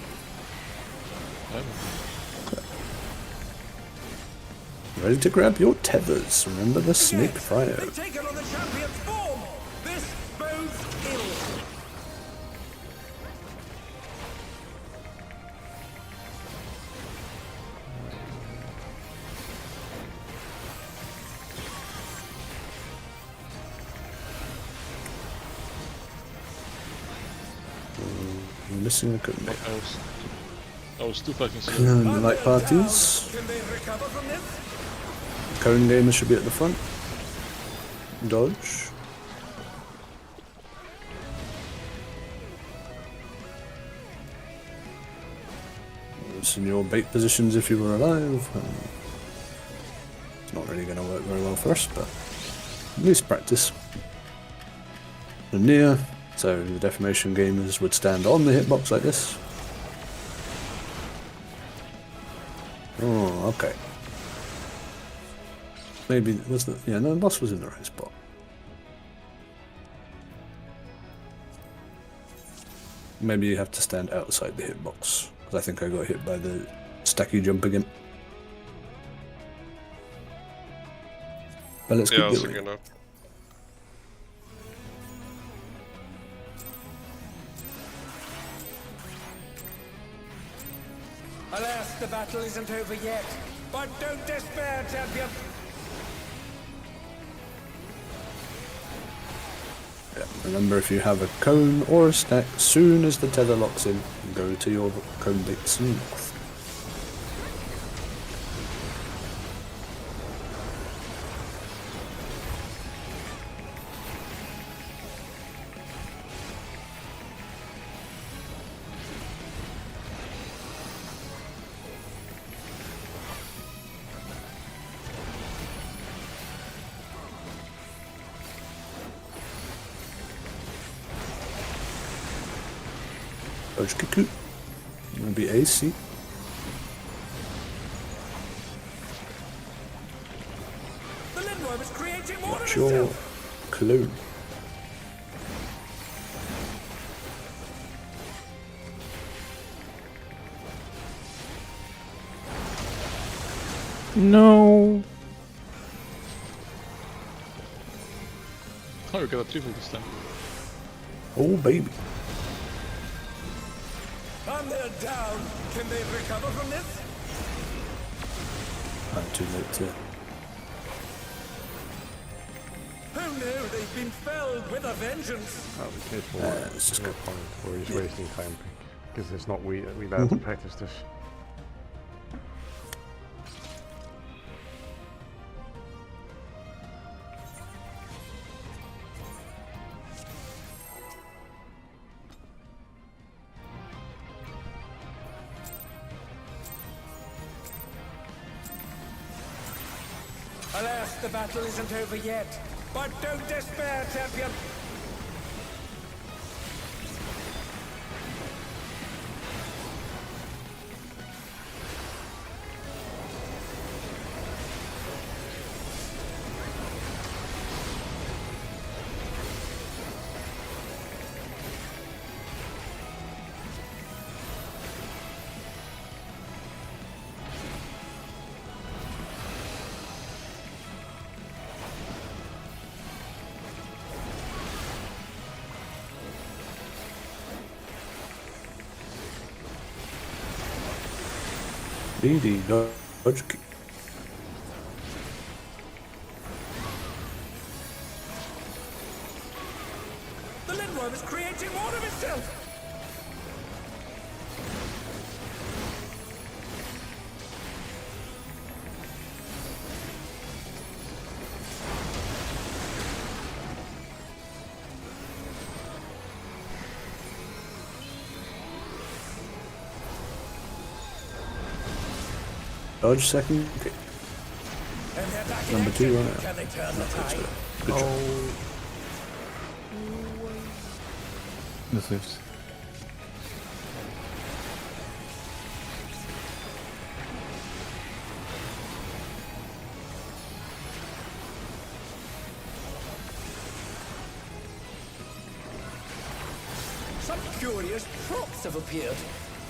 Ready to grab your tethers. Remember the snake Yes, prior. they've taken on the champion's form. This bodes ill. I'm missing a cone. I was too fucking slow. Clone light parties. Can they recover from this? Cone gamers should be at the front. Dodge. It's in your bait positions if you were alive. It's not really going to work very well for us, but at least practice. And near, so the deformation gamers would stand on the hitbox like this. Oh, okay. Maybe was the no, the boss was in the right spot. Maybe you have to stand outside the hitbox because I think I got hit by the stacky jump again. But let's Yeah, I keep was going. thinking that. Alas, the battle isn't over yet. But don't despair, champion. Yeah, remember, if you have a cone or a stack, soon as the tether locks in, go to your cone baits and north. Dodge Kiku. Gonna be AC. The Lindworm is creating more Watch of your itself. clone. No. Oh, we got a triple this time. Oh baby. And they're down. Can they recover from this? I'm too late to. Oh no, they've been felled with a vengeance. I'll be careful. Let's just no go. point where he's wasting time because it's not we that to practice this. Alas, the battle isn't over yet. But don't despair, champion. DD dodge kick. The Lindworm is creating more of itself. Dodge second kick. And they're back in Number action. 2 on it. Can they turn the tide? Good job. The Swifts. Some curious props have appeared.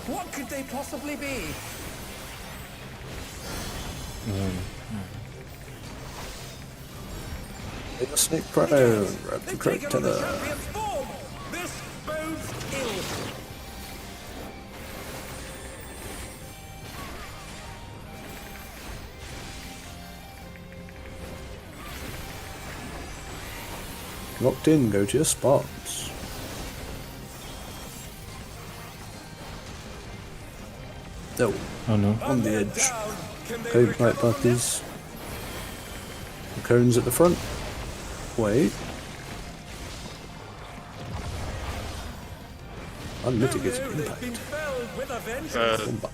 What could they possibly be? Hit a snake prone. Grab the They've correct taken on the tether. champion's form. This bodes ill. Locked in. Go to your spots. Oh, Oh no. on the They're edge. down. Can they Code recover light from this? parties. The cones at the front. Wait. Unmitigated Oh no, they've impact. been felled with a vengeance. Bomba.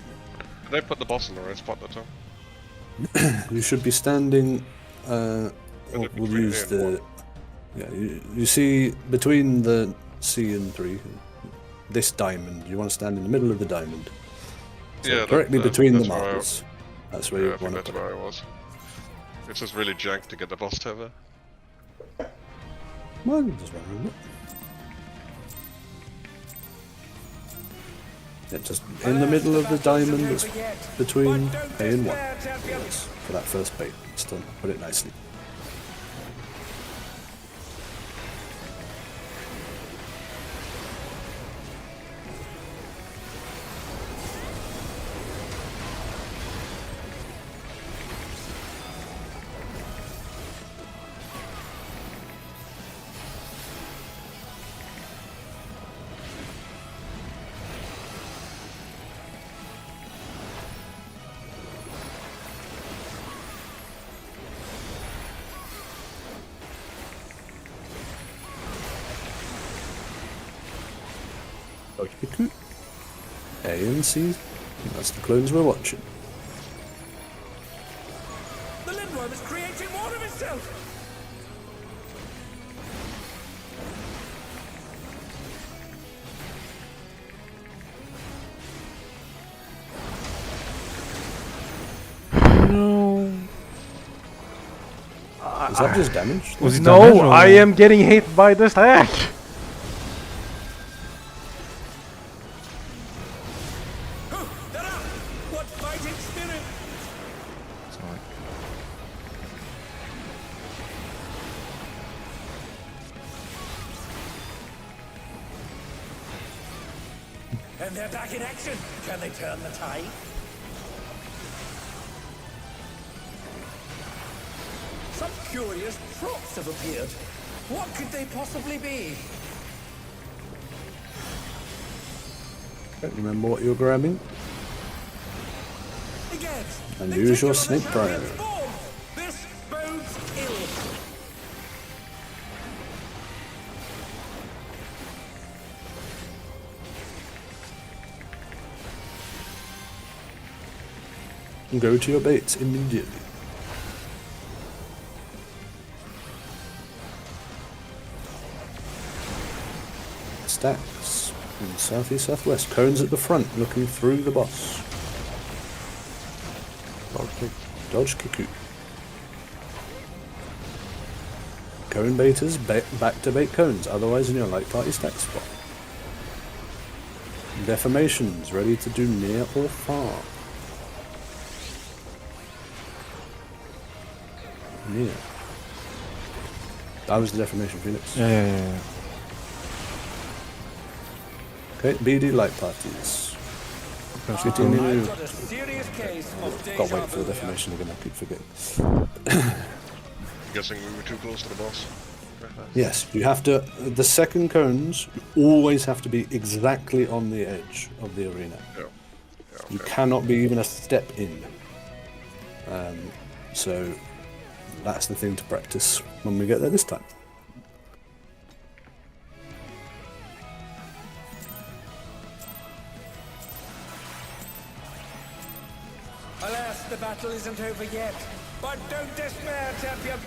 Did they put the boss in the right spot that time? You should be standing. We'll between use A and the. Yeah, you see between the C and 3, this diamond. You want to stand in the middle of the diamond. So Yeah, directly between the that's where I- markers. That's where Yeah, I you think want to that's put it. where I was. It's just really jank to get the boss tether. Well, just remember it. Yeah, just in the middle of the diamond that's between A and 1. Yes, for that first bait. Just to put it nicely. Okay. A and C. That's the clones we're watching. The Lindworm is creating more of itself. No. Is that just damage? Was it damage No, or- I am getting hit by the stack. They're up. What fighting spirit? Sorry. And they're back in action. Can they turn the tide? Some curious props have appeared. What could they possibly be? Don't remember what you're grabbing. Again. And they've use your taken on the snake prone. champion's form. This bodes ill. And go to your baits immediately. Stacks in southeast southwest. Cones at the front, looking through the boss. Dodge Kiku. Cone baiters, back to bait cones, otherwise in your light party stack spot. Deformations, ready to do near or far. Near. That was the deformation, Felix. Yeah. Okay, BD light parties. I've got a serious case of Can't wait for the deja vu. deformation again, I keep forgetting. I'm guessing we were too close to the boss. Yes, you have to. The second cones always have to be exactly on the edge of the arena. Yeah. You cannot be even a step in. So that's the thing to practice when we get there this time. Alas, the battle isn't over yet. But don't despair, champion.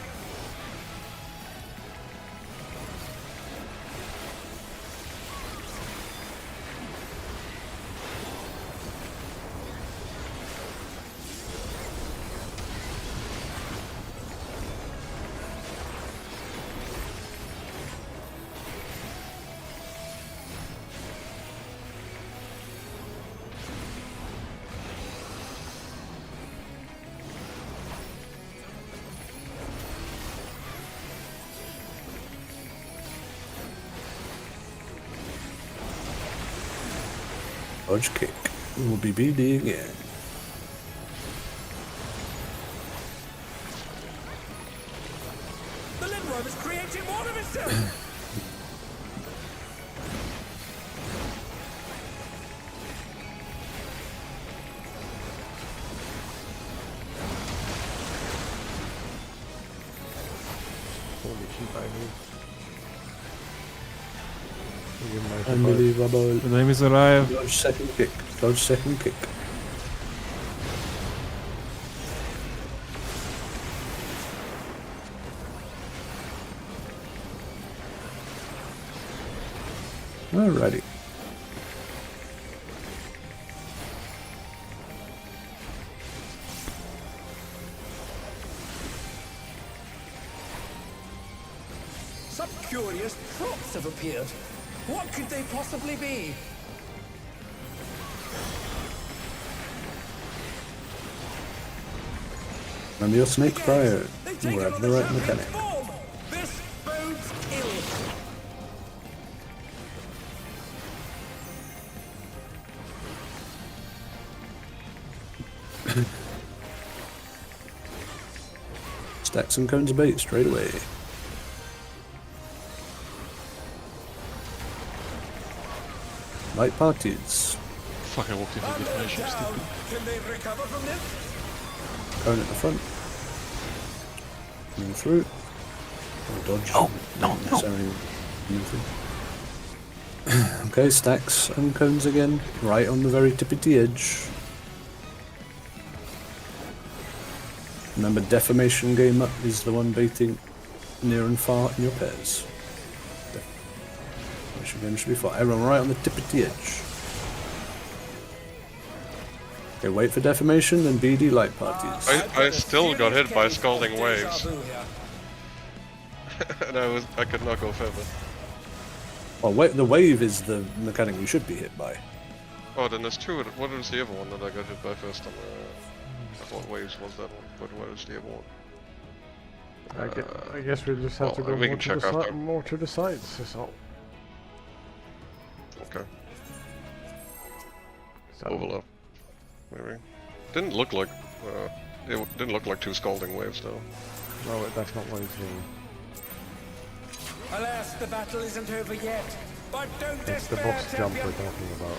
Dodge kick. Will be BD again. The Lindworm is creating more of itself! Holy shit, I move. Give my surprise. Unbelievable. The name is alive. Dodge second kick. Dodge second kick. Alrighty. Some curious props have appeared. What could they possibly be? Remember your snake prior. They've You taken have on the the right Champion's mechanic. form! This bodes ill. Stacks and cones of bait straight away. Light parties. Fuck, I walked into the Under detonation, down. stupid. Can they recover from this? Cone at the front. Move through. Or dodge. Oh, no, no. Okay, stacks and cones again. Right on the very tippity edge. Remember, Defamation game up is the one baiting near and far in your pairs. Defamation game should be far. Everyone right on the tippity edge. Okay, wait for Defamation, then BD light parties. I still got hit by Serious scalding case of waves, deja vu here. and I could not go further. Well, the wave is the mechanic you should be hit by. Oh, then there's two. What was the other one that I got hit by first time? What waves was that one? What was the other one? I guess we just have to well, go we more can to, the check after. more to the sides, so... Okay. so Overlap. Maybe. Didn't look like. It didn't look like two scalding waves though. no, that's not what he's saying. Alas, the battle isn't over yet. But don't It's the despair, box jump we're champion. talking about.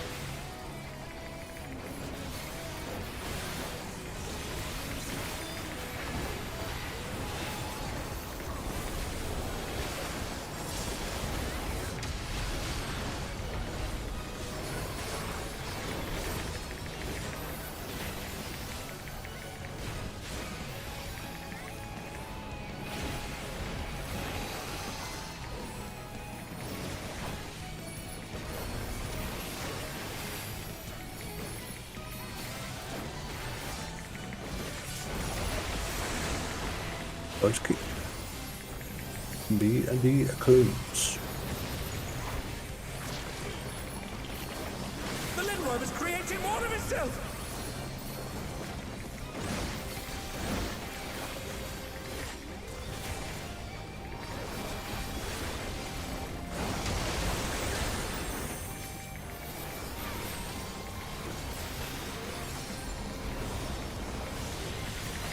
Dodge kick. B cones. The Lindworm is creating more of itself.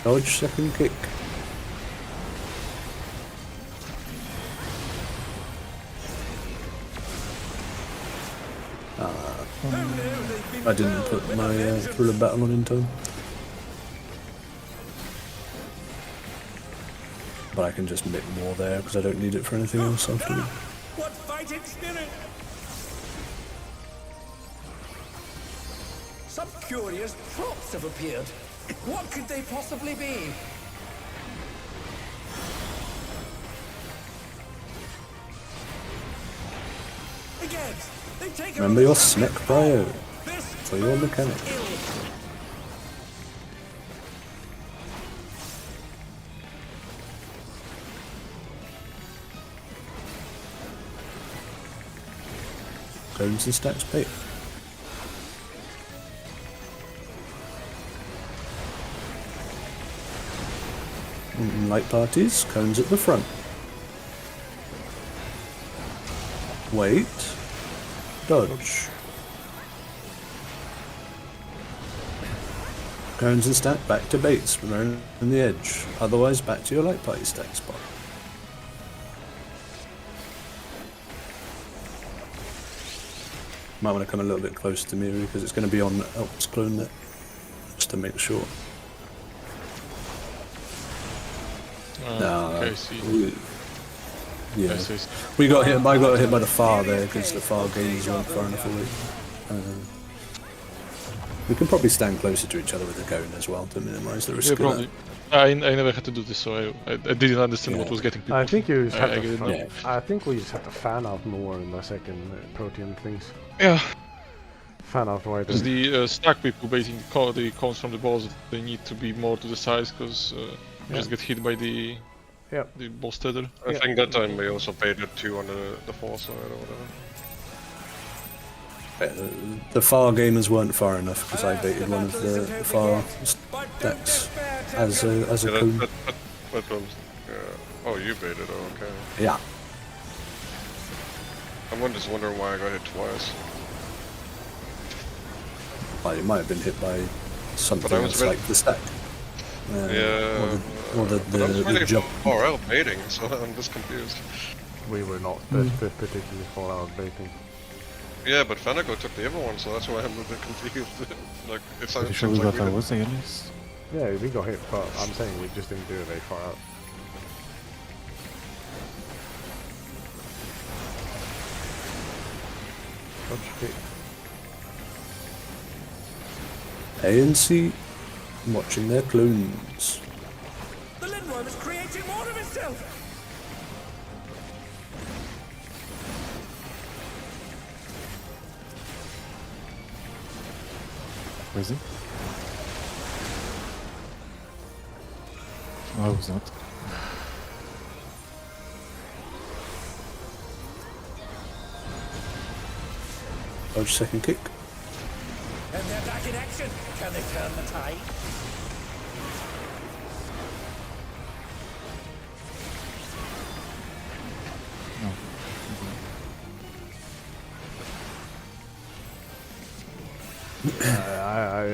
Dodge second kick. Who knew they'd been I didn't filled put with my a vengeance? thriller battle on in time. But I can just mitt more there because I don't need it for anything else afterward. What fighting spirit! Some curious props have appeared. What could they possibly be? Again, they've taken Remember on your the snack Champion's prio form. This for your bodes mechanic. ill. Cones and stacks bait. Light parties, cones at the front. Wait. Dodge. Cones and stack back to baits around the edge. Otherwise, back to your light party stack spot. Might want to come a little bit closer to me because it's going to be on Elk's clone net, just to make sure. No, okay, see. Yeah, I see. we got hit. I got hit by the far there because the far games weren't far enough away. We can probably stand closer to each other with the cone as well to minimise the risk Yeah, of probably. I never had to do this, so I didn't understand what Yeah. was getting people. I think you just have I to. get it now. I think we just have to fan out more in the second protein things. Yeah, Fan out wider. because the stack people baiting the cones from the balls, they need to be more to the sides, because you just get hit by the ball tether. I think that time we also baited 2 on the far side or whatever. The far gamers weren't far enough because I baited one of the far stacks as a Yeah, cone. that was, oh, you baited, oh, okay. Yeah. I'm just wondering why I got hit twice. Well, it might have been hit by something But I was else really- like the stack. Yeah. Or the But I was really jump. far out baiting, so I'm just confused. We were not particularly far out baiting. Yeah, but Fanago took the other one, so that's why I'm a bit confused. Like, it Pretty seems sure we like got our didn't- was against. Yeah, we got hit, but I'm saying we just didn't do it very far out. Dodge kick. A and C watching their clones. The Lindworm is creating more of itself! Where is he? No, I was not. Dodge second kick. And they're back in action! Can they turn the tide? No.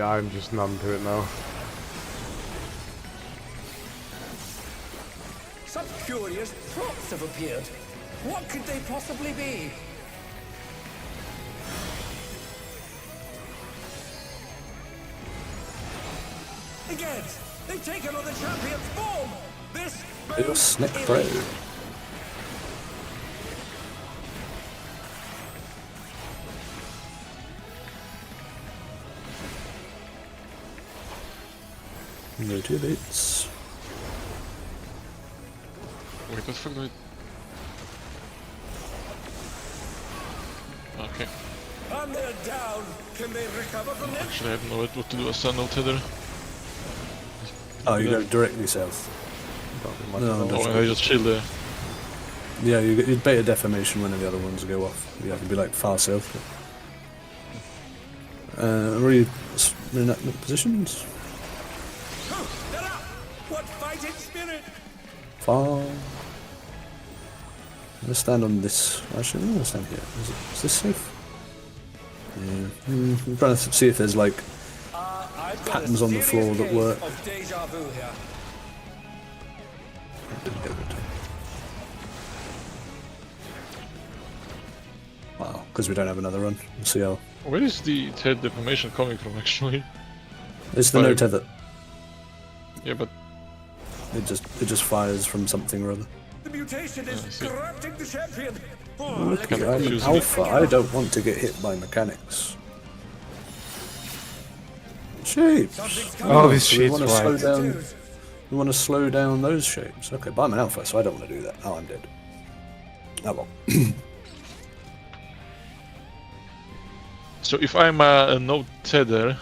I'm just numb to it now. Some curious props have appeared. What could they possibly be? Again, they've taken on the champion's form! This Little moves snake elite. throw. No 2 bits. Wait, what the fuck do I... Okay, And they're down. Can they recover from this? actually I don't know what to do as no tether. Oh, you go directly south. Don't be much No, at all. don't. Oh, I just chill there. Yeah, you'd bait a defamation when the other ones go off. You have to be like far south. Reenactment positions. Oh, they're up! What fighting spirit! Far. I'm gonna stand on this. Actually, I'm gonna stand here. Is this safe? Yeah. I'm trying to see if there's like I've got patterns a on the floor serious that case work. of deja vu here. Wow, because we don't have another run. We'll see how. Where is the TED deformation coming from actually? It's the no Fire. tether. Yeah, but It just fires from something or other. The mutation I is see. corrupting the champion. Oh, Look, let's Kind of I'm confusing me. alpha. I don't want to get hit by mechanics. Shapes. Something's Oh, coming. this So we shit's want to slow right. down. We want to slow down those shapes. Okay, but I'm an alpha, so I don't want to do that. Oh, I'm dead. Oh well. so if I'm a no tether,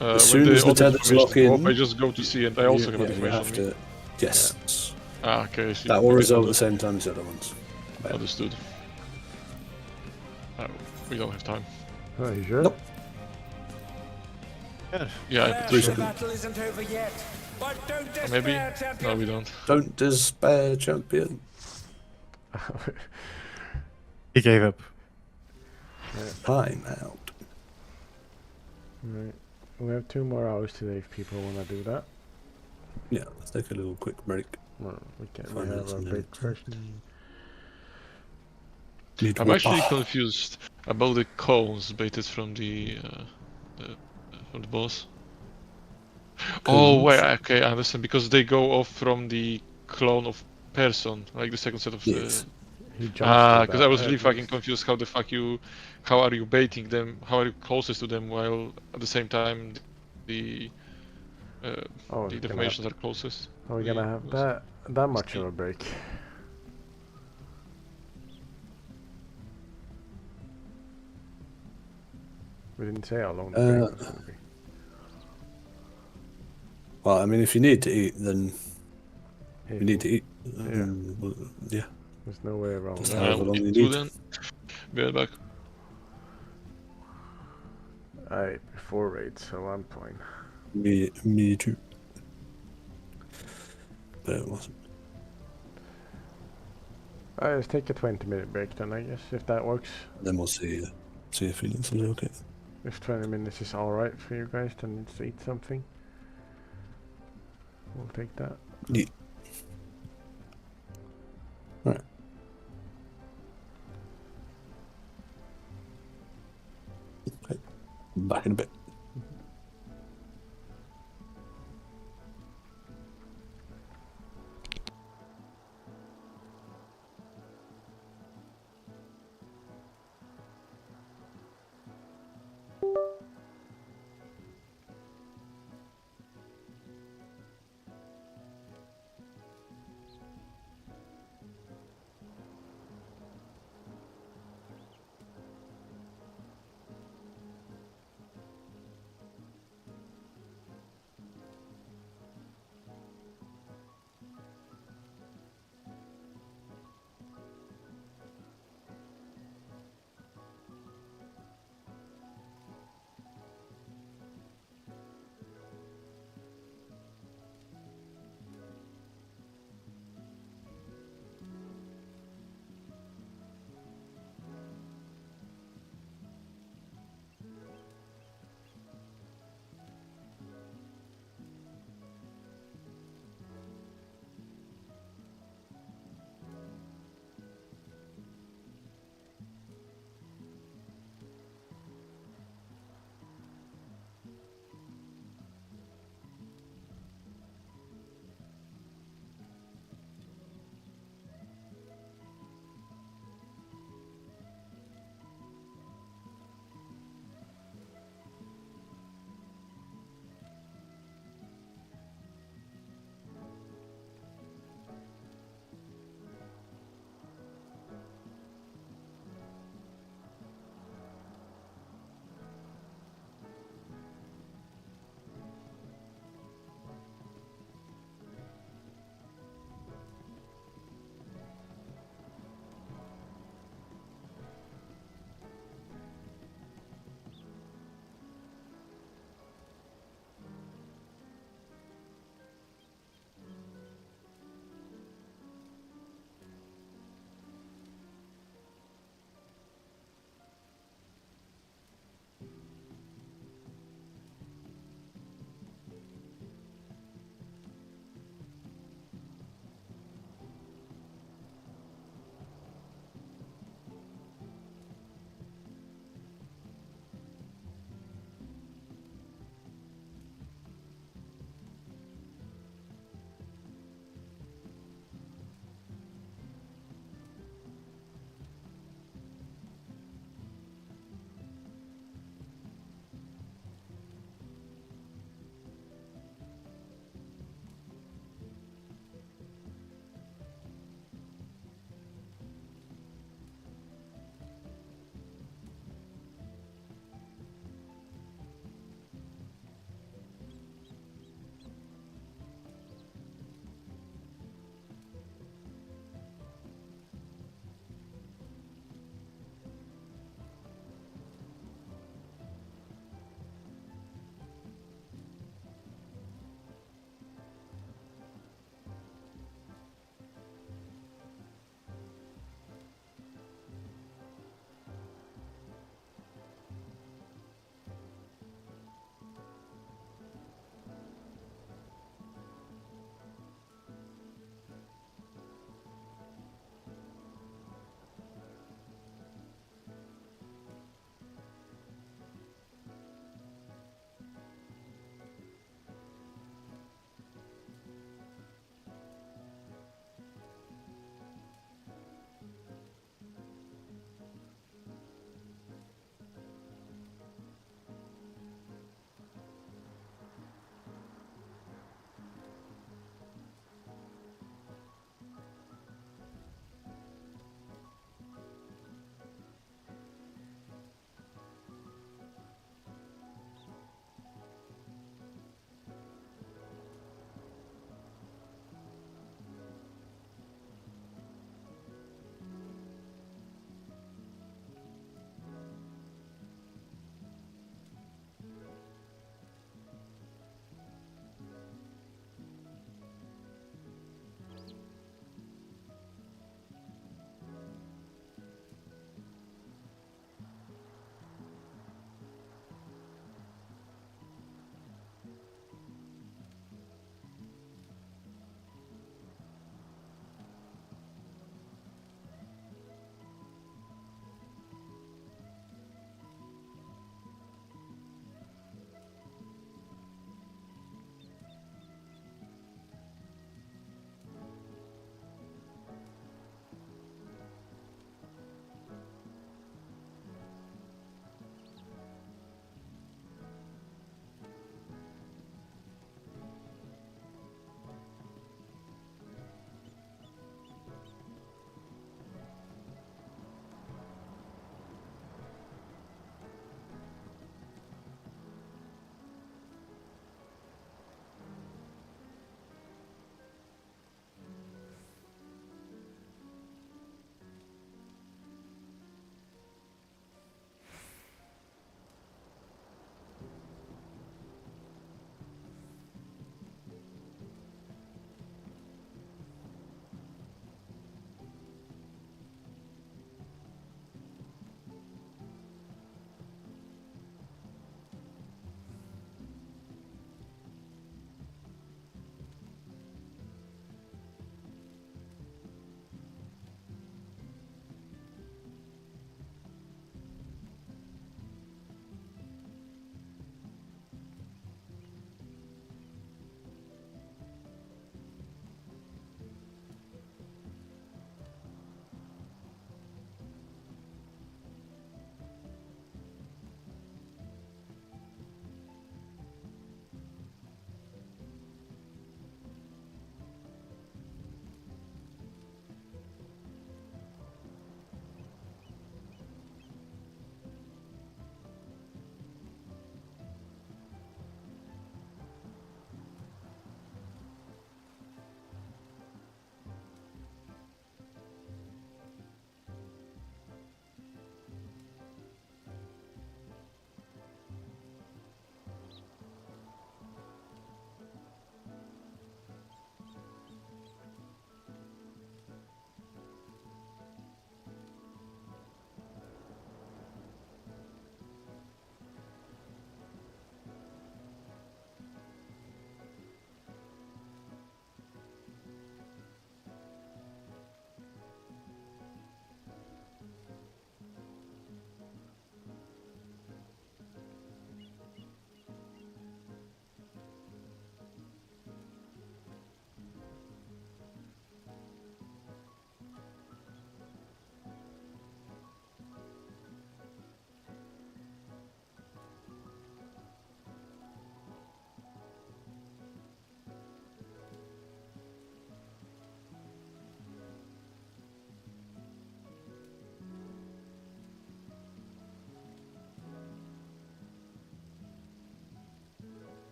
As soon as the auto tethers deformation lock in, go off, I just go to C and I also have a you deformation have on me. to. Yes. Ah, okay, I see. That will Okay, result at the same time as the other ones. Understood. We don't have time. Oh, you sure? Nope. Yeah, Claire, Three the seconds. battle isn't over yet. But don't despair, maybe. champion. No, we don't. Don't despair, champion. He gave up. Time out. Right. We have 2 more hours today if people want to do that. Yeah, let's take a little quick break. Well, we can. 5 We have minutes our and then break first. Need I'm water. actually confused about the cones baited from the boss. Oh wait, Cones? okay, I understand, because they go off from the clone of person, like the second set of. Yes. He jumps to Because I that was at really fucking least. confused. How are you baiting them? How are you closest to them while at the same time the uh, Oh, the we're gonna have, deformations are closest? are we gonna have Was that much of the- a break? We didn't say how long the break was gonna be. Well, I mean, if you need to eat, then Hey, you need to fool. eat. Well, yeah, There's no way around just that. however long Eat you two need. then. Be right back. I ate before raid, so I'm fine. Me too. But it wasn't. Let's take a 20-minute break then, I guess, if that works. Then we'll see if Phoenix is okay. If 20 minutes is alright for you guys, then let's eat something. We'll take that. Yeah. All right. Okay. Back in a bit.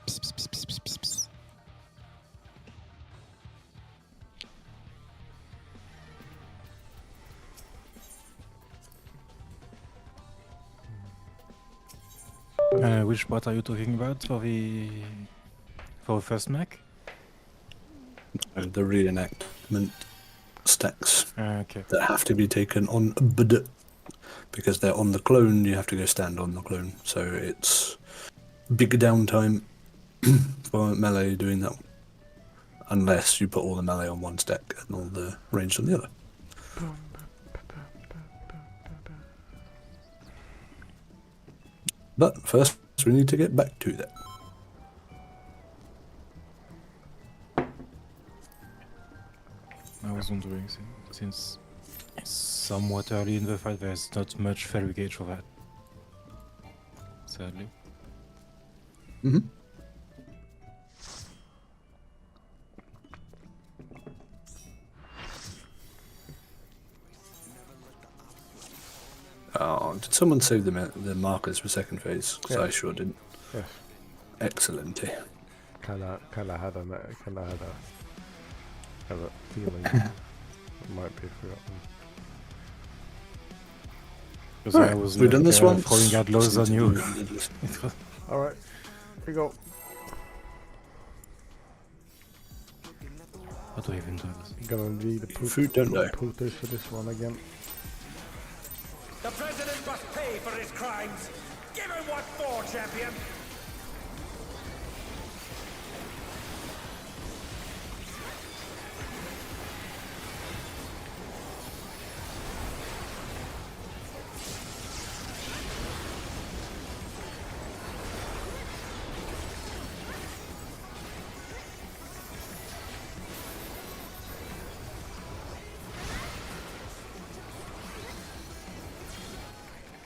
Psst, psst, psst, psst, psst, psst. Which part are you talking about for the first mech? The reenactment stacks Okay. that have to be taken on BD. Because they're on the clone, you have to go stand on the clone. So it's big downtime for melee doing that. Unless you put all the melee on one stack and all the ranged on the other. But first, we need to get back to that. I was wondering, since it's somewhat early in the fight, there's not much fairy gauge for that. Sadly. Mm-hmm. Oh, did someone save the markers for second phase? Because Yeah. I sure didn't. Yes. Excellent. Kinda had a feeling it might be forgotten. Because I Alright, was we've done this one. throwing out lows on you. Alright, here we go. What do I even do this? Gonna be the Food don't die. pooters for this one again. The president must pay for his crimes. Give him what for, champion.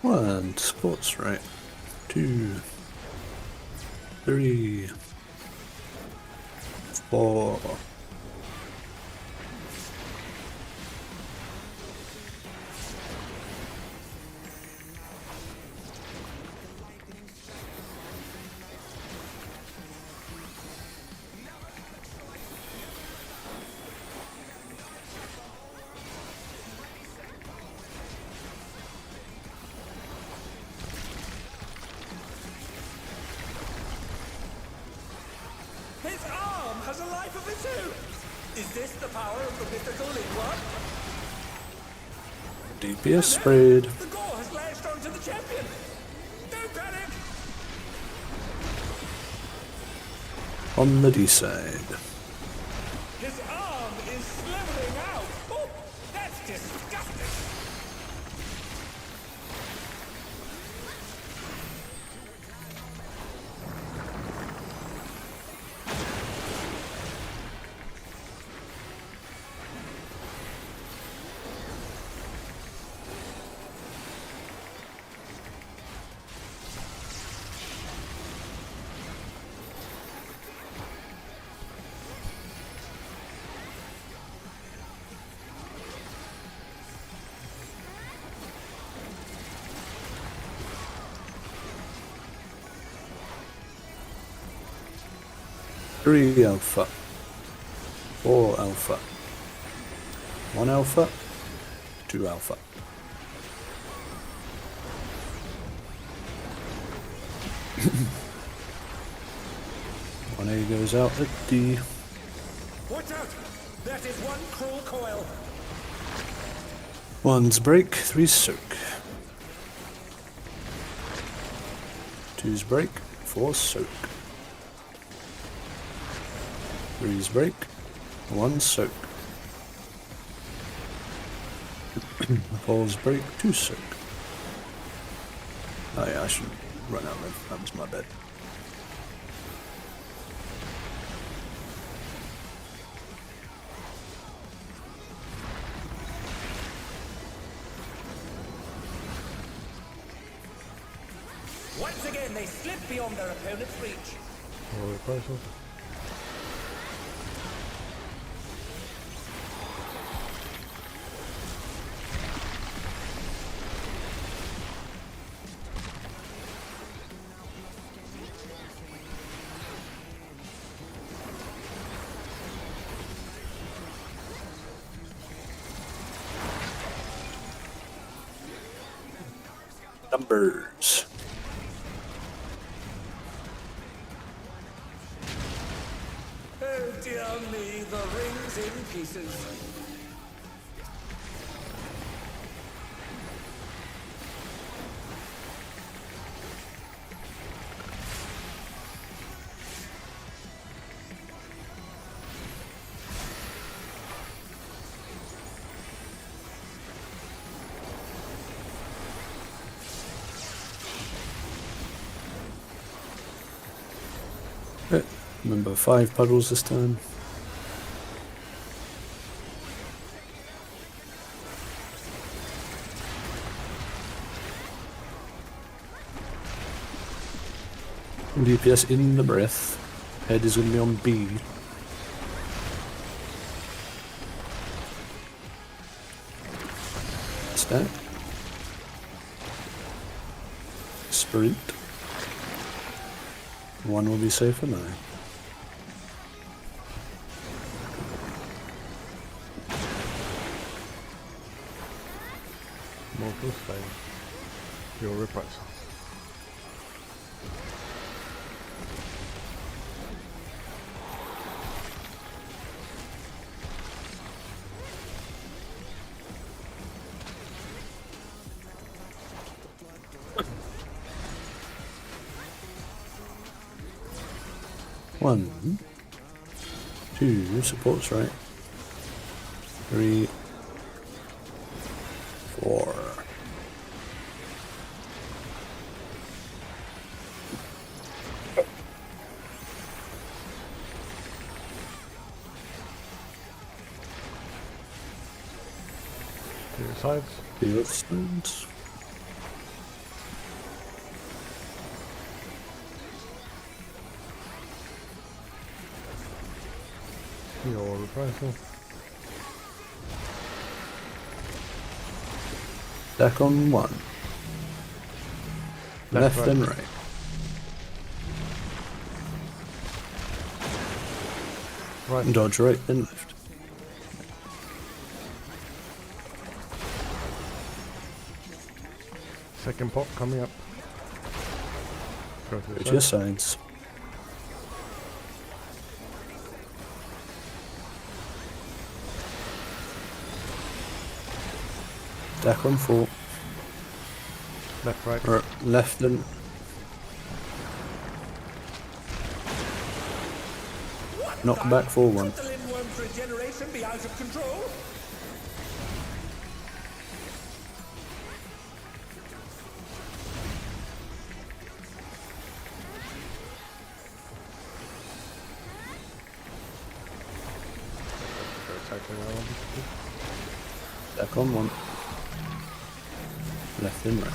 One, sports right. 2, 3, 4. His arm has a life of its own. Is this the power of the mythical Lingua? DPS spread. The gore has lashed onto the champion. Don't panic. On the D side. His arm is slithering out. Oh, that's disgusting. Three alpha. 4 alpha. 1 alpha. 2 alpha. One A goes out at D. Watch out. That is one cruel coil. 1's break, 3's soak. 2's break, 4's soak. 3's break, 1's soak. 4's break, 2's soak. Oh yeah, I should run out then. That was my bad. Once again, they slip beyond their opponent's reach. Roll the prices. Numbers. Oh dear me, the ring's in pieces. Remember 5 puddles this time. DPS in the breath. Head is going to be on B. Stack. Sprint. One will be safer now. Mortal Slayer. Your reprisal. One, 2, supports right. 3, 4. To your sides. Field stones. Your reprisal. Stack on 1. Left right. and right. Right. Dodge right and left. Second pop coming up. Go to Go the to your side. sides. Stack on 4. Left, right. Or left and knock back for 1. Could the Lindworm's regeneration be out of control? Go cycling around. Stack on 1. Left and right.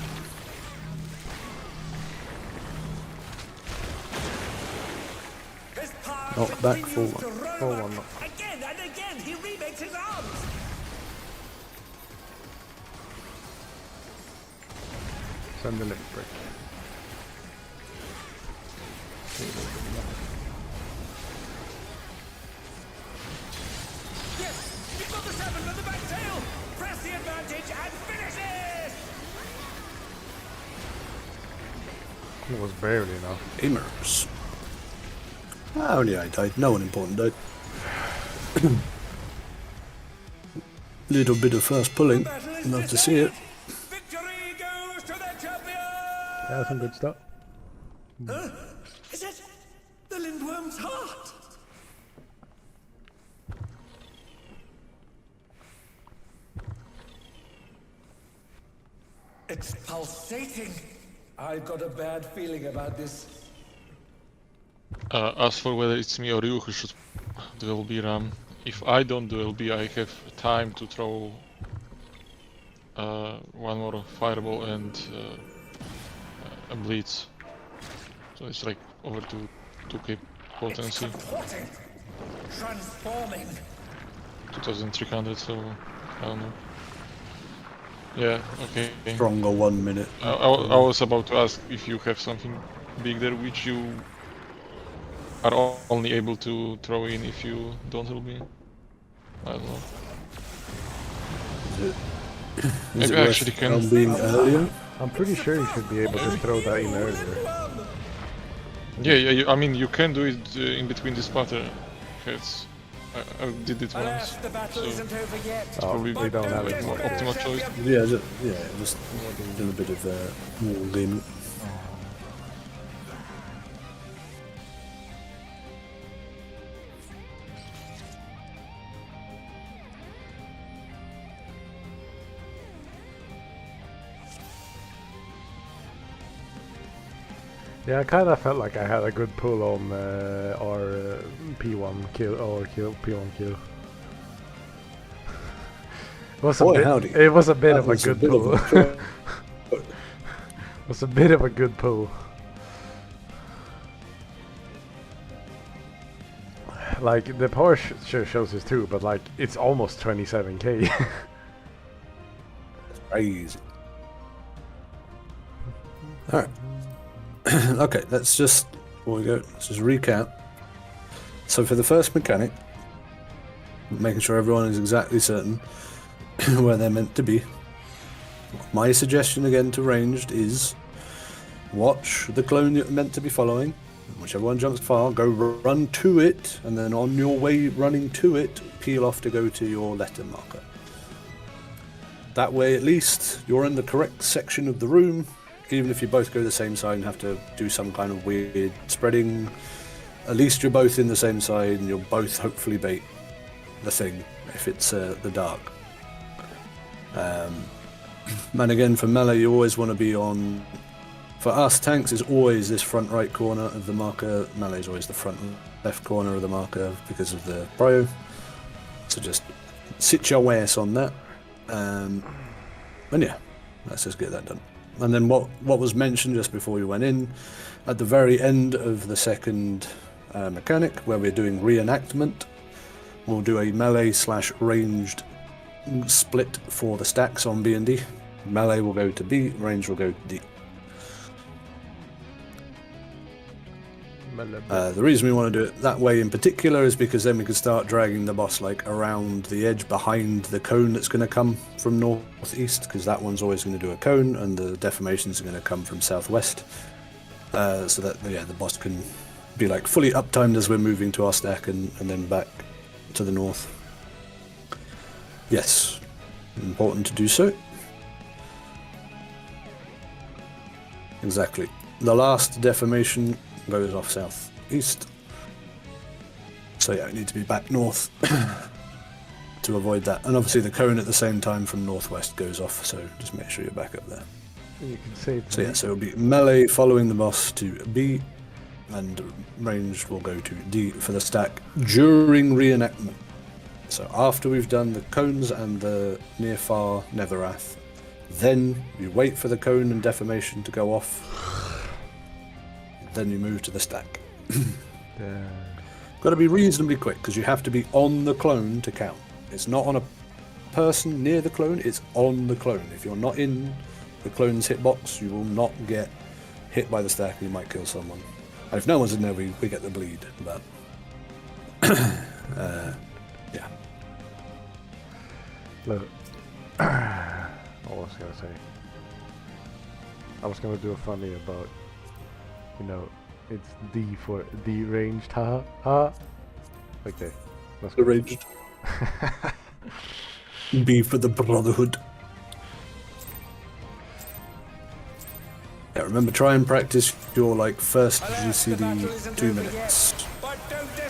His power Knock back continues forward. to run Forward, amok. knock. Again and again, he remakes his arms. Send the left break. Yes, you've got the 7 and the back tail. Press the advantage and finish it. It was barely enough. Gamers. Ah, only I died. No one important died. Little bit of first pulling. Battle is Love to see it. Victory goes to the champion. Yeah, some good stuff. Is it the Lindworm's heart? It's pulsating. I've got a bad feeling about this. As for whether it's me or you who should duel B Ram, if I don't duel B, I have time to throw one more fireball and a blitz. So it's like over to 2k potency, Contorting, transforming. 2300, so I don't know. Yeah, okay. Stronger 1 minute. I was about to ask if you have something big there which you are only able to throw in if you don't help me. I don't know. Is Maybe it I worth actually can. being earlier? I'm pretty sure you should be able to throw that in earlier. I mean, you can do it in between this pattern. It's, I did it once, Alas, the battle so isn't over yet. Oh, probably we don't have it more more. optimal choice. Just doing a bit of wall game. Yeah, I kind of felt like I had a good pull on our P1 kill or P1 kill. It was a Boy, bit. howdy. It was a bit That of a was good bit of pull. a It was a bit of a good pull. Like the power sure shows this too, but like it's almost 27k. Crazy. Alright. Okay, let's just before we go, let's just recap. So for the first mechanic, making sure everyone is exactly certain where they're meant to be. My suggestion again to ranged is watch the clone you're meant to be following. Whichever one jumps far, go run to it, and then on your way running to it, peel off to go to your letter marker. That way at least you're in the correct section of the room, even if you both go the same side and have to do some kind of weird spreading. At least you're both in the same side and you'll both hopefully bait the thing if it's the dark. And again, for melee, you always want to be on. For us, tanks is always this front right corner of the marker. Melee is always the front left corner of the marker because of the prio. So just sit your ass on that. And yeah, let's just get that done. And then what was mentioned just before we went in, at the very end of the second mechanic, where we're doing reenactment, we'll do a melee / ranged split for the stacks on B and D. Melee will go to B, range will go to D. The reason we want to do it that way in particular is because then we can start dragging the boss like around the edge behind the cone that's going to come from northeast, because that one's always going to do a cone, and the deformations are going to come from southwest, so that the boss can be like fully uptimed as we're moving to our stack and then back to the north. Yes, important to do so. Exactly. The last deformation goes off southeast. So yeah, we need to be back north to avoid that. And obviously the cone at the same time from northwest goes off, so just make sure you're back up there. You can say. So yeah, so it'll be melee following the boss to B, and ranged will go to D for the stack during reenactment. So after we've done the cones and the near-far Neverrath, then you wait for the cone and deformation to go off. Then you move to the stack. Got to be reasonably quick, because you have to be on the clone to count. It's not on a person near the clone, it's on the clone. If you're not in the clone's hitbox, you will not get hit by the stack and you might kill someone. And if no one's in there, we get the bleed. But yeah. Look, what was I gonna say? I was gonna do a funny about, it's D for deranged, haha, ha. Okay, let's go. Arranged. B for the Brotherhood. Yeah, remember, try and practice your first GCD 2 minutes,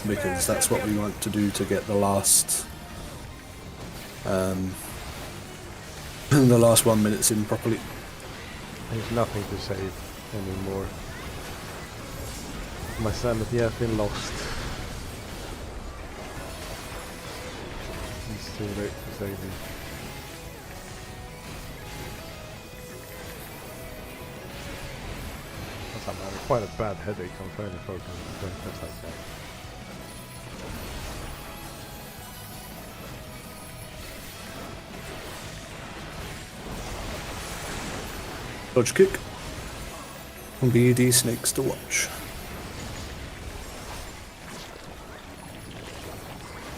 because that's what we want to do to get the last the last 1 minute in properly. There's nothing to save anymore. My sanity has been lost. It's too late to save me. I'm having quite a bad headache, so I'm trying to focus as best I can. Dodge kick. BD snakes to watch.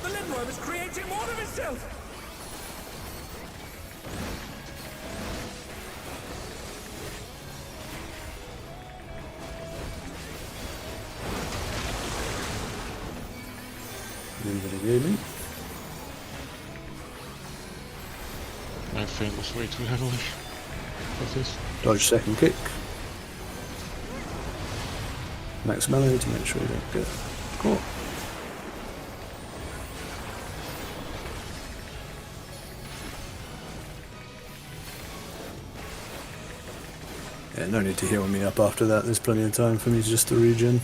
The Lindworm is creating more of itself! Anybody gaming? My frame was way too heavily for this. Dodge second kick. Max melee to make sure you don't get caught. Yeah, no need to heal me up after that. There's plenty of time for me just to regen.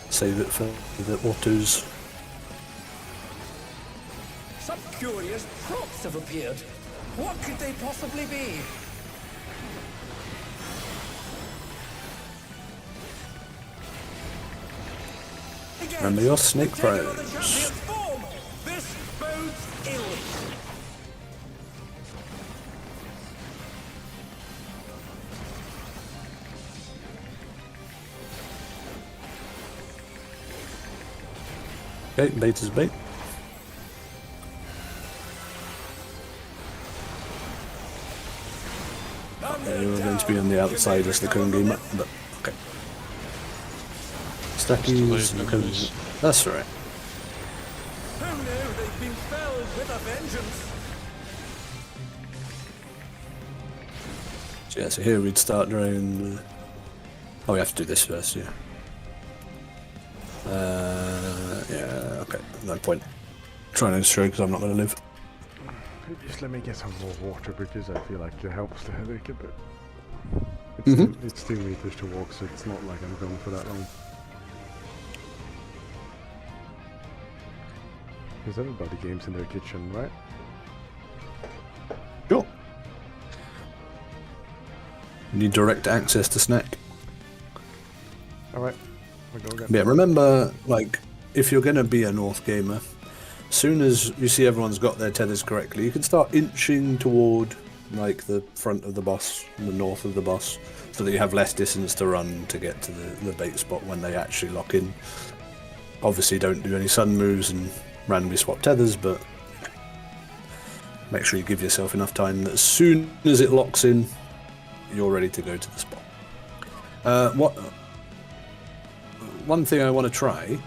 Save it for the autos. Some curious props have appeared. What could they possibly be? Remember your snake Taking on the pros. champion's form. This bodes ill. Okay, bait is bait. Okay, you're going to be on the outside as the cone game up, but okay. Stackies, the cones. That's right. Who knew they'd been felled with a vengeance? So yeah, so here we'd start drawing. Oh, we have to do this first, yeah. Yeah, okay, no point trying to destroy because I'm not going to live. Just let me get some more water because I feel like it helps the headache a bit. It's 2 meters to walk, so it's not like I'm going for that long. Because everybody games in their kitchen, right? Sure. Need direct access to snack. Alright, we go again. Yeah, remember, like, if you're going to be a North gamer, as soon as you see everyone's got their tethers correctly, you can start inching toward, like, the front of the boss, the north of the boss, so that you have less distance to run to get to the bait spot when they actually lock in. Obviously, don't do any sudden moves and randomly swap tethers, but make sure you give yourself enough time that as soon as it locks in, you're ready to go to the spot. One thing I want to try,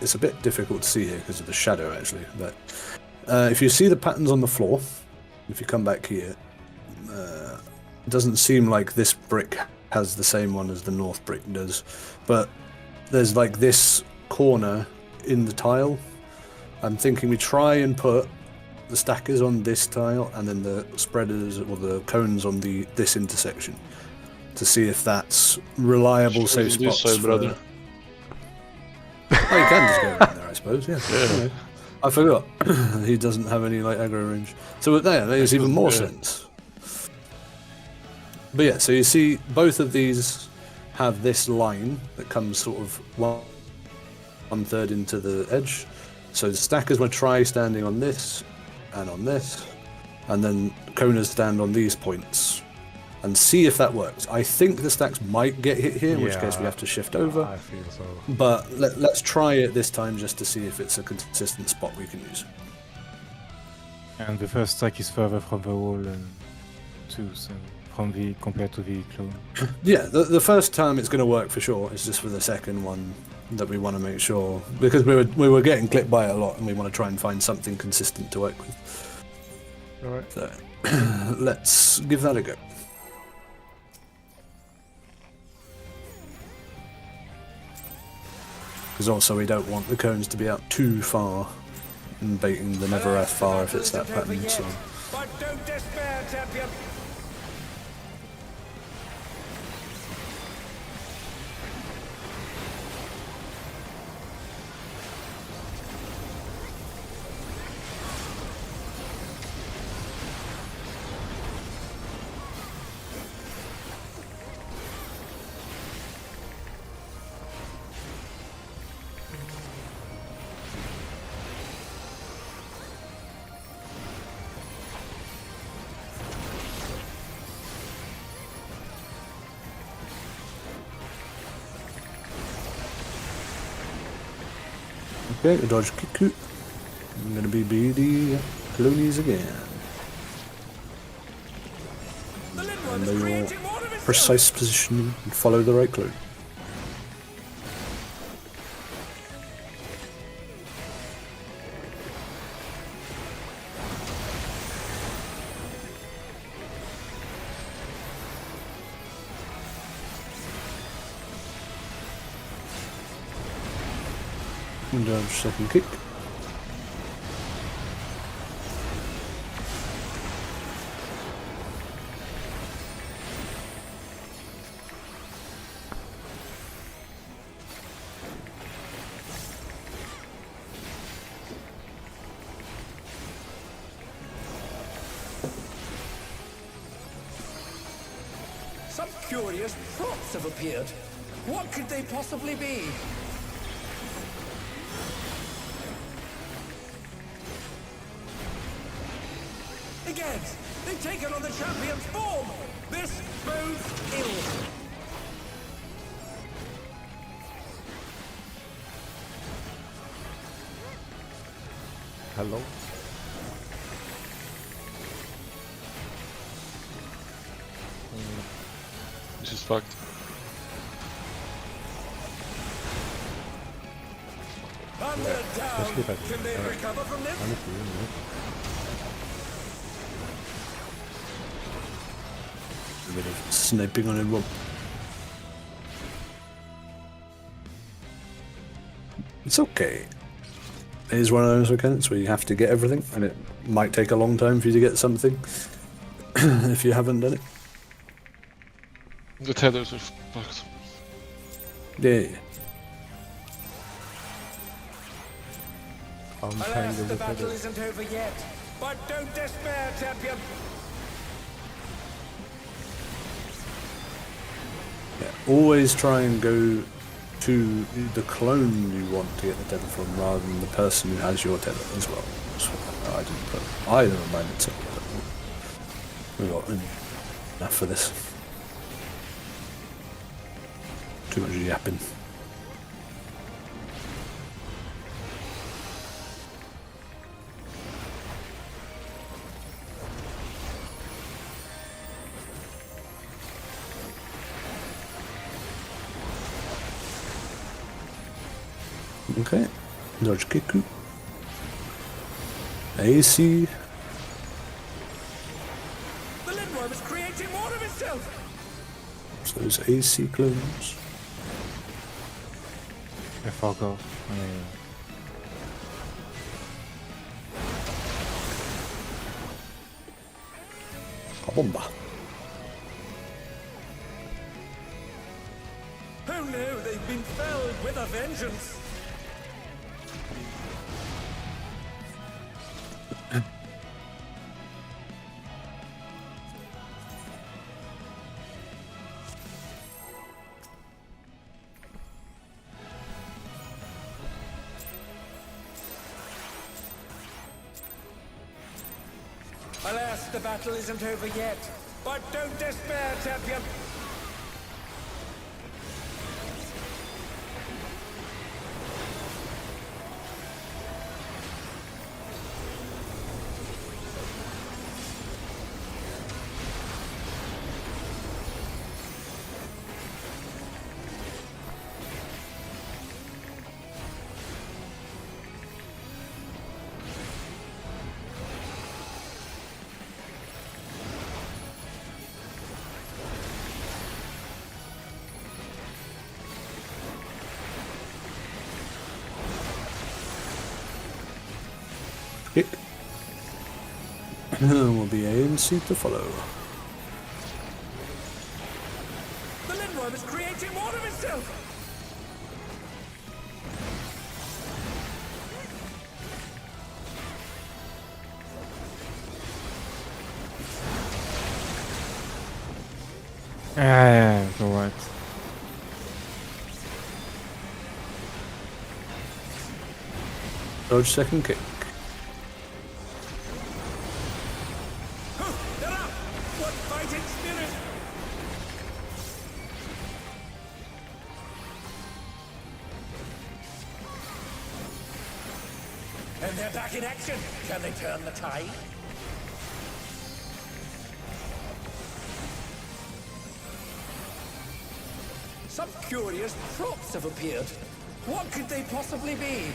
it's a bit difficult to see here because of the shadow actually, but if you see the patterns on the floor, if you come back here, it doesn't seem like this brick has the same one as the north brick does, but there's like this corner in the tile. I'm thinking we try and put the stackers on this tile and then the spreaders or the cones on this intersection to see if that's reliable safe This spots. side, brother. Oh, you can just go in there, I suppose. Yeah. You know. I forgot. He doesn't have any like aggro range, so there makes even more sense. But yeah, so you see both of these have this line that comes sort of one third into the edge. So the stackers will try standing on this and on this, and then coners stand on these points and see if that works. I think the stacks might get hit here, in which case we have to shift over. I feel so. But let's try it this time just to see if it's a consistent spot we can use. And the first stack is further from the wall too, so compared to the clone. Yeah, the first time it's going to work for sure. It's just for the second one that we want to make sure, because we were getting clipped by it a lot, and we want to try and find something consistent to work with. All right. So let's give that a go. Because also we don't want the cones to be out too far and baiting the Neverrath far if it's that pattern. So. But don't despair, champion. Okay, a dodge kick. I'm gonna be the clonies again. The little one And is they will creating more of its precise position and follow the right clone. Dodge second kick. Some curious props have appeared. What could they possibly be? Again, they've taken on the champion's form. This bodes ill. Hello? This is fucked. Thunder down. keep it. Can they recover from this? Honestly, A bit of sniping on him. It's okay. It is one of those mechanics where you have to get everything, and it might take a long time for you to get something if you haven't done it. The tethers are fucked. Yeah. Alas, the battle isn't over yet. But don't despair, champion. Yeah, always try and go to the clone you want to get the tether from, rather than the person who has your tether as well. So, I didn't put either of mine at all. We got enough for this. Too much yapping. Okay, dodge kiku. AC. The Lindworm is creating more of itself. So those AC clones. If I'll go. Bomba. Oh no, they've been felled with a vengeance. Alas, the battle isn't over yet. But don't despair, champion. Kick. Will be ANC to follow. The Lindworm is creating more of itself. Yeah, it's alright. Dodge second kick. They're up! What fighting spirit! And they're back in action. Can they turn the tide? Some curious props have appeared. What could they possibly be?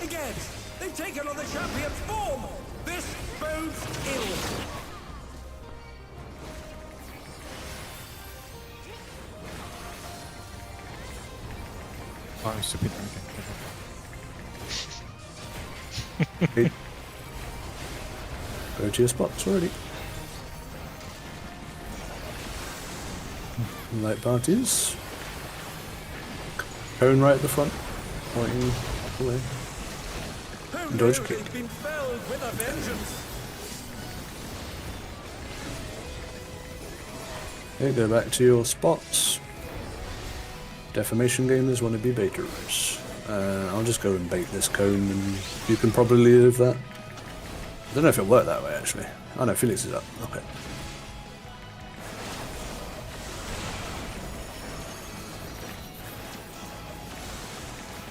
Again, they've taken on the champion's form. This bodes ill. Oh, I'm stupid. Okay. Go to your spots already. Light parties. Cone right at the front, pointing away. Who Dodge knew kick. they'd been felled with a vengeance? Okay, go back to your spots. Defamation gamers want to be baiters. I'll just go and bait this cone and you can probably live that. I don't know if it worked that way actually. Oh no, Felix is up. Okay.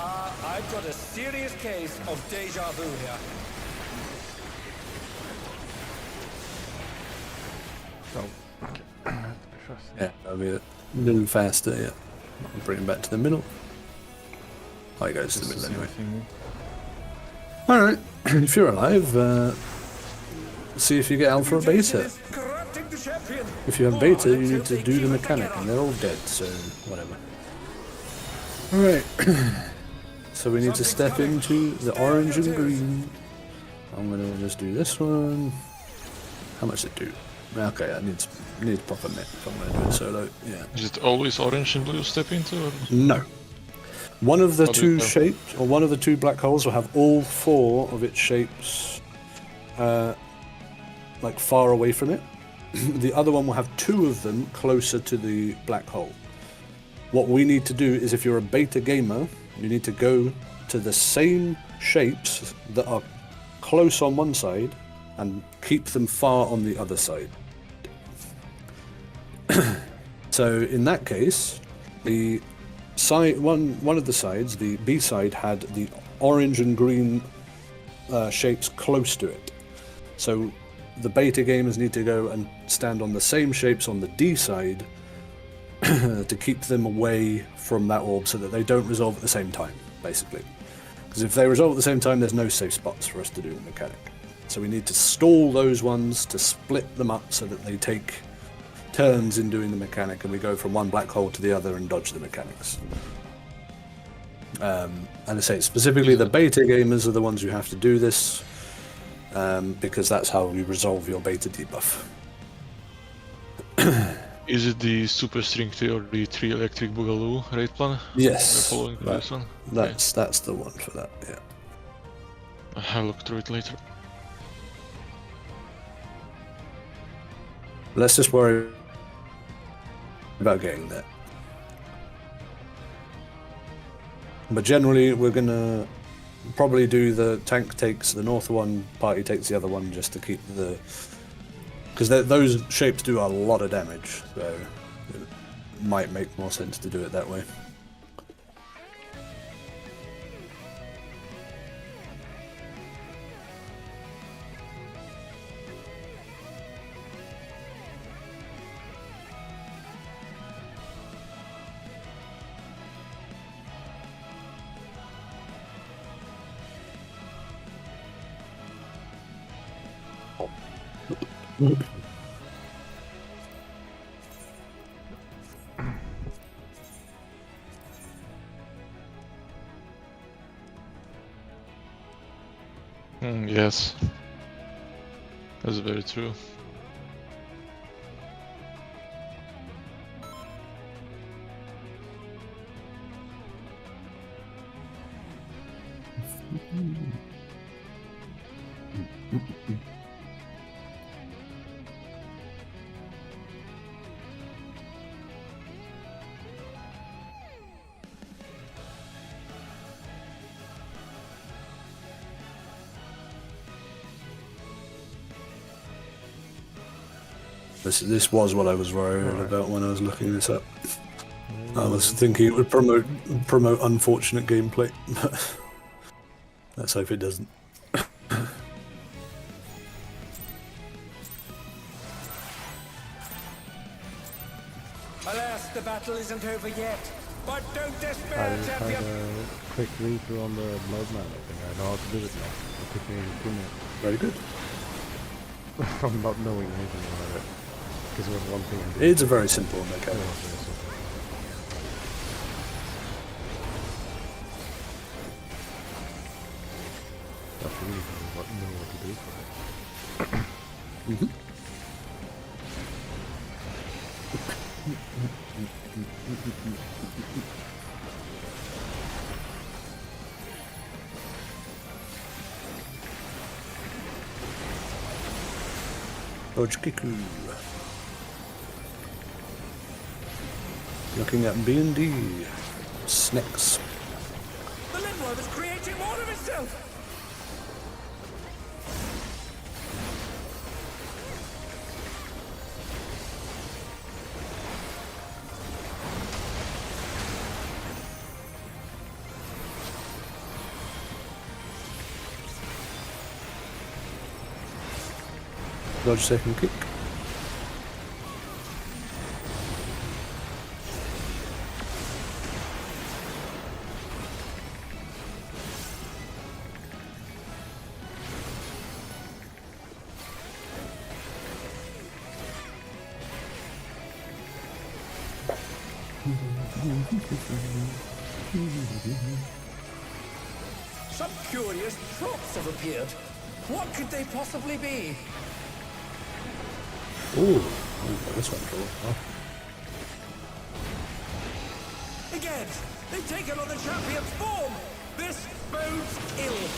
I've got a serious case of deja vu here. Oh, okay. Have to be fast. Yeah, that'll be a little faster, yeah. I'll bring him back to the middle. Oh, he goes to the middle anyway. Alright, if you're alive, see if you get alpha or beta. Corrupting the champion. If you have beta, you need to do the mechanic, and they're all dead, so whatever. Alright, so we need to step into the orange and green. I'm gonna just do this one. How much does it do? Okay, I need proper net if I'm gonna do it solo, yeah. Is it always orange and blue step into? Or? No. One of the How do two you know? shapes, or one of the two black holes will have all four of its shapes like far away from it. The other one will have two of them closer to the black hole. What we need to do is, if you're a beta gamer, you need to go to the same shapes that are close on one side and keep them far on the other side. So in that case, the side one of the sides, the B side, had the orange and green shapes close to it. So the beta gamers need to go and stand on the same shapes on the D side to keep them away from that orb so that they don't resolve at the same time, basically. Because if they resolve at the same time, there's no safe spots for us to do the mechanic. So we need to stall those ones to split them up so that they take turns in doing the mechanic, and we go from one black hole to the other and dodge the mechanics. And I say specifically the beta gamers are the ones who have to do this, because that's how you resolve your beta debuff. Is it the Super String 3 or the 3 Electric Boogaloo raid plan? Yes, We're following this one? that's the one for that, yeah. I'll look through it later. Let's just worry about getting there. But generally, we're gonna probably do the tank takes the north one, party takes the other one, just to keep the... Because those shapes do a lot of damage, so it might make more sense to do it that way. Yes. That's very true. This was what I was worried about when I was looking this up. I was thinking it would promote unfortunate gameplay, but let's hope it doesn't. Alas, the battle isn't over yet. But don't I despair, just had champion. a quick read through on the Blood Man. I think I know how to do it now. It took me 2 minutes. Very good. From not knowing anything about it. Because it was one thing I did. It's a very simple mechanic. It was very simple. do for it. Dodge Kiku. Looking at B&D. Snacks. The Lindworm is creating more of itself! Dodge second kick. Some curious props have appeared. What could they possibly be? Ooh, this one cool. Oh. Again, they've taken on the champion's form! This bodes ill!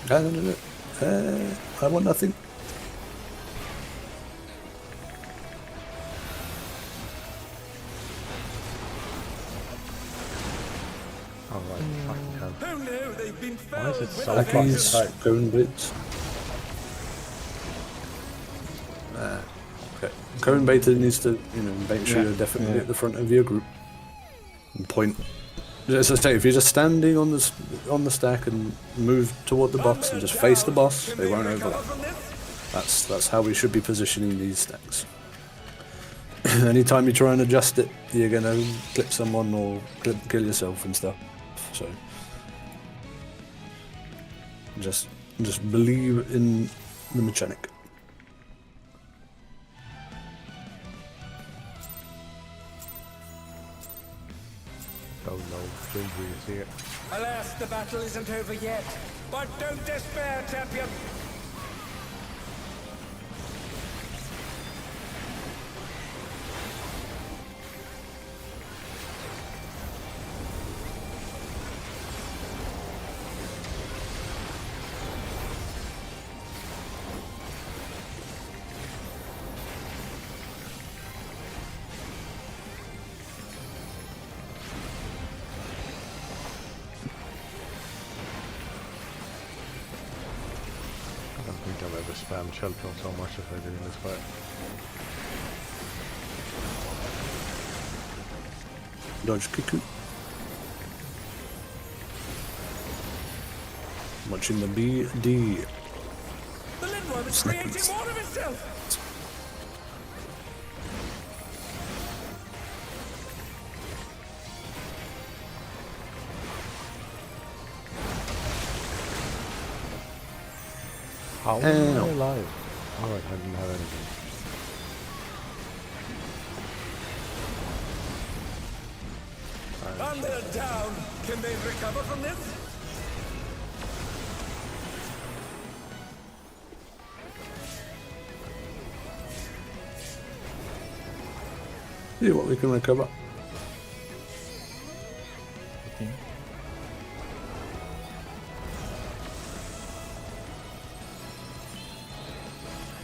No. I want nothing. Alright, fucking hell. Oh no, they've been Why is felled it with so a fucking vengeance. tight? Cone Blitz. Okay. Cone Baiter needs to, make sure you're definitely at the front of your group. And point. As I say, if you're just standing on the stack and move toward the box and just face the boss, Can they won't recover overlap. from this? That's how we should be positioning these stacks. Anytime you try and adjust it, you're gonna clip someone or kill yourself and stuff. So just believe in the mechanic. Oh no, Gingy is here. Alas, the battle isn't over yet. But don't despair, champion! I don't think I'll ever spam Sheltron so much as I do in this fight. Dodge Kiku. Watching the BD. The Lindworm is Snapping. creating more of itself! How am I Ow. alive? Alright, I didn't have anything. And they're down! Can they recover from this? See what we can recover. 15.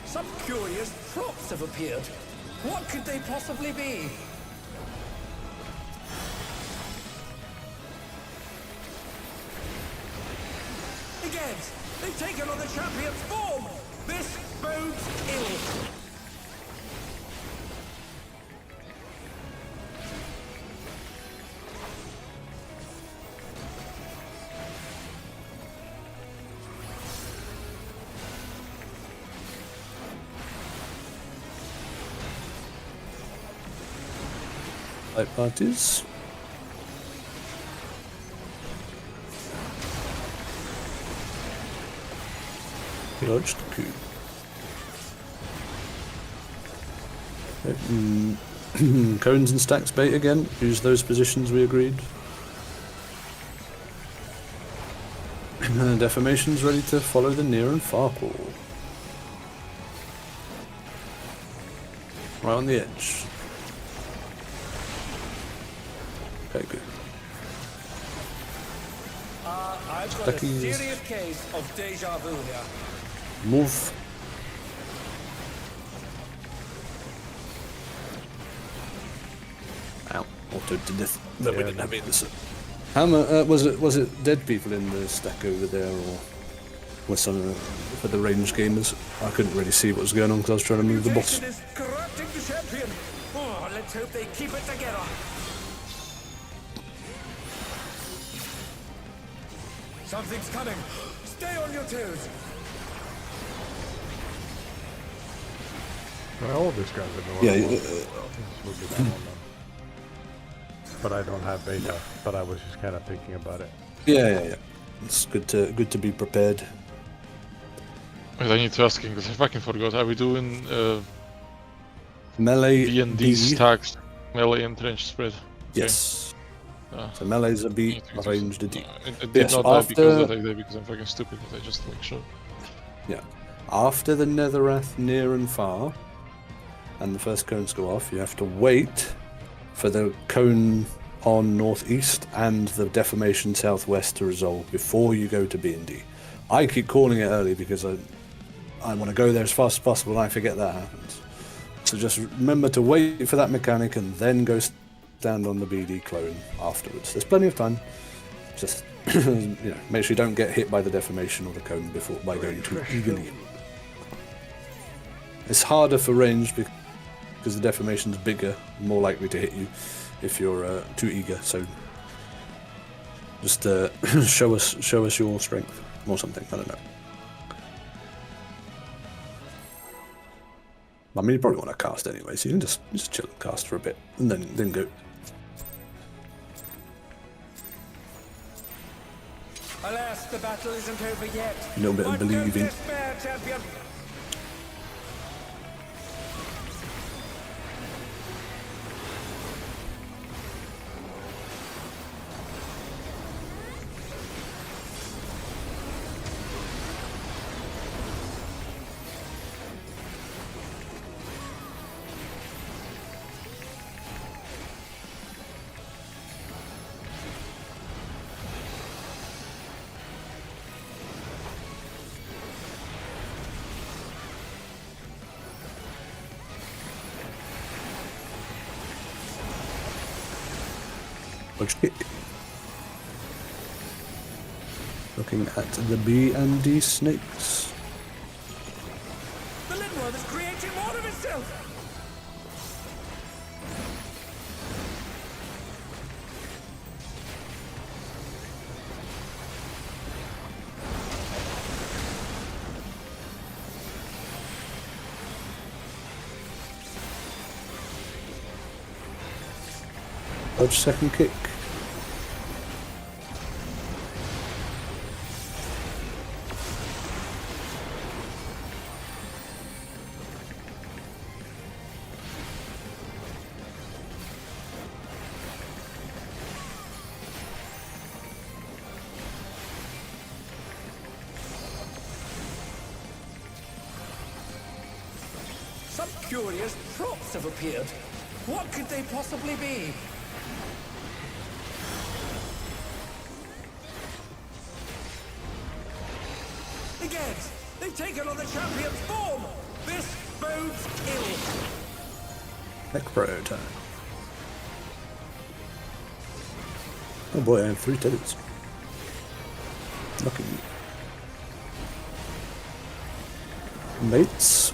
Some curious props have appeared. What could they possibly be? Again, they've taken on the champion's form! This bodes ill! Light parties. Dodge Kiku. Cones and stacks bait again. Use those positions we agreed. Deformation's ready to follow the near and far pool. Right on the edge. Okay, good. I've got a Duckies. serious case of deja vu here. Move. Ow. Auto to death. No, we Yeah. didn't have it. How was it dead people in the stack over there, or was some for the range gamers? I couldn't really see what was going on because I was trying to move the boss. Mutation is corrupting the champion. Oh, let's hope they keep it together. Something's coming. Stay on your toes. Well, all these guys are Yeah, normal. This would be that one then. But I don't have beta. But I was just kind of thinking about it. yeah. It's good to be prepared. Wait, I need to ask because I fucking forgot. Are we doing Melee D&D B. stacks, melee and range spread? Yes. Ah. So melee's a B, I think ranged a D. It did Yes, not die because after- that I did because I'm fucking stupid, but I just to make sure. Yeah. After the Netherrath near and far, and the first cones go off, you have to wait for the cone on northeast and the deformation southwest to resolve before you go to B&D. I keep calling it early because I want to go there as fast as possible and I forget that happens. So just remember to wait for that mechanic and then go stand on the BD clone afterwards. There's plenty of time. Just make sure you don't get hit by the deformation or the cone before by going too eagerly. It's harder for range because the deformation's bigger, more likely to hit you if you're too eager. So just show us your strength or something. I don't know. I mean, you probably want to cast anyway, so you can just chill and cast for a bit and then go. Alas, the battle isn't over yet. A little bit of But don't believing. despair, champion. Dodge kick. Looking at the B and D snakes. The Linworm is creating more of itself. Dodge second kick. Some curious props have appeared. What could they possibly be? Again, they've taken on the champion's form. This bodes ill. Necro time. Oh boy, I have 3 tethers. Lucky. Mates.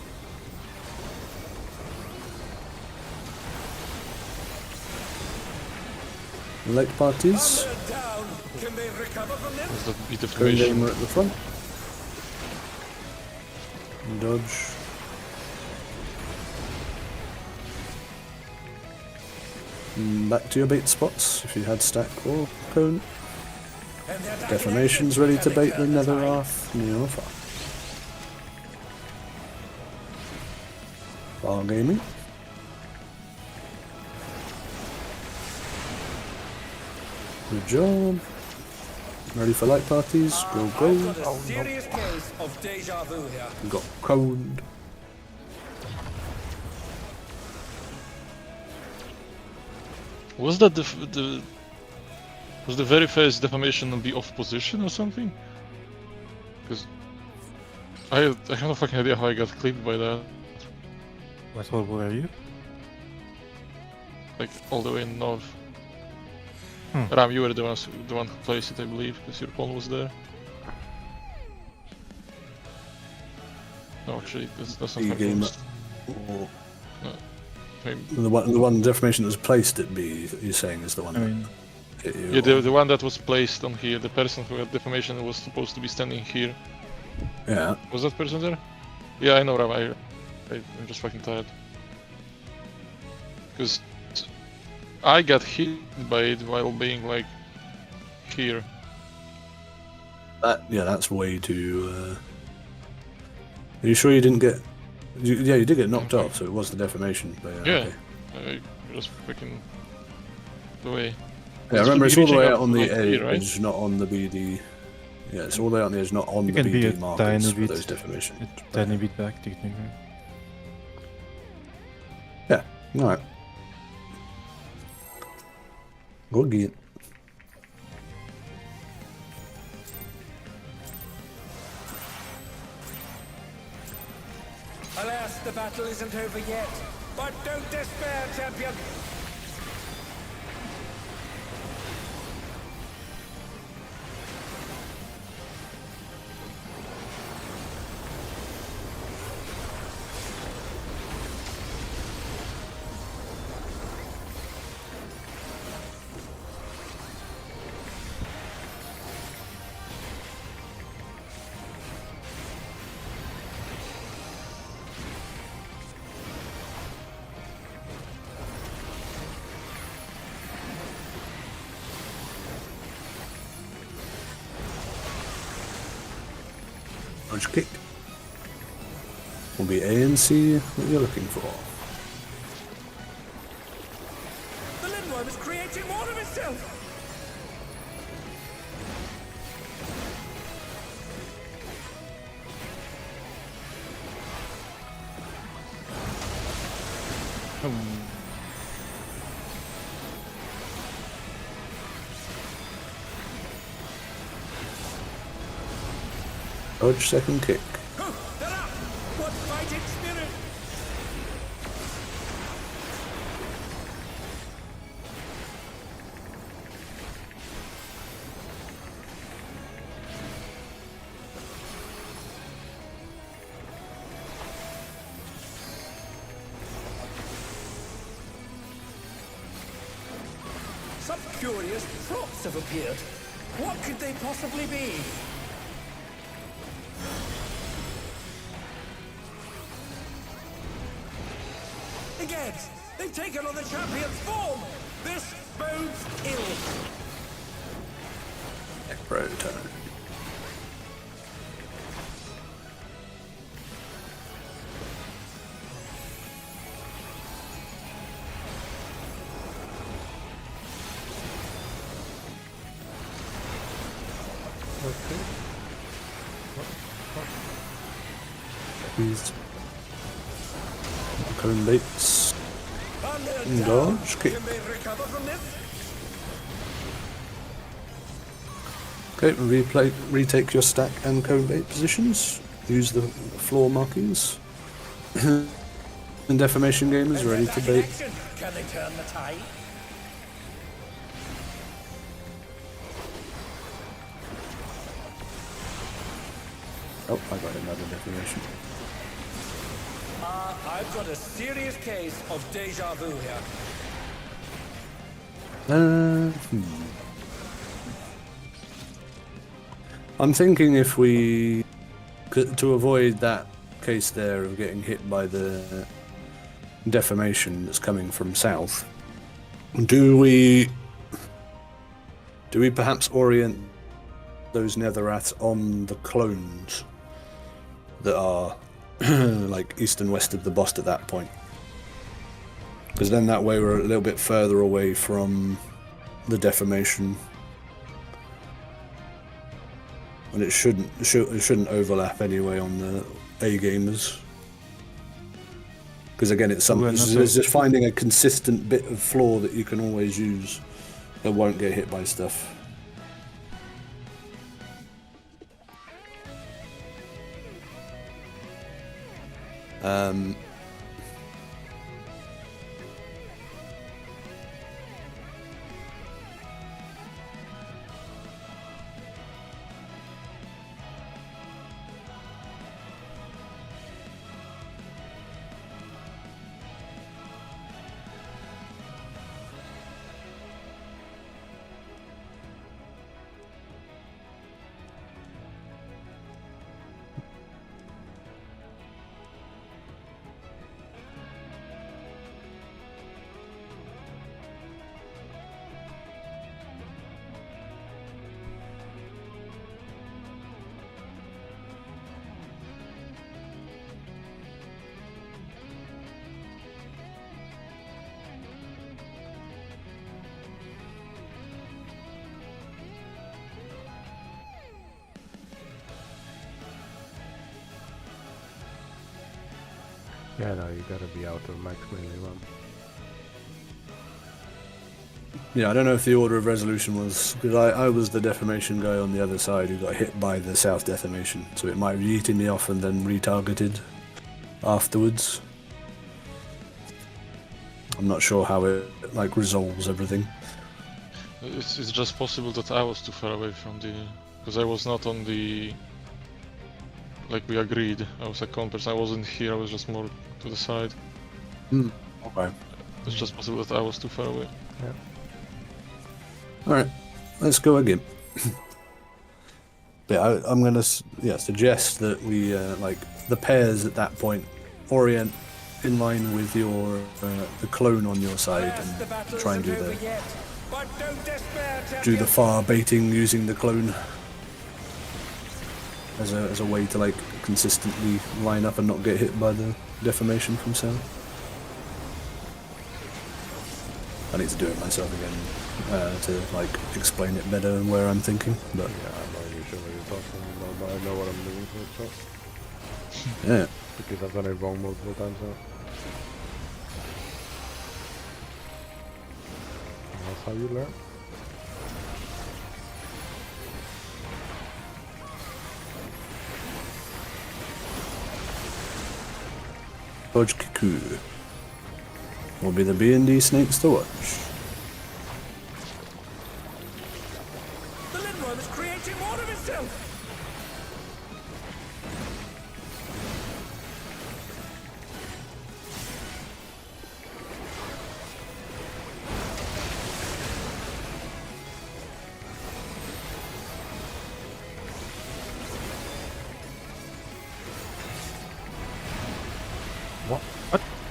Late parties. Under and down. Can they recover from this? Does that be Cone deformation? gamer at the front. Dodge. Back to your bait spots if you had stack or cone. And they're back Deformation's in ready action. to bait the Can they turn Netherrath near far. Far gaming. Good job. Ready for light parties? Go, I've go. got a serious case of deja vu here. We've got code. Was that was the very first defamation be off position or something? Because I have no fucking idea how I got clipped by that. What level were you? Like all the way in north. Hmm. Ram, you were the one who placed it, I believe, because your pawn was there. No, actually, that's not You my game fault. or I mean, the one defamation that was placed at B, you're saying, is the one I mean, that hit you? yeah, or- the one that was placed on here, the person who had defamation was supposed to be standing here. Yeah. Was that person there? Yeah, I know, Ram. I'm just fucking tired. Because I got hit by it while being like here. That's way too. Are you sure you didn't get? Yeah, you did get knocked off, so it was the defamation. But Yeah. Okay. I just fucking the way. Yeah, It's remember it's all the reaching way up out on the to here, right? edge, not on the BD. Yeah, it's all the way out on the edge, not on You the can be BD a markers tiny for bit- those defamation. a tiny bit back, technically. Yeah. All right. Go get. Alas, the battle isn't over yet. But don't despair, champion. Punch kick. Will be A and C that you're looking for. The Lindworm is creating more of itself. Dodge second kick. They're up. What fighting spirit? Some curious props have appeared. What could they possibly be? Against! They've taken on the champion's form! This bodes ill. Pro turn. Please. Cone baits. And Dodge kick. Can they recover from this? Okay, retake your stack and cone bait positions. Use the floor markings. And defamation game is ready to bait. Action. Can they turn the tide? Oh, I got another defamation. I've got a serious case of deja vu here. I'm thinking if we, to avoid that case there of getting hit by the defamation that's coming from south, do we perhaps orient those Netherats on the clones that are like east and west of the boss at that point? Because then that way we're a little bit further away from the defamation and it shouldn't overlap anyway on the A gamers. Because again, it's just finding a consistent bit of floor that you can always use that won't get hit by stuff. Yeah, no, you gotta be out of max melee run. Yeah, I don't know if the order of resolution was, because I was the defamation guy on the other side who got hit by the south defamation, so it might have yeeted me off and then retargeted afterwards. I'm not sure how it like resolves everything. It's just possible that I was too far away from the... because I was not on the... like we agreed. I was a compass, I wasn't here, I was just more to the side. Okay. It's just possible that I was too far away. Yeah. Alright, let's go again. Yeah, I'm gonna suggest that we like the pairs at that point orient in line with your the clone on your side and try and do the far baiting using the clone as a way to like consistently line up and not get hit by the defamation from south. I need to do it myself again to like explain it better and where I'm thinking, but Yeah, I'm not really sure what you're talking about, but I know what I'm doing for the shot. yeah. Because I've done it wrong multiple times now. And that's how you learn. Dodge Kiku will be the B&D snakes to watch. The Lindworm is creating more of itself!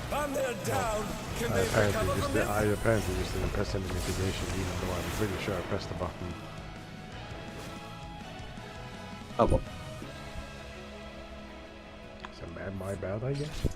Thunder down! Can they recover from this? I apparently just didn't press any mitigation, even though I'm pretty sure I pressed the button. Oh well. So my bad, I guess.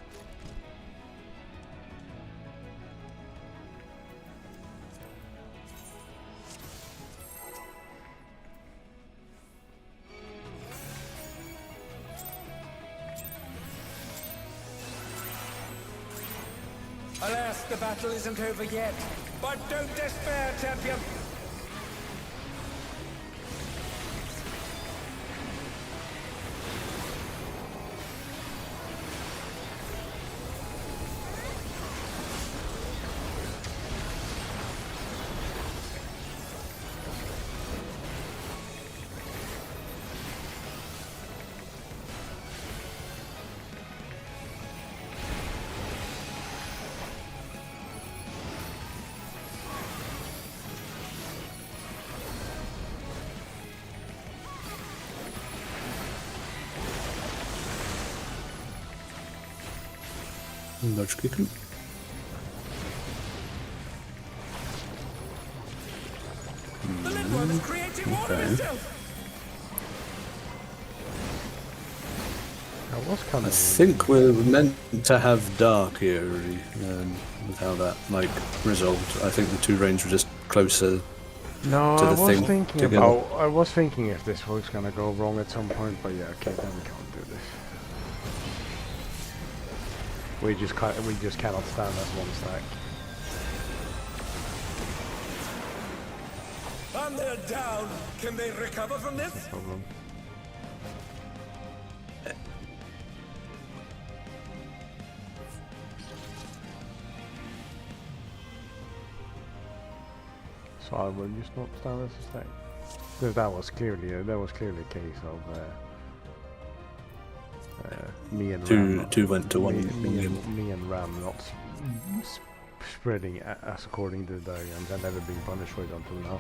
Alas, the battle isn't over yet. But don't despair, champion! Dodge Kiku. The Lindworm is creating more of Okay. itself! That was kind I of... think we're meant to have dark here, really, with how that like resolved. I think the two range were just closer No, to I the was thing thinking together. about. I was thinking if this was gonna go wrong at some point, but yeah, okay, then we can't do this. We just cannot stand as one stack. And they're down. Can they recover from this? Problem. So I will just not stand as a stack. Because that was clearly a case of me and Ram. Two went to one. Me and Ram not spreading as according to the diagrams and never being punished for it until now.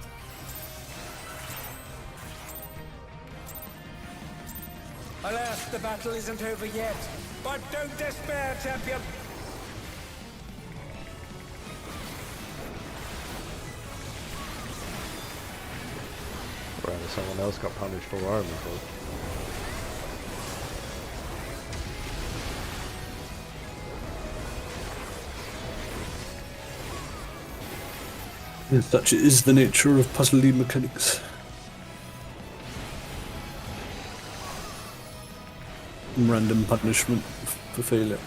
Alas, the battle isn't over yet. But don't despair, champion. Rather, someone else got punished for our before. Such is the nature of puzzly mechanics. Random punishment for failure.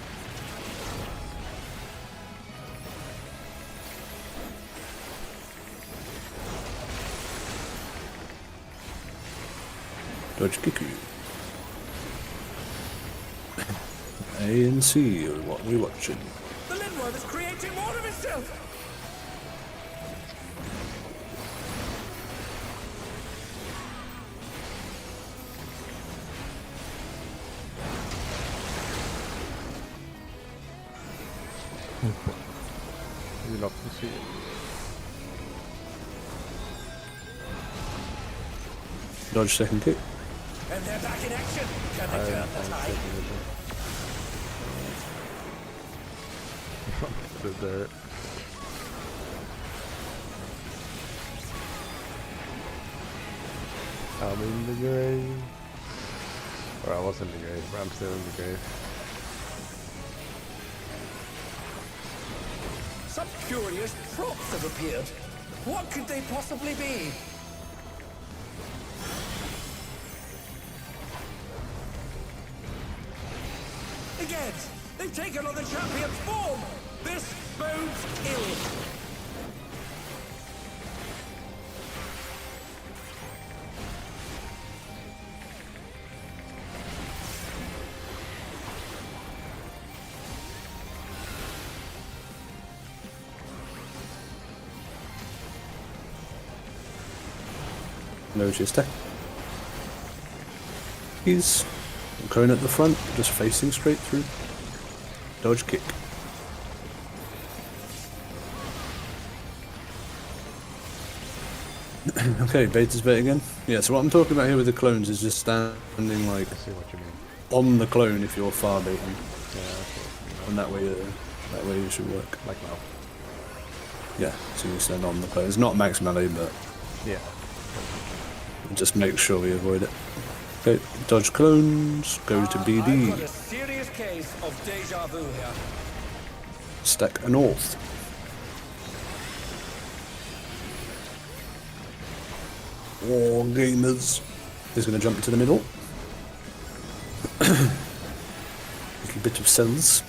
Dodge Kiku. A and C are what we're watching. The Lindworm is creating more of itself. You love to see it. Dodge second kick. And they're back in action. Can they turn the tide? The dirt. I'm in the grave. Or I was in the grave, but I'm still in the grave. Some curious props have appeared. What could they possibly be? Again, they've taken on the champion's form. This bodes ill. Knows your step. He's going at the front, just facing straight through. Dodge kick. Okay, Beta's bait again. Yeah, so what I'm talking about here with the clones is just standing like I see what you mean. on the clone if you're far baiting, Yeah, okay. and that way you should work. Like now. Yeah, so you stand on the clone. It's not max melee, but Yeah. just make sure we avoid it. Okay, dodge clones, go to I've got a BD, serious case of deja vu here. stack a north. War gamers is going to jump to the middle. Little bit of cells.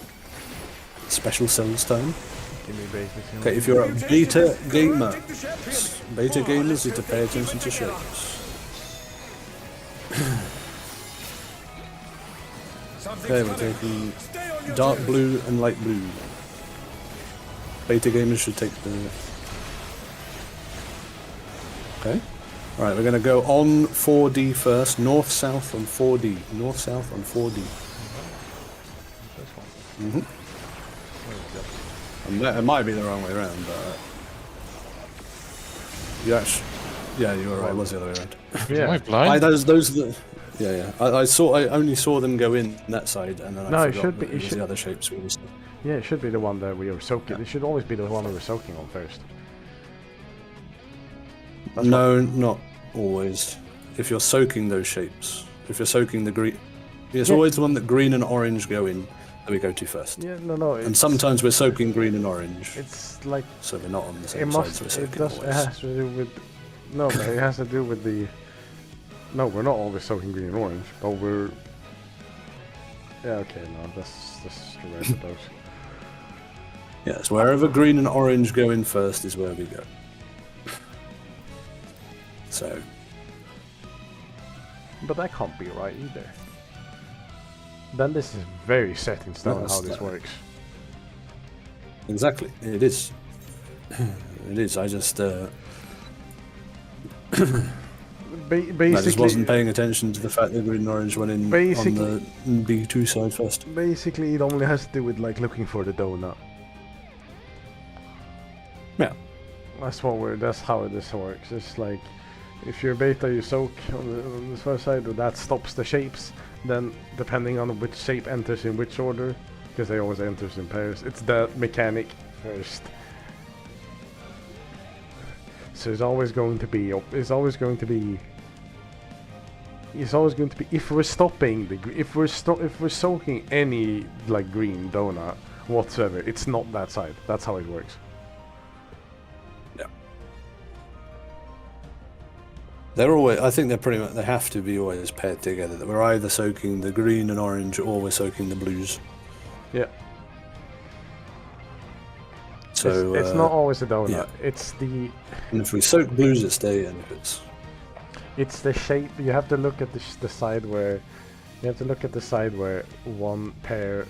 Special cells time. Give me basic. Okay, if you're a beta gamer, beta gamers need to pay attention to shapes. Okay, we're taking dark blue and light blue. Beta gamers should take the... Okay. Alright, we're going to go on 4D first. North-south on 4D. North-south on 4D. This one. Mm-hmm. Where is that? It might be the wrong way around, but... You actually... Yeah, you were right. It was the other way around. Am I blind? Those are the... Yeah. I only saw them go in that side, and then No, I it forgot should be- that it it was should- the other shapes we were still. Yeah, it should be the one that we are soaking. It should always be the one we were soaking on first. That's No, not always. If you're soaking those shapes, if you're soaking the green, it's Yeah. always the one that green and orange go in that we go to first. Yeah, no. And sometimes we're soaking green and orange, it's like so we're not on the it same must. sides. We're It soaking does. It always. has to do with No, but it has to do with the... No, we're not always soaking green and orange, but we're... Yeah, okay, no, that's the way it goes. Yes, wherever green and orange go in first is where we go. So, But that can't be right either. Then this is very set in stone No, how it's this not. works. exactly, it is. It is, I just Basically, I just wasn't paying attention to the fact that green and orange went in on Basically- the B2 side first. Basically, it only has to do with like looking for the donut. Yeah. That's how this works. It's like if you're beta, you soak on the first side, that stops the shapes. Then depending on which shape enters in which order, because they always enters in pairs, it's the mechanic first. So it's always going to be. If we're stopping if we're soaking any like green donut whatsoever, it's not that side. That's how it works. They're always, I think they're pretty much, they have to be always paired together. That we're either soaking the green and orange or we're soaking the blues. Yeah. So it's not always a donut. yeah. It's the And if we soak blues, it's stay, and if it's the shape. You have to look at the side where one pair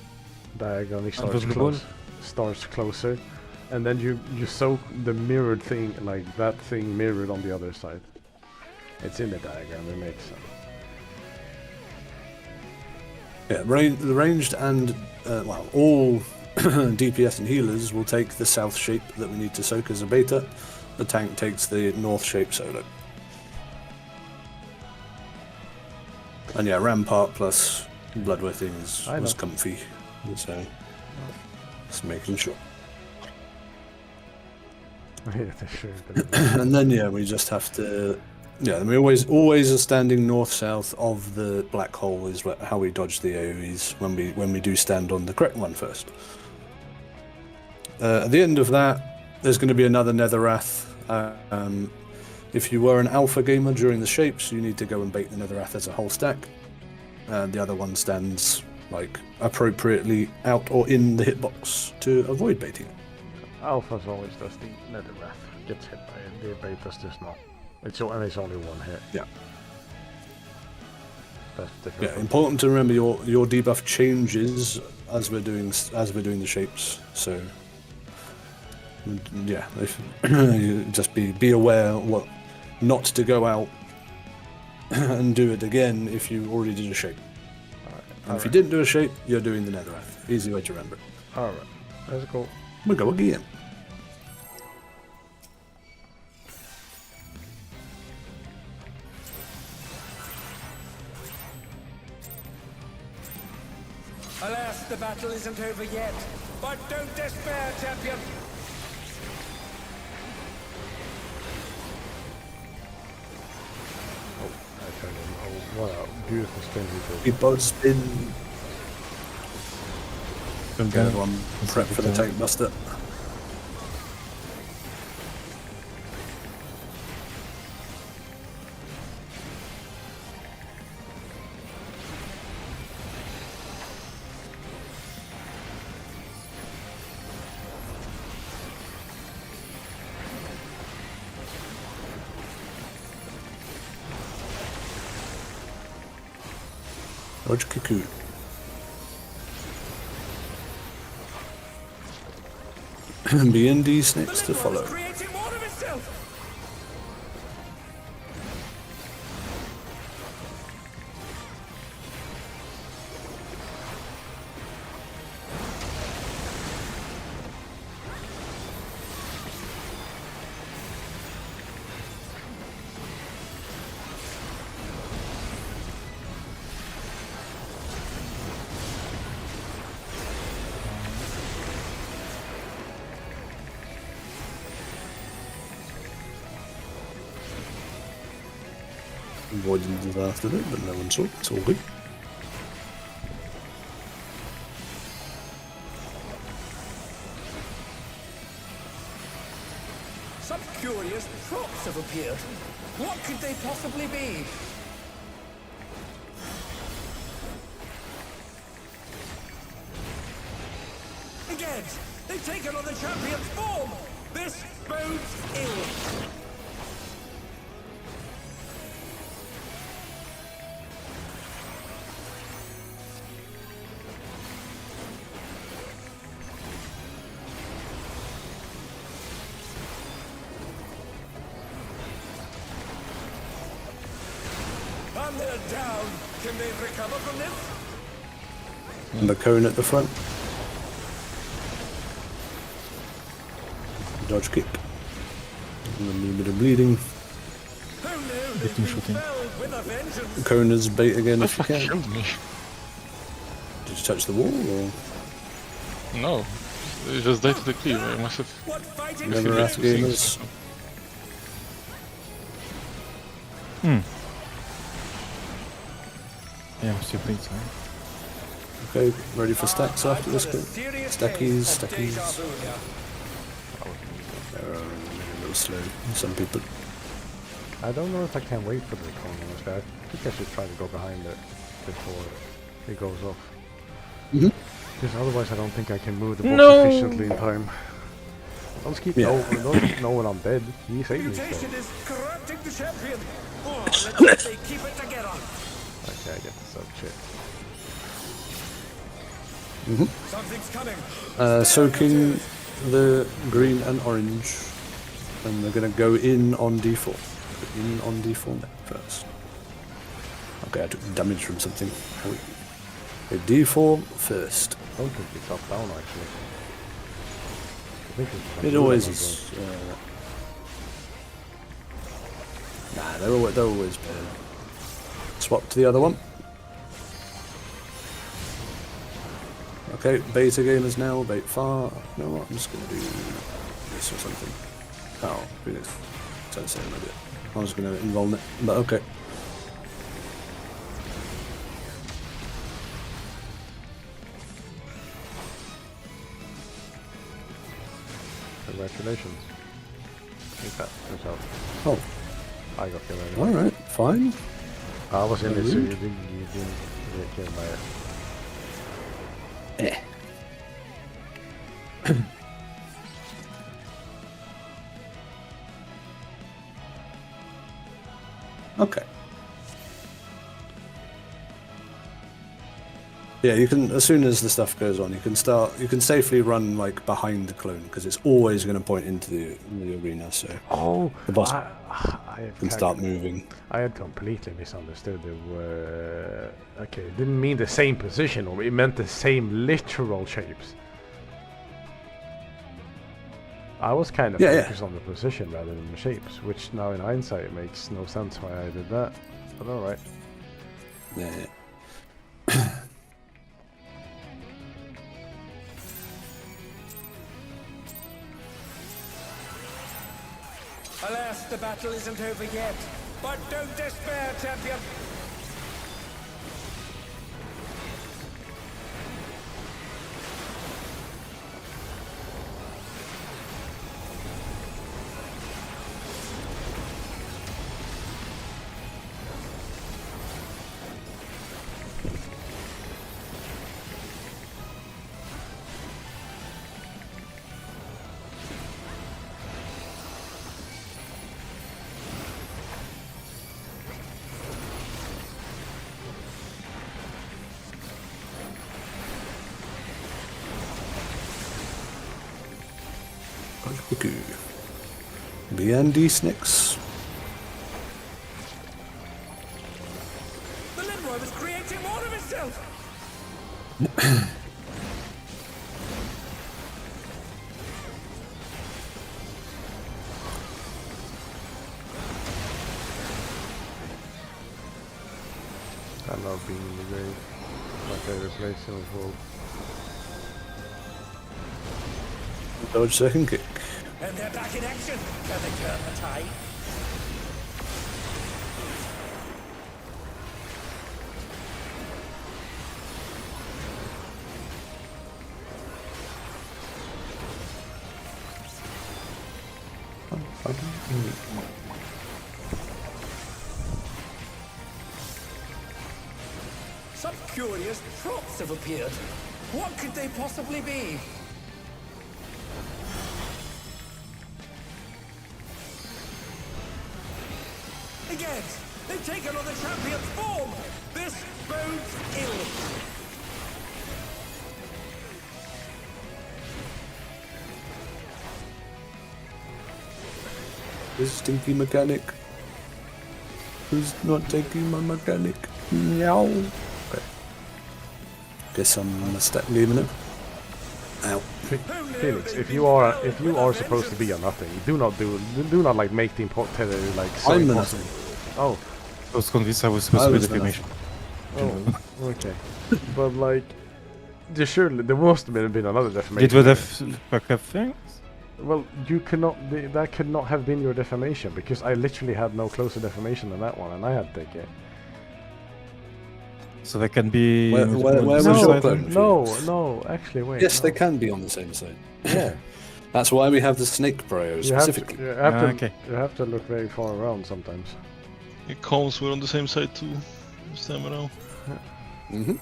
diagonally starts closer, and then you soak the mirrored thing, like that thing mirrored on the other side. It's in the diagram. It makes sense. yeah, the ranged and all DPS and healers will take the south shape that we need to soak as a beta. The tank takes the north shape solo. And yeah, Rampart plus Bloodworthing was comfy, so just making sure. Yeah, they sure. And then yeah, we just have to. Yeah, we always are standing north-south of the black hole is how we dodge the AoEs when we do stand on the correct one first. At the end of that, there's going to be another Netherrath. If you were an alpha gamer during the shapes, you need to go and bait the Netherrath as a whole stack. The other one stands like appropriately out or in the hitbox to avoid baiting. Alpha's always does the Netherrath. Gets hit by it. The beta's just not. It's only one hit. Yeah. That's different. Yeah, important to remember your debuff changes as we're doing the shapes. So yeah, if you just be aware what not to go out and do it again if you already did a shape. And if you didn't do a shape, you're doing the Netherrath. Easy way to remember it. Alright, let's go. We go again. Alas, the battle isn't over yet. But don't despair, champion. I tell him, oh, what a beautiful spin he did. People spin. Okay, everyone prep for the tank buster. Dodge Cocoon. B&D's next to follow. Creating more of itself. Avoiding the disaster there, but no one saw. It's all good. Some curious Props have appeared. What could they possibly be? Again, they've taken on the champion's form. This bodes ill. And they're down. Can they recover from this? And the cone at the front. Dodge kick. And a little bit of bleeding. Who knew Victim they'd be shooting. felled with a vengeance? Cone as bait again if you Fuck can. killed me. Did you touch the wall or No. It just died to the cleave. I must have... What fighting never Two asked things. gamers? Yeah, I'm still playing time. Okay, ready for stacks after this I've got go. a serious Stackies, case of stackies. déjà vu here. They're a little slow. Some people. I don't know if I can wait for the cone, honestly. I think I should try to go behind it before it goes off. Mhm. Because otherwise I don't think I can move the boss No! efficiently in time. I'll just keep Yeah. don't know when I'm dead. He saved me Mutation still. is corrupting the champion. Oh, let's hope they keep it together. Okay, I get the sub shit. Something's coming. Soaking the green and orange, and they're gonna go in on D4. In on D4 first. Okay, I took damage from something. Okay, D4 first. I don't think it's up down actually. I think it's It always is. Nah, they're always better. Swap to the other one. Okay, bait again is now, bait far. You know what, I'm just gonna do this or something. Oh, Phoenix. That's the same idea. I was gonna involve it, but okay. Congratulations. Take that yourself. Oh, I got killed anyway. alright, fine. I was in it, so Rude. you didn't get killed by it. Eh. Okay. Yeah, you can, as soon as the stuff goes on, you can safely run like behind the clone because it's always going to point into the arena, so Oh, the boss I can start moving. I had completely misunderstood. Okay, it didn't mean the same position, or it meant the same literal shapes. I was kind of Yeah, focused on the position rather than the shapes, which now in hindsight makes no sense why I did that. But alright. Yeah, yeah. Alas, the battle isn't over yet. But don't despair, champion. BND Snicks. The Limroy was creating more of itself. I love being in the grave. My favorite place in the world. Dodge second kick. And they're back in action. Can they turn the tide? Some curious props have appeared. What could they possibly be? Again, they've taken on the champion's form. This bodes ill. This stinky mechanic. Who's not taking my mechanic? Meow. Okay. Guess I'm leaving it. Ow. Felix, if you are supposed to be a nothing, do not like make the like so I'm a impossible. nothing. Oh, I was convinced I was supposed to be was defamation. oh, okay. But like, there must have been another defamation. Did we fuck up things? Well, you cannot. That could not have been your defamation because I literally had no closer defamation than that one, and I had to take it. So they can be. Where was no, your clone? No, actually, wait. Yes, no. they can be on the same side. Yeah. That's why we have the snake brio specifically. You have to, okay. you have to look very far around sometimes. It comes, we're on the same side too. This time around. Mm-hmm.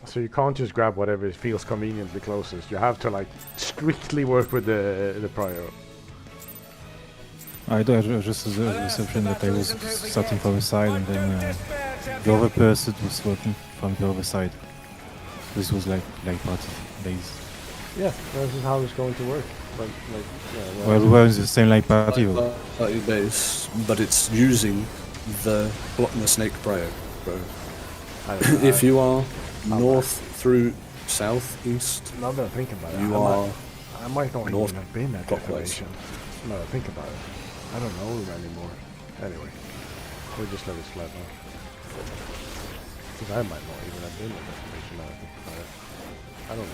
So you can't just grab whatever feels conveniently closest. You have to like strictly work with the prior. I just had the reception that I was starting from the side and then the other person was working from the other side. This was like party days. Yeah, this is how it's going to work. But like, yeah, Well, we're in the same like party though. Party base, but it's using the snake brio. Bro. I don't know, If you are north through southeast, now that I think about it, you I might not north even have been at clockwise. defamation. Now that I think about it, I don't know him anymore. Anyway, we'll just let it slide now. Because I might not even have been at defamation now that I think about it. I don't know.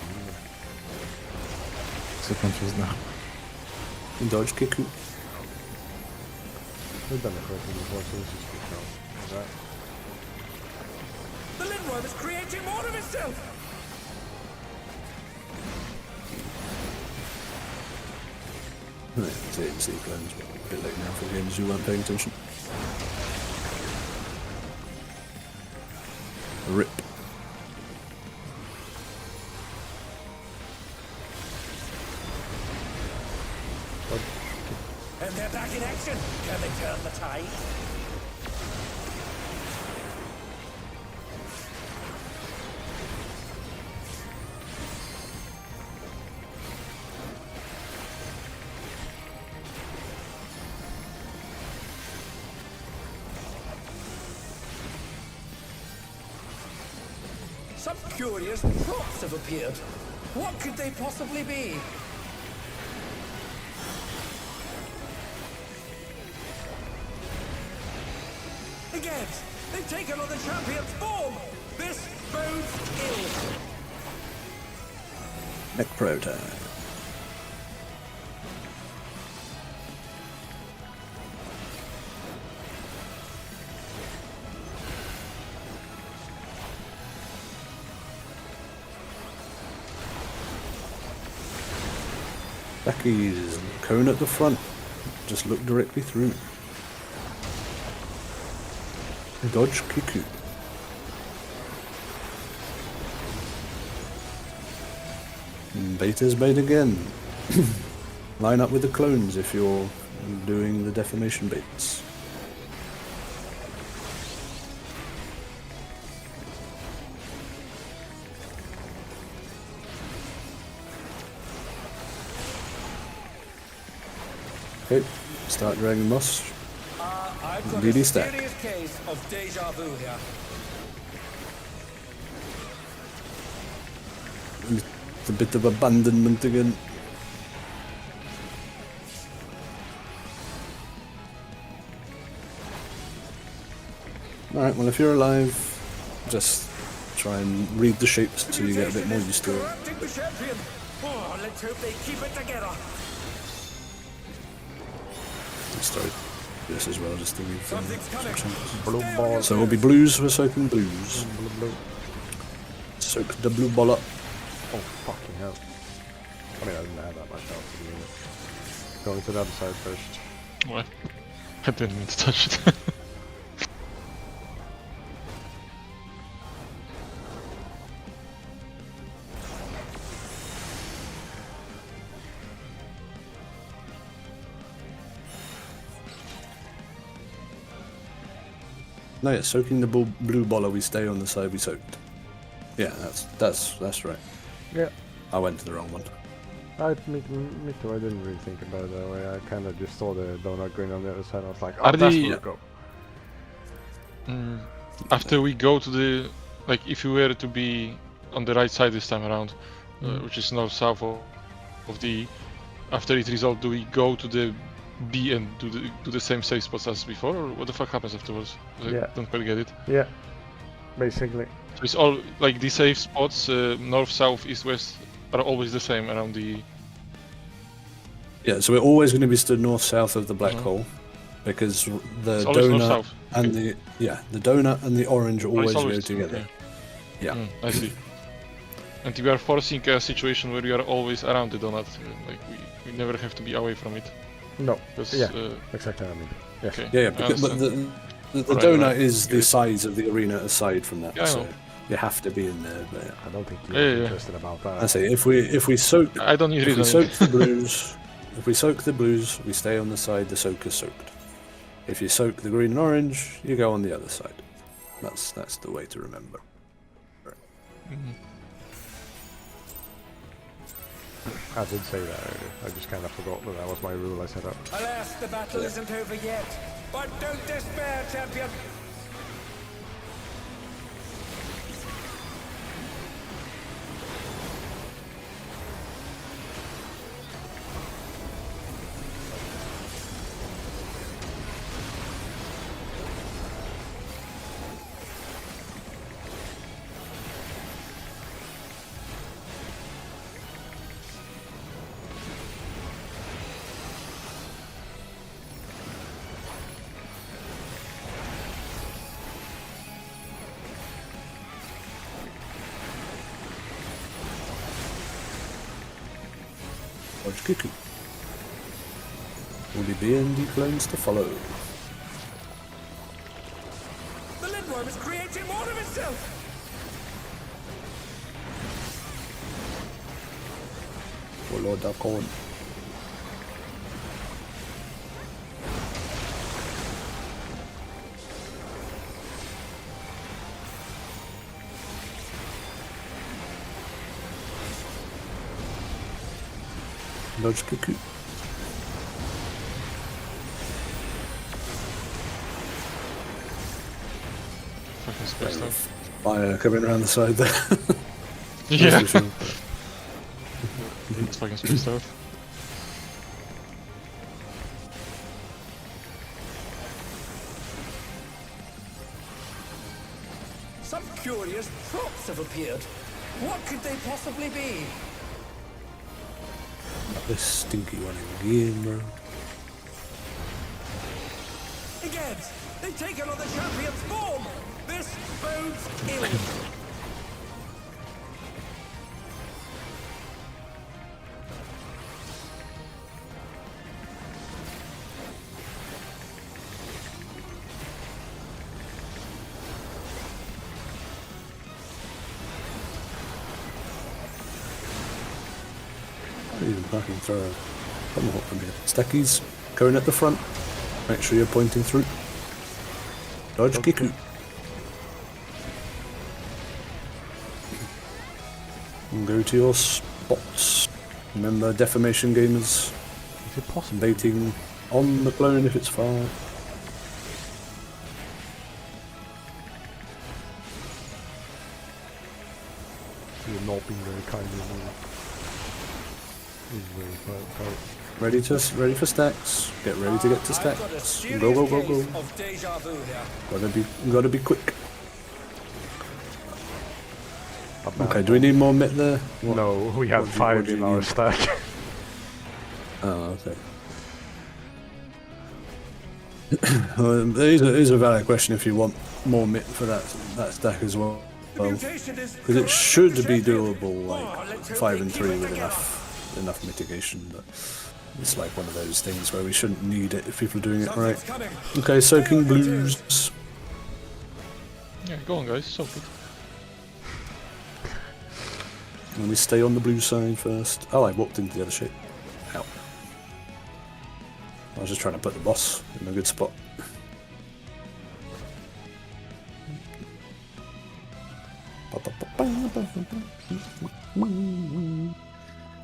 So confused now. dodge kick. We've done it correctly before, so let's just keep going. Right. The Lindworm is creating more of itself. Right, see clones, but a bit late now for games who weren't paying attention. Rip. And they're back in action. Can they turn the tide? Some curious props have appeared. What could they possibly be? Again, they've taken on the champion's form. This bodes ill. Mech Pro time. Becky's cone at the front. Just look directly through. Dodge Kiku. Beta's bait again. Line up with the clones if you're doing the defamation baits. Okay, start dragging moss. I've got DD a stack. serious case of deja vu here. It's a bit of abandonment again. Alright, well if you're alive, just try and read the shapes until you get a bit more used to it. Corrupting the champion. Oh, let's hope they keep it together. Start this as well, just to leave Something's coming. Blue Stay on ball. your So it'll be blues, we're soaking blues. Blue. Soak the blue ball up. Oh, fucking hell. I mean, I didn't have that much health to begin with. going to the other side first. What? I didn't mean to touch it. No, yeah, soaking the blue boller, we stay on the side we soaked. Yeah, that's right. Yeah. I went to the wrong one. Me too, I didn't really think about it that way. I kind of just saw the donut green on the other side. I was like, oh, Are that's the- where we go. After we go to the, like, if you were to be on the right side this time around, which is north-south of the E, after it resolved, do we go to the B and do the same save spots as before, or what the fuck happens afterwards? I Yeah. don't quite get it. Yeah, basically. So it's all, like, the save spots, north, south, east, west, are always the same around the... Yeah, so we're always going to be stood north-south of the black hole, because the It's always donut north-south. and the donut and the orange Oh, always it's go always together. okay. Yeah. I see. And we are forcing a situation where we are always around the donut, like we never have to be away from it. No. Because, Yeah. Exactly what I mean. Yes. Okay. Yeah, I because, but understand. the Right, donut right. is Get the it. size of the arena aside from that, Yeah, I so know. you have to be in there. But yeah. I don't think Yeah, you're yeah. interested about that. I say if we soak I don't need if we reasoning. soak the blues, if we soak the blues, we stay on the side the soak is soaked. If you soak the green and orange, you go on the other side. That's the way to remember. I did say that earlier. I just kind of forgot that was my rule I set up. Alas, the battle isn't over yet. But don't despair, champion. Watch Cuckoo. Will be and the clones to follow. The Lindworm is creating more of itself. Follow the corn. Dodge Cuckoo. Fucking spaced out. Fire coming around the side there. Yeah. It's fucking spaced out. Some curious props have appeared. What could they possibly be? This stinky one again, bro. Again, they've taken on the champion's form. This bodes ill. Even fucking throw a tomahawk from here. Stackies going at the front. Make sure you're pointing through. Dodge Kiku. And go to your spots. Remember, defamation gamers. Is it possible? Baiting on the clone if it's far. You're not being very kind to me. He's very kind. Ready for stacks. Get ready to get to I've got a stacks. serious Go. case of deja vu here. Gotta be quick. Okay, do we need more mit there? No, we have what do you- 5 what do in you our need? stack. Oh, okay. It is a valid question if you want more mit for that stack as well. The mutation is Because it should be champion. doable, Oh, like let's hope 5 they and keep 3 it with together. enough mitigation. But It's like one of those things where we shouldn't need it if people are doing it right. Something's coming. Okay, soaking blues. Yeah, go on, guys. So good. And we stay on the blue side first. Oh, I walked into the other shape. Ow. I was just trying to put the boss in a good spot.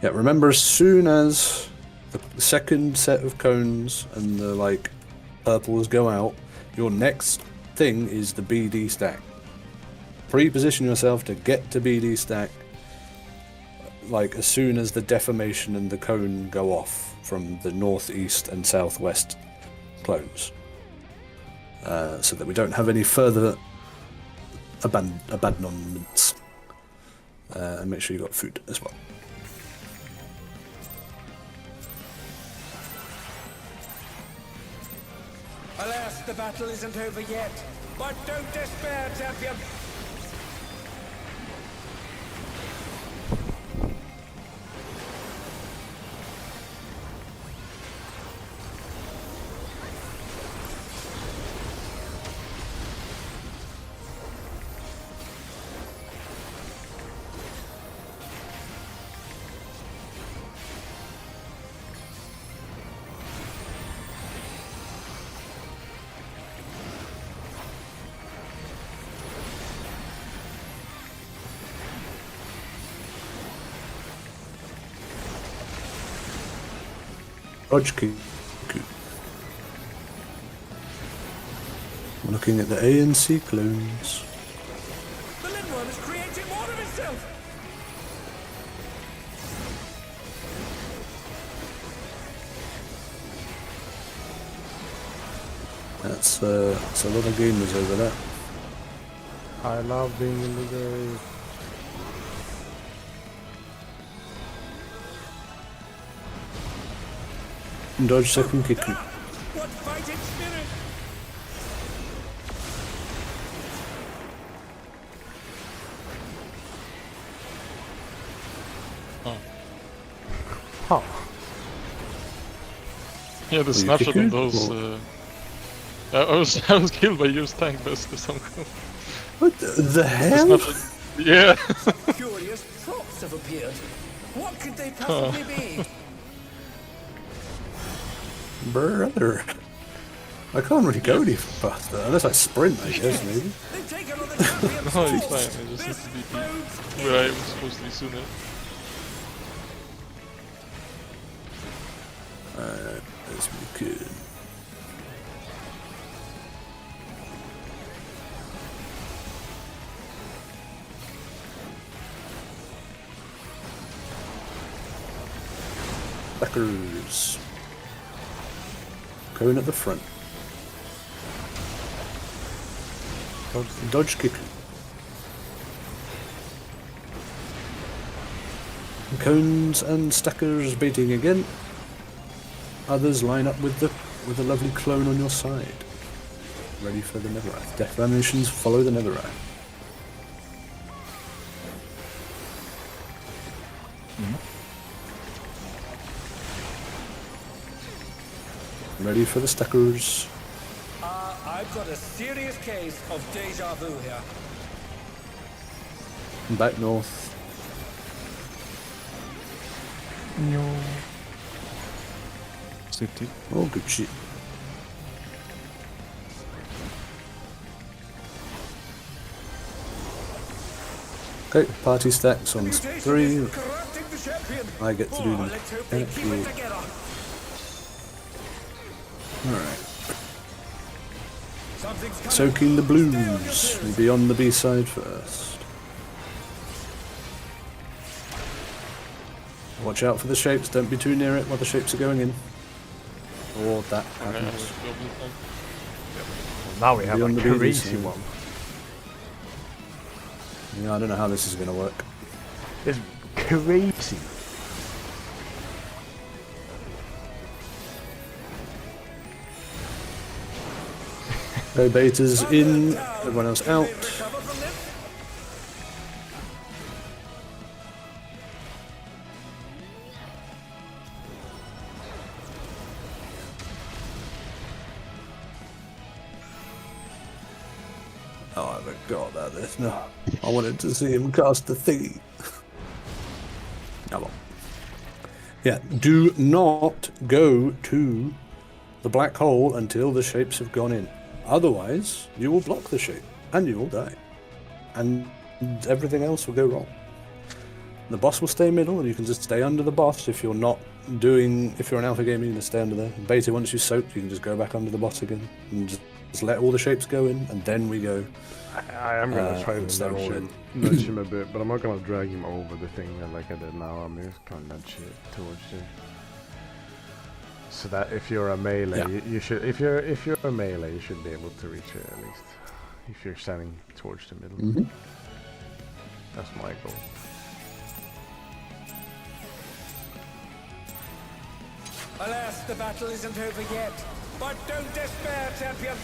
Yeah, remember, as soon as the second set of cones and the like purples go out, your next thing is the BD stack. Pre-position yourself to get to BD stack, like as soon as the deformation and the cone go off from the northeast and southwest clones, so that we don't have any further abandonments. And make sure you got food as well. Alas, the battle isn't over yet. But don't despair, champion. Rodgky. Looking at the ANC clones. The Lindworm is creating more of itself. That's a lot of gamers over there. I love being in the grave. Dodge second kick. What fighting spirit! Huh. Yeah, the you snapshot kicking? of those. I was killed by your tank best or something. What the hell? Snapshot. Yeah. Curious props have appeared. What could they possibly be? Brother. I can't really go any faster unless I sprint, I guess, maybe. They've taken on the champion. No, it's fine. I just need to be where I was supposed to be sooner. Let's be good. Backers. Cone at the front. Dodge kick. Cones and stackers baiting again. Others line up with the lovely clone on your side. Ready for the Netherite. Deformations follow the Netherite. Ready for the stackers. I've got a serious case of deja vu here. Back north. No. Safety. Oh, good shit. Okay, party stacks on 3. Corrupting the champion. I get to do them. Let's hope they keep it together. Alright. Something's coming. Soaking the blues. Maybe on the B side first. Watch out for the shapes, don't be too near it while the shapes are going in. Or that happens. Now we have Beyond a the BD crazy scene. one. Yeah, I don't know how this is going to work. It's crazy. Okay, betas in, everyone else out. Recover from this? forgot about this. No, I wanted to see him cast the thingy. Oh well. Yeah, do not go to the black hole until the shapes have gone in. Otherwise, you will block the shape and you will die. And everything else will go wrong. The boss will stay middle and you can just stay under the boss if you're not doing, if you're an alpha gamer, you can just stay under there. Beta, once you soaked, you can just go back under the boss again and just let all the shapes go in and then we go. I am gonna try and to stay all in. nudge him a bit, but I'm not gonna drag him over the thing like I did now. I'm just gonna nudge it towards you. So that if you're a melee, Yeah. you should. If you're a melee, you should be able to reach it at least. If you're standing towards the middle, Mm-hmm. that's my goal. Alas, the battle isn't over yet. But don't despair, champion.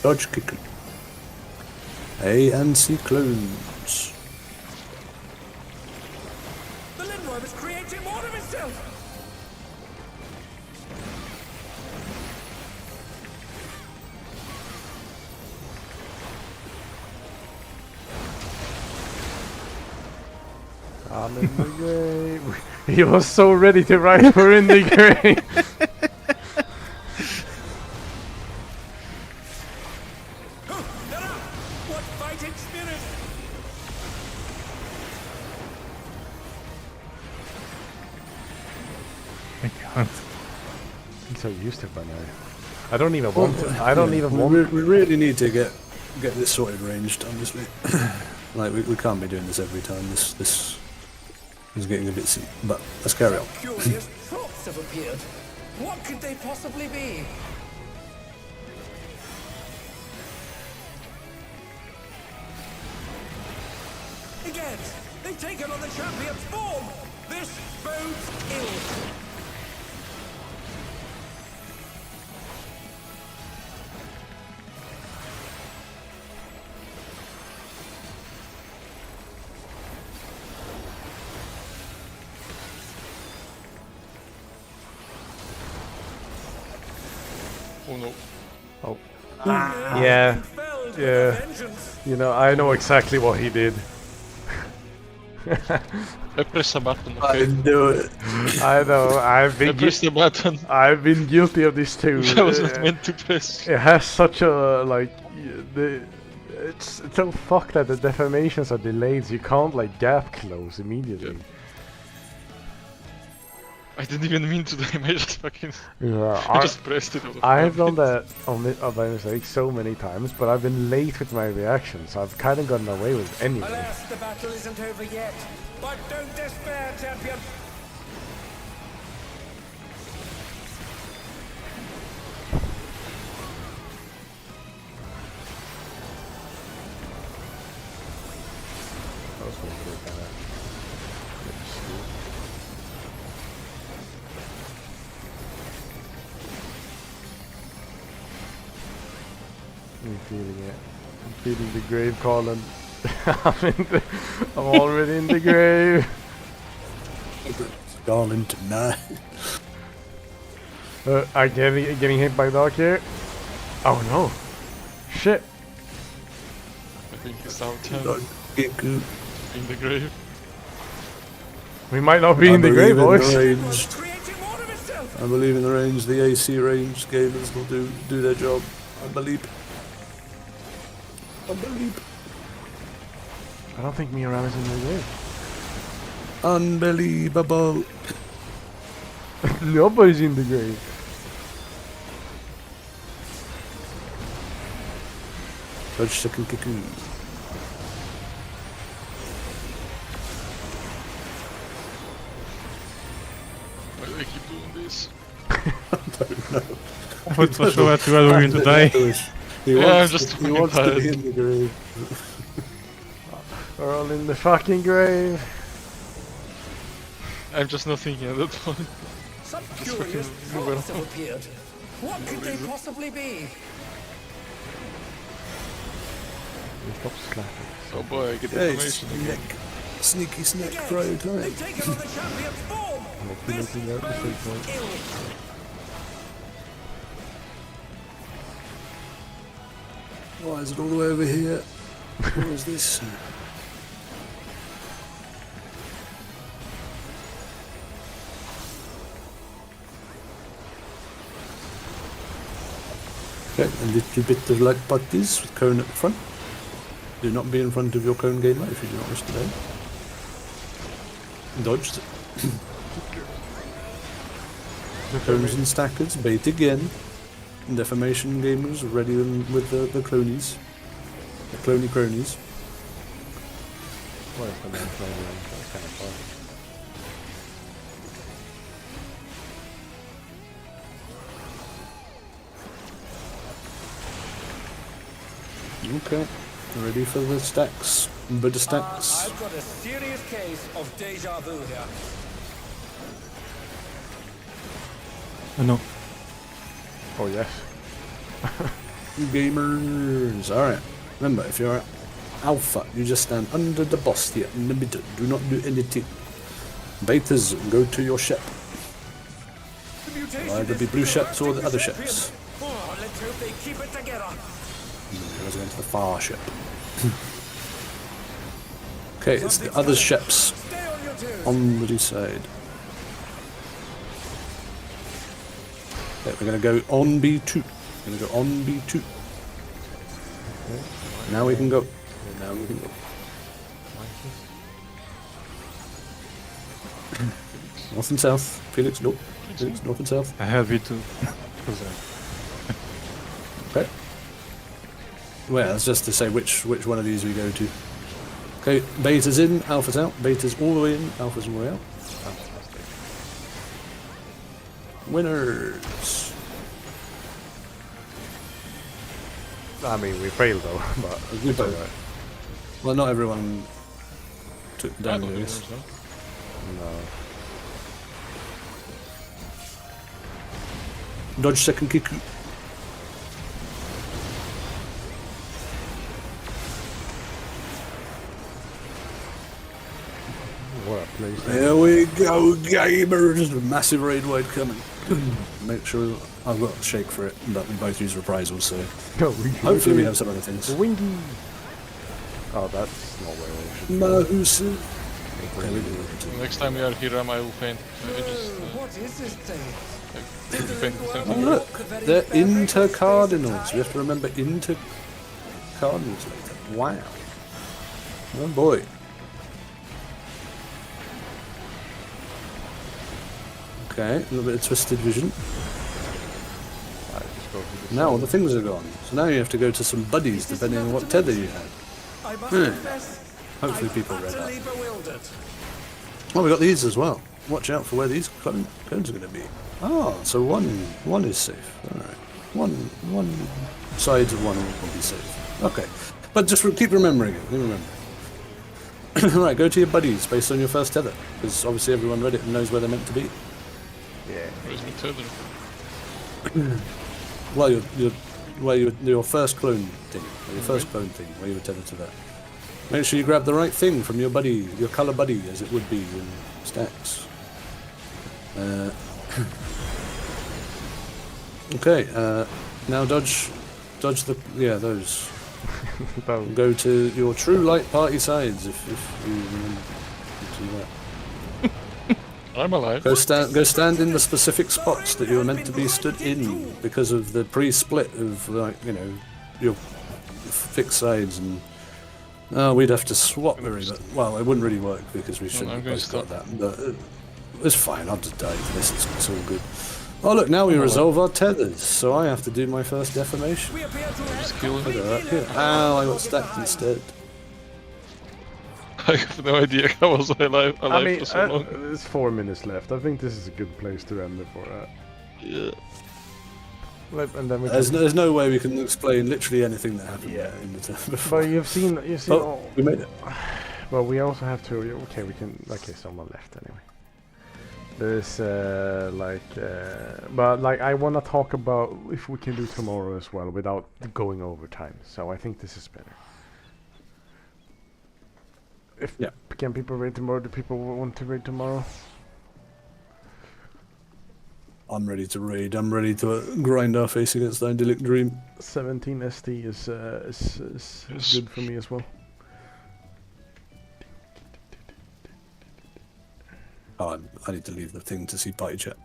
Dodge kick. A and C clones. The Lindworm is creating more of itself. I'm in the grave. He was so ready to ride for in the grave. What fighting spirit! I can't. I'm so used to it by now. I don't even want to. I don't even want. We really need to get this sorted ranged, honestly. Like we can't be doing this every time. This is getting a bit sick. But let's carry on. Curious props have appeared. What could they possibly be? Again, they've taken on the champion's form. This bodes ill. Oh no. Oh. Yeah. Felled with Yeah. a vengeance. You know, I know exactly what he did. I press a button, I okay? do it. I know. I've I been. pressed the button. I've been guilty of this too. I was not meant to press. It has such a like. It's so fucked that the deformations are delayed. So you can't like gap close immediately. I didn't even mean to do him, I just fucking... Yeah, I just pressed it. I have done that by mistake so many times, but I've been late with my reactions, so I've kind of gotten away with it anyway. Alas, the battle isn't over yet. But don't despair, champion. That was really good, kinda. I'm feeling it. I'm feeling the grave calling. I'm already in the grave. Darling tonight. I'm getting hit by Dark here. Oh no. Shit. I think he's out Get good. in the grave. We might not be in the grave, boys. Range. Creating more of itself. I believe in the range. The AC range gamers will do their job. I believe. I believe. I don't think Mioram is in the grave. Unbelievable. Nobody's in the grave. Dodge second kiku. I thought for sure that you were going to die. He Yeah, wants, I'm just he fucking wants to tired. be in the grave. We're all in the fucking grave. I'm just not thinking at that point. Some curious thoughts have appeared. What could they possibly be? Stop slapping. Oh boy, I get Hey, information again. sneaky snack pro They've time. taken on the champion's form. This bodes ill. Why is it all the way over here? What is this? Okay, a little bit of light putties with cone at the front. Do not be in front of your cone gamer if you do not wish to die. Dodged. Cones and stackers, bait again. Defamation gamers ready with the clonies. The clony cronies. What is the main flavor? That's kind of fun. Okay, ready for the stacks. Bit of stacks. I've got a serious case of deja vu here. No. Oh yes. Gamers. Alright. Remember, if you're alpha, you just stand under the boss here in the middle. Do not do anything. Betas, go to your ship. The mutation Either is be blue still ships or the acting other as a ships. pimp. Oh, let's hope they keep it together. Let's go into the far ship. Okay, it's the other ships Stay on your toes. on the side. Okay, we're going to go on B2. We're going to go on B2. Now we can go. Now we can go. North and south. Felix, no. Felix, north and south. I have it too. Okay. Well, that's just to say which one of these we go to. Okay, beta's in, alpha's out. Beta's all the way in, alpha's all the way out. Winners. I mean, we failed though, but We it's both. alright. Well, not everyone took I down don't this. think so. No. Dodge second kick. What a place. There we go, gamers! Massive raid wide coming. Make sure I've got a shake for it, but we both use reprisals, so hopefully we have some other things. Wingy. Oh, that's not where we should. Mahusu. Okay, we do. Next time we are here, I will faint. I just What is this thing? faint the same Oh thing. look, they're inter-cardinals. We have to remember inter-cardinals later. Wow. Oh boy. Okay, a little bit of twisted vision. Alright, just go to the Now all the things are gone. So now you have to go to some buddies depending on what tether you have. I must Hmm. confess, Hopefully I'm people read that. utterly bewildered. Oh, we got these as well. Watch out for where these cones are going to be. Ah, so one is safe. All right, one side of one will be safe. Okay, but just keep remembering it. Keep remembering. Right, go to your buddies based on your first tether, because obviously everyone read it and knows where they're meant to be. Yeah. Where's my tether? Well, your first clone thing, or your first clone thing, where you were tethered to that. Make sure you grab the right thing from your buddy, your colour buddy, as it would be in stacks. Okay, now dodge the, those. Don't. Go to your true light party sides if you remember to do that. I'm alive. Go stand in the specific spots that you were meant to be stood in because of the pre-split of your fixed sides and. We'd have to swap really, but well, it wouldn't really work because we shouldn't I'm have going both to got stop. that. But it's fine. I'll just die for this. It's all good. Oh look, now we resolve our tethers, so I have to do my first defamation. We appear to have Just kill him. Look at that. Here. Ow, I got stacked instead. I have no idea how was I alive I mean, for so long. there's 4 minutes left. I think this is a good place to end it for. Yeah. And then we There's no way we can explain literally anything that happened Yeah. in the turn before. But you've seen Oh, all. we made it. But we also have to. Okay, we can. Okay, someone left anyway. There's but like I want to talk about if we can do tomorrow as well without going overtime. So I think this is better. Can people raid tomorrow? Do people want to raid tomorrow? I'm ready to raid. I'm ready to grind our face against the idyllic dream. 17 ST is good for me as well. Oh, I need to leave the thing to see party chat.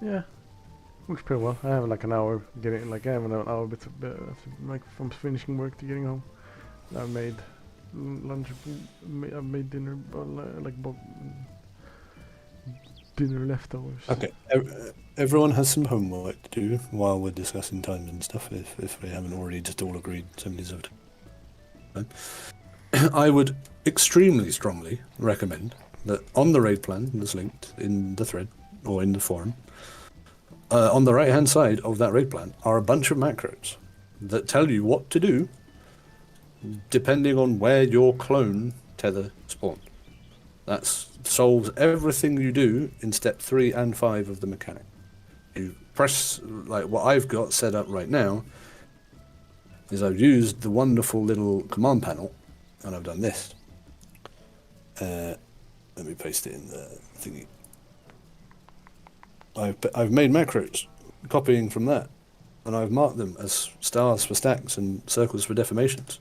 Yeah, works pretty well. I have like an hour getting like I have an hour bit like from finishing work to getting home. I've made lunch. I've made dinner, dinner leftovers. Okay, everyone has some homework to do while we're discussing times and stuff. If we haven't already just all agreed, somebody's of time. I would extremely strongly recommend that on the raid plan that's linked in the thread or in the forum, on the right hand side of that raid plan are a bunch of macros that tell you what to do depending on where your clone tether spawned. That solves everything you do in step 3 and 5 of the mechanic. You press, like what I've got set up right now is I've used the wonderful little command panel and I've done this. Let me paste it in the thingy. I've made macros copying from that, and I've marked them as stars for stacks and circles for deformations,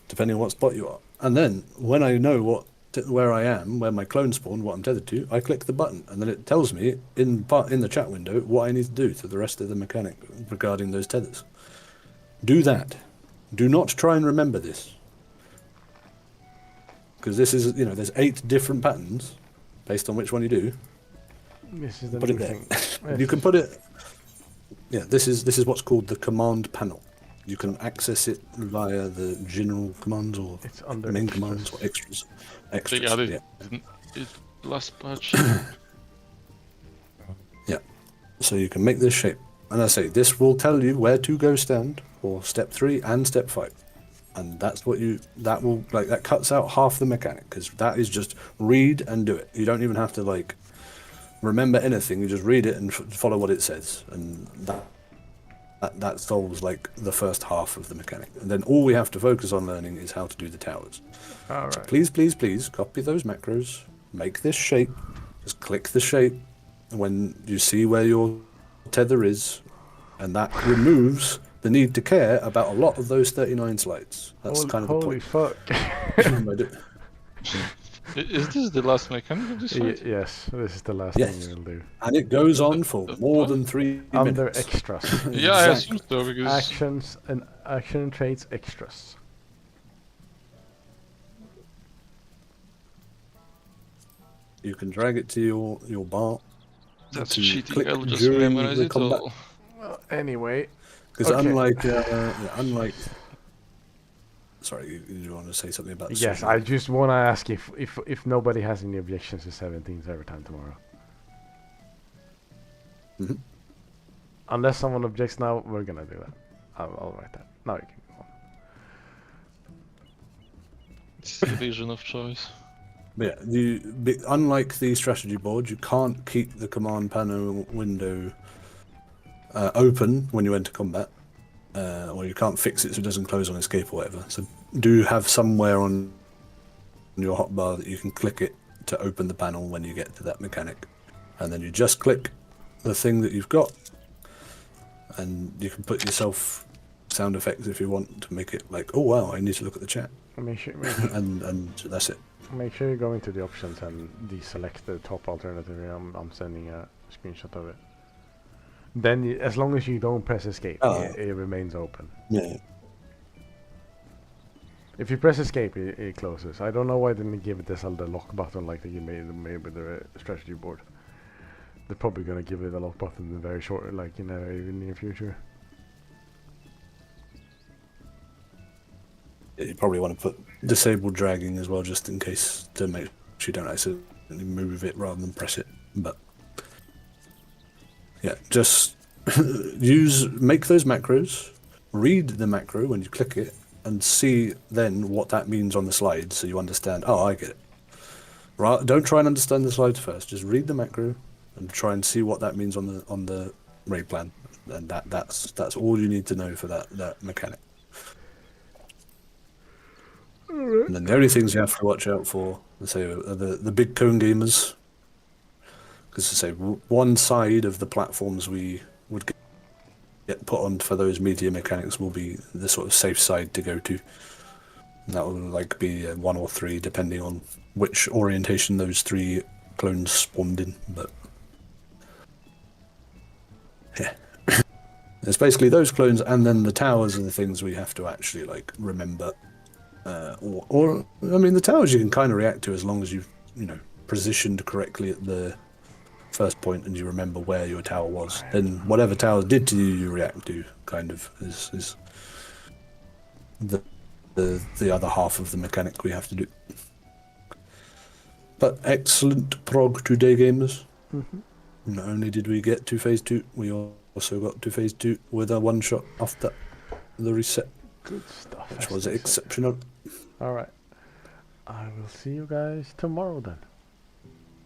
depending on what spot you are. And then when I know where I am, where my clone spawned, what I'm tethered to, I click the button, and then it tells me in the chat window what I need to do to the rest of the mechanic regarding those tethers. Do that. Do not try and remember this. Because this is, there's 8 different patterns based on which one you do. This is the Put new it there. thing. You can put it. Yeah, this is what's called the command panel. You can access it via the general commands or It's under main extras. commands or extras. They Extras. added Yeah. it last patch. Yeah. So you can make this shape, and I say this will tell you where to go stand for step 3 and step 5. And that's what that cuts out half the mechanic, because that is just read and do it. You don't even have to remember anything. You just read it and follow what it says, and that solves the first half of the mechanic. And then all we have to focus on learning is how to do the towers. All right. So please copy those macros. Make this shape. Just click the shape when you see where your tether is, and that removes the need to care about a lot of those 39 slides. That's kind of the Holy point. fuck. Is this the last mechanic of this fight? Yes, this is the last Yes. thing we'll do. And it goes on for more than 3 Under minutes. extras. Yeah, I Exactly. assume so because Actions and action traits extras. You can drag it to your bar. that's to cheating. click I'll just during memorize the it combat. all. Well, anyway. Because Okay. unlike... Sorry, you want to say something about the Yes, social- I just want to ask if nobody has any objections to 17s every time tomorrow. Mhm. Unless someone objects now, we're gonna do that. I'll write that. Now you can go on. It's the vision of choice. Yeah, unlike the strategy board, you can't keep the command panel window open when you enter combat, or you can't fix it so it doesn't close on escape or whatever. So do have somewhere on your hotbar that you can click it to open the panel when you get to that mechanic, and then you just click the thing that you've got, and you can put yourself sound effects if you want to make it like, oh wow, I need to look at the chat, Make sure, and that's it. make sure you go into the options and deselect the top alternative. I'm sending a screenshot of it. Then, as long as you don't press escape, it remains open. Yeah. If you press escape, it closes. I don't know why they didn't give it this the lock button like they made with the strategy board. They're probably gonna give it a lock button in the very short, in the very near future. You probably want to put disabled dragging as well, just in case, to make sure you don't accidentally move it rather than press it. But yeah, just make those macros, read the macro when you click it, and see then what that means on the slide, so you understand. Oh, I get it. Right? Don't try and understand the slides first. Just read the macro and try and see what that means on the raid plan, and that's all you need to know for that mechanic. And then the only things you have to watch out for, let's say, are the big cone gamers. Because to say, one side of the platforms we would get put on for those media mechanics will be the sort of safe side to go to. And that will like be 1 or 3, depending on which orientation those 3 clones spawned in. But yeah, it's basically those clones, and then the towers are the things we have to actually like remember. Or I mean, the towers you can kind of react to as long as you've positioned correctly at the first point and you remember where your tower was. Then whatever tower did to you, you react to. Kind of is the other half of the mechanic we have to do. But excellent prog today, gamers. Not only did we get to phase 2, we also got to phase 2 with a one-shot after the reset. Good stuff. Which was exceptional. Alright. I will see you guys tomorrow then.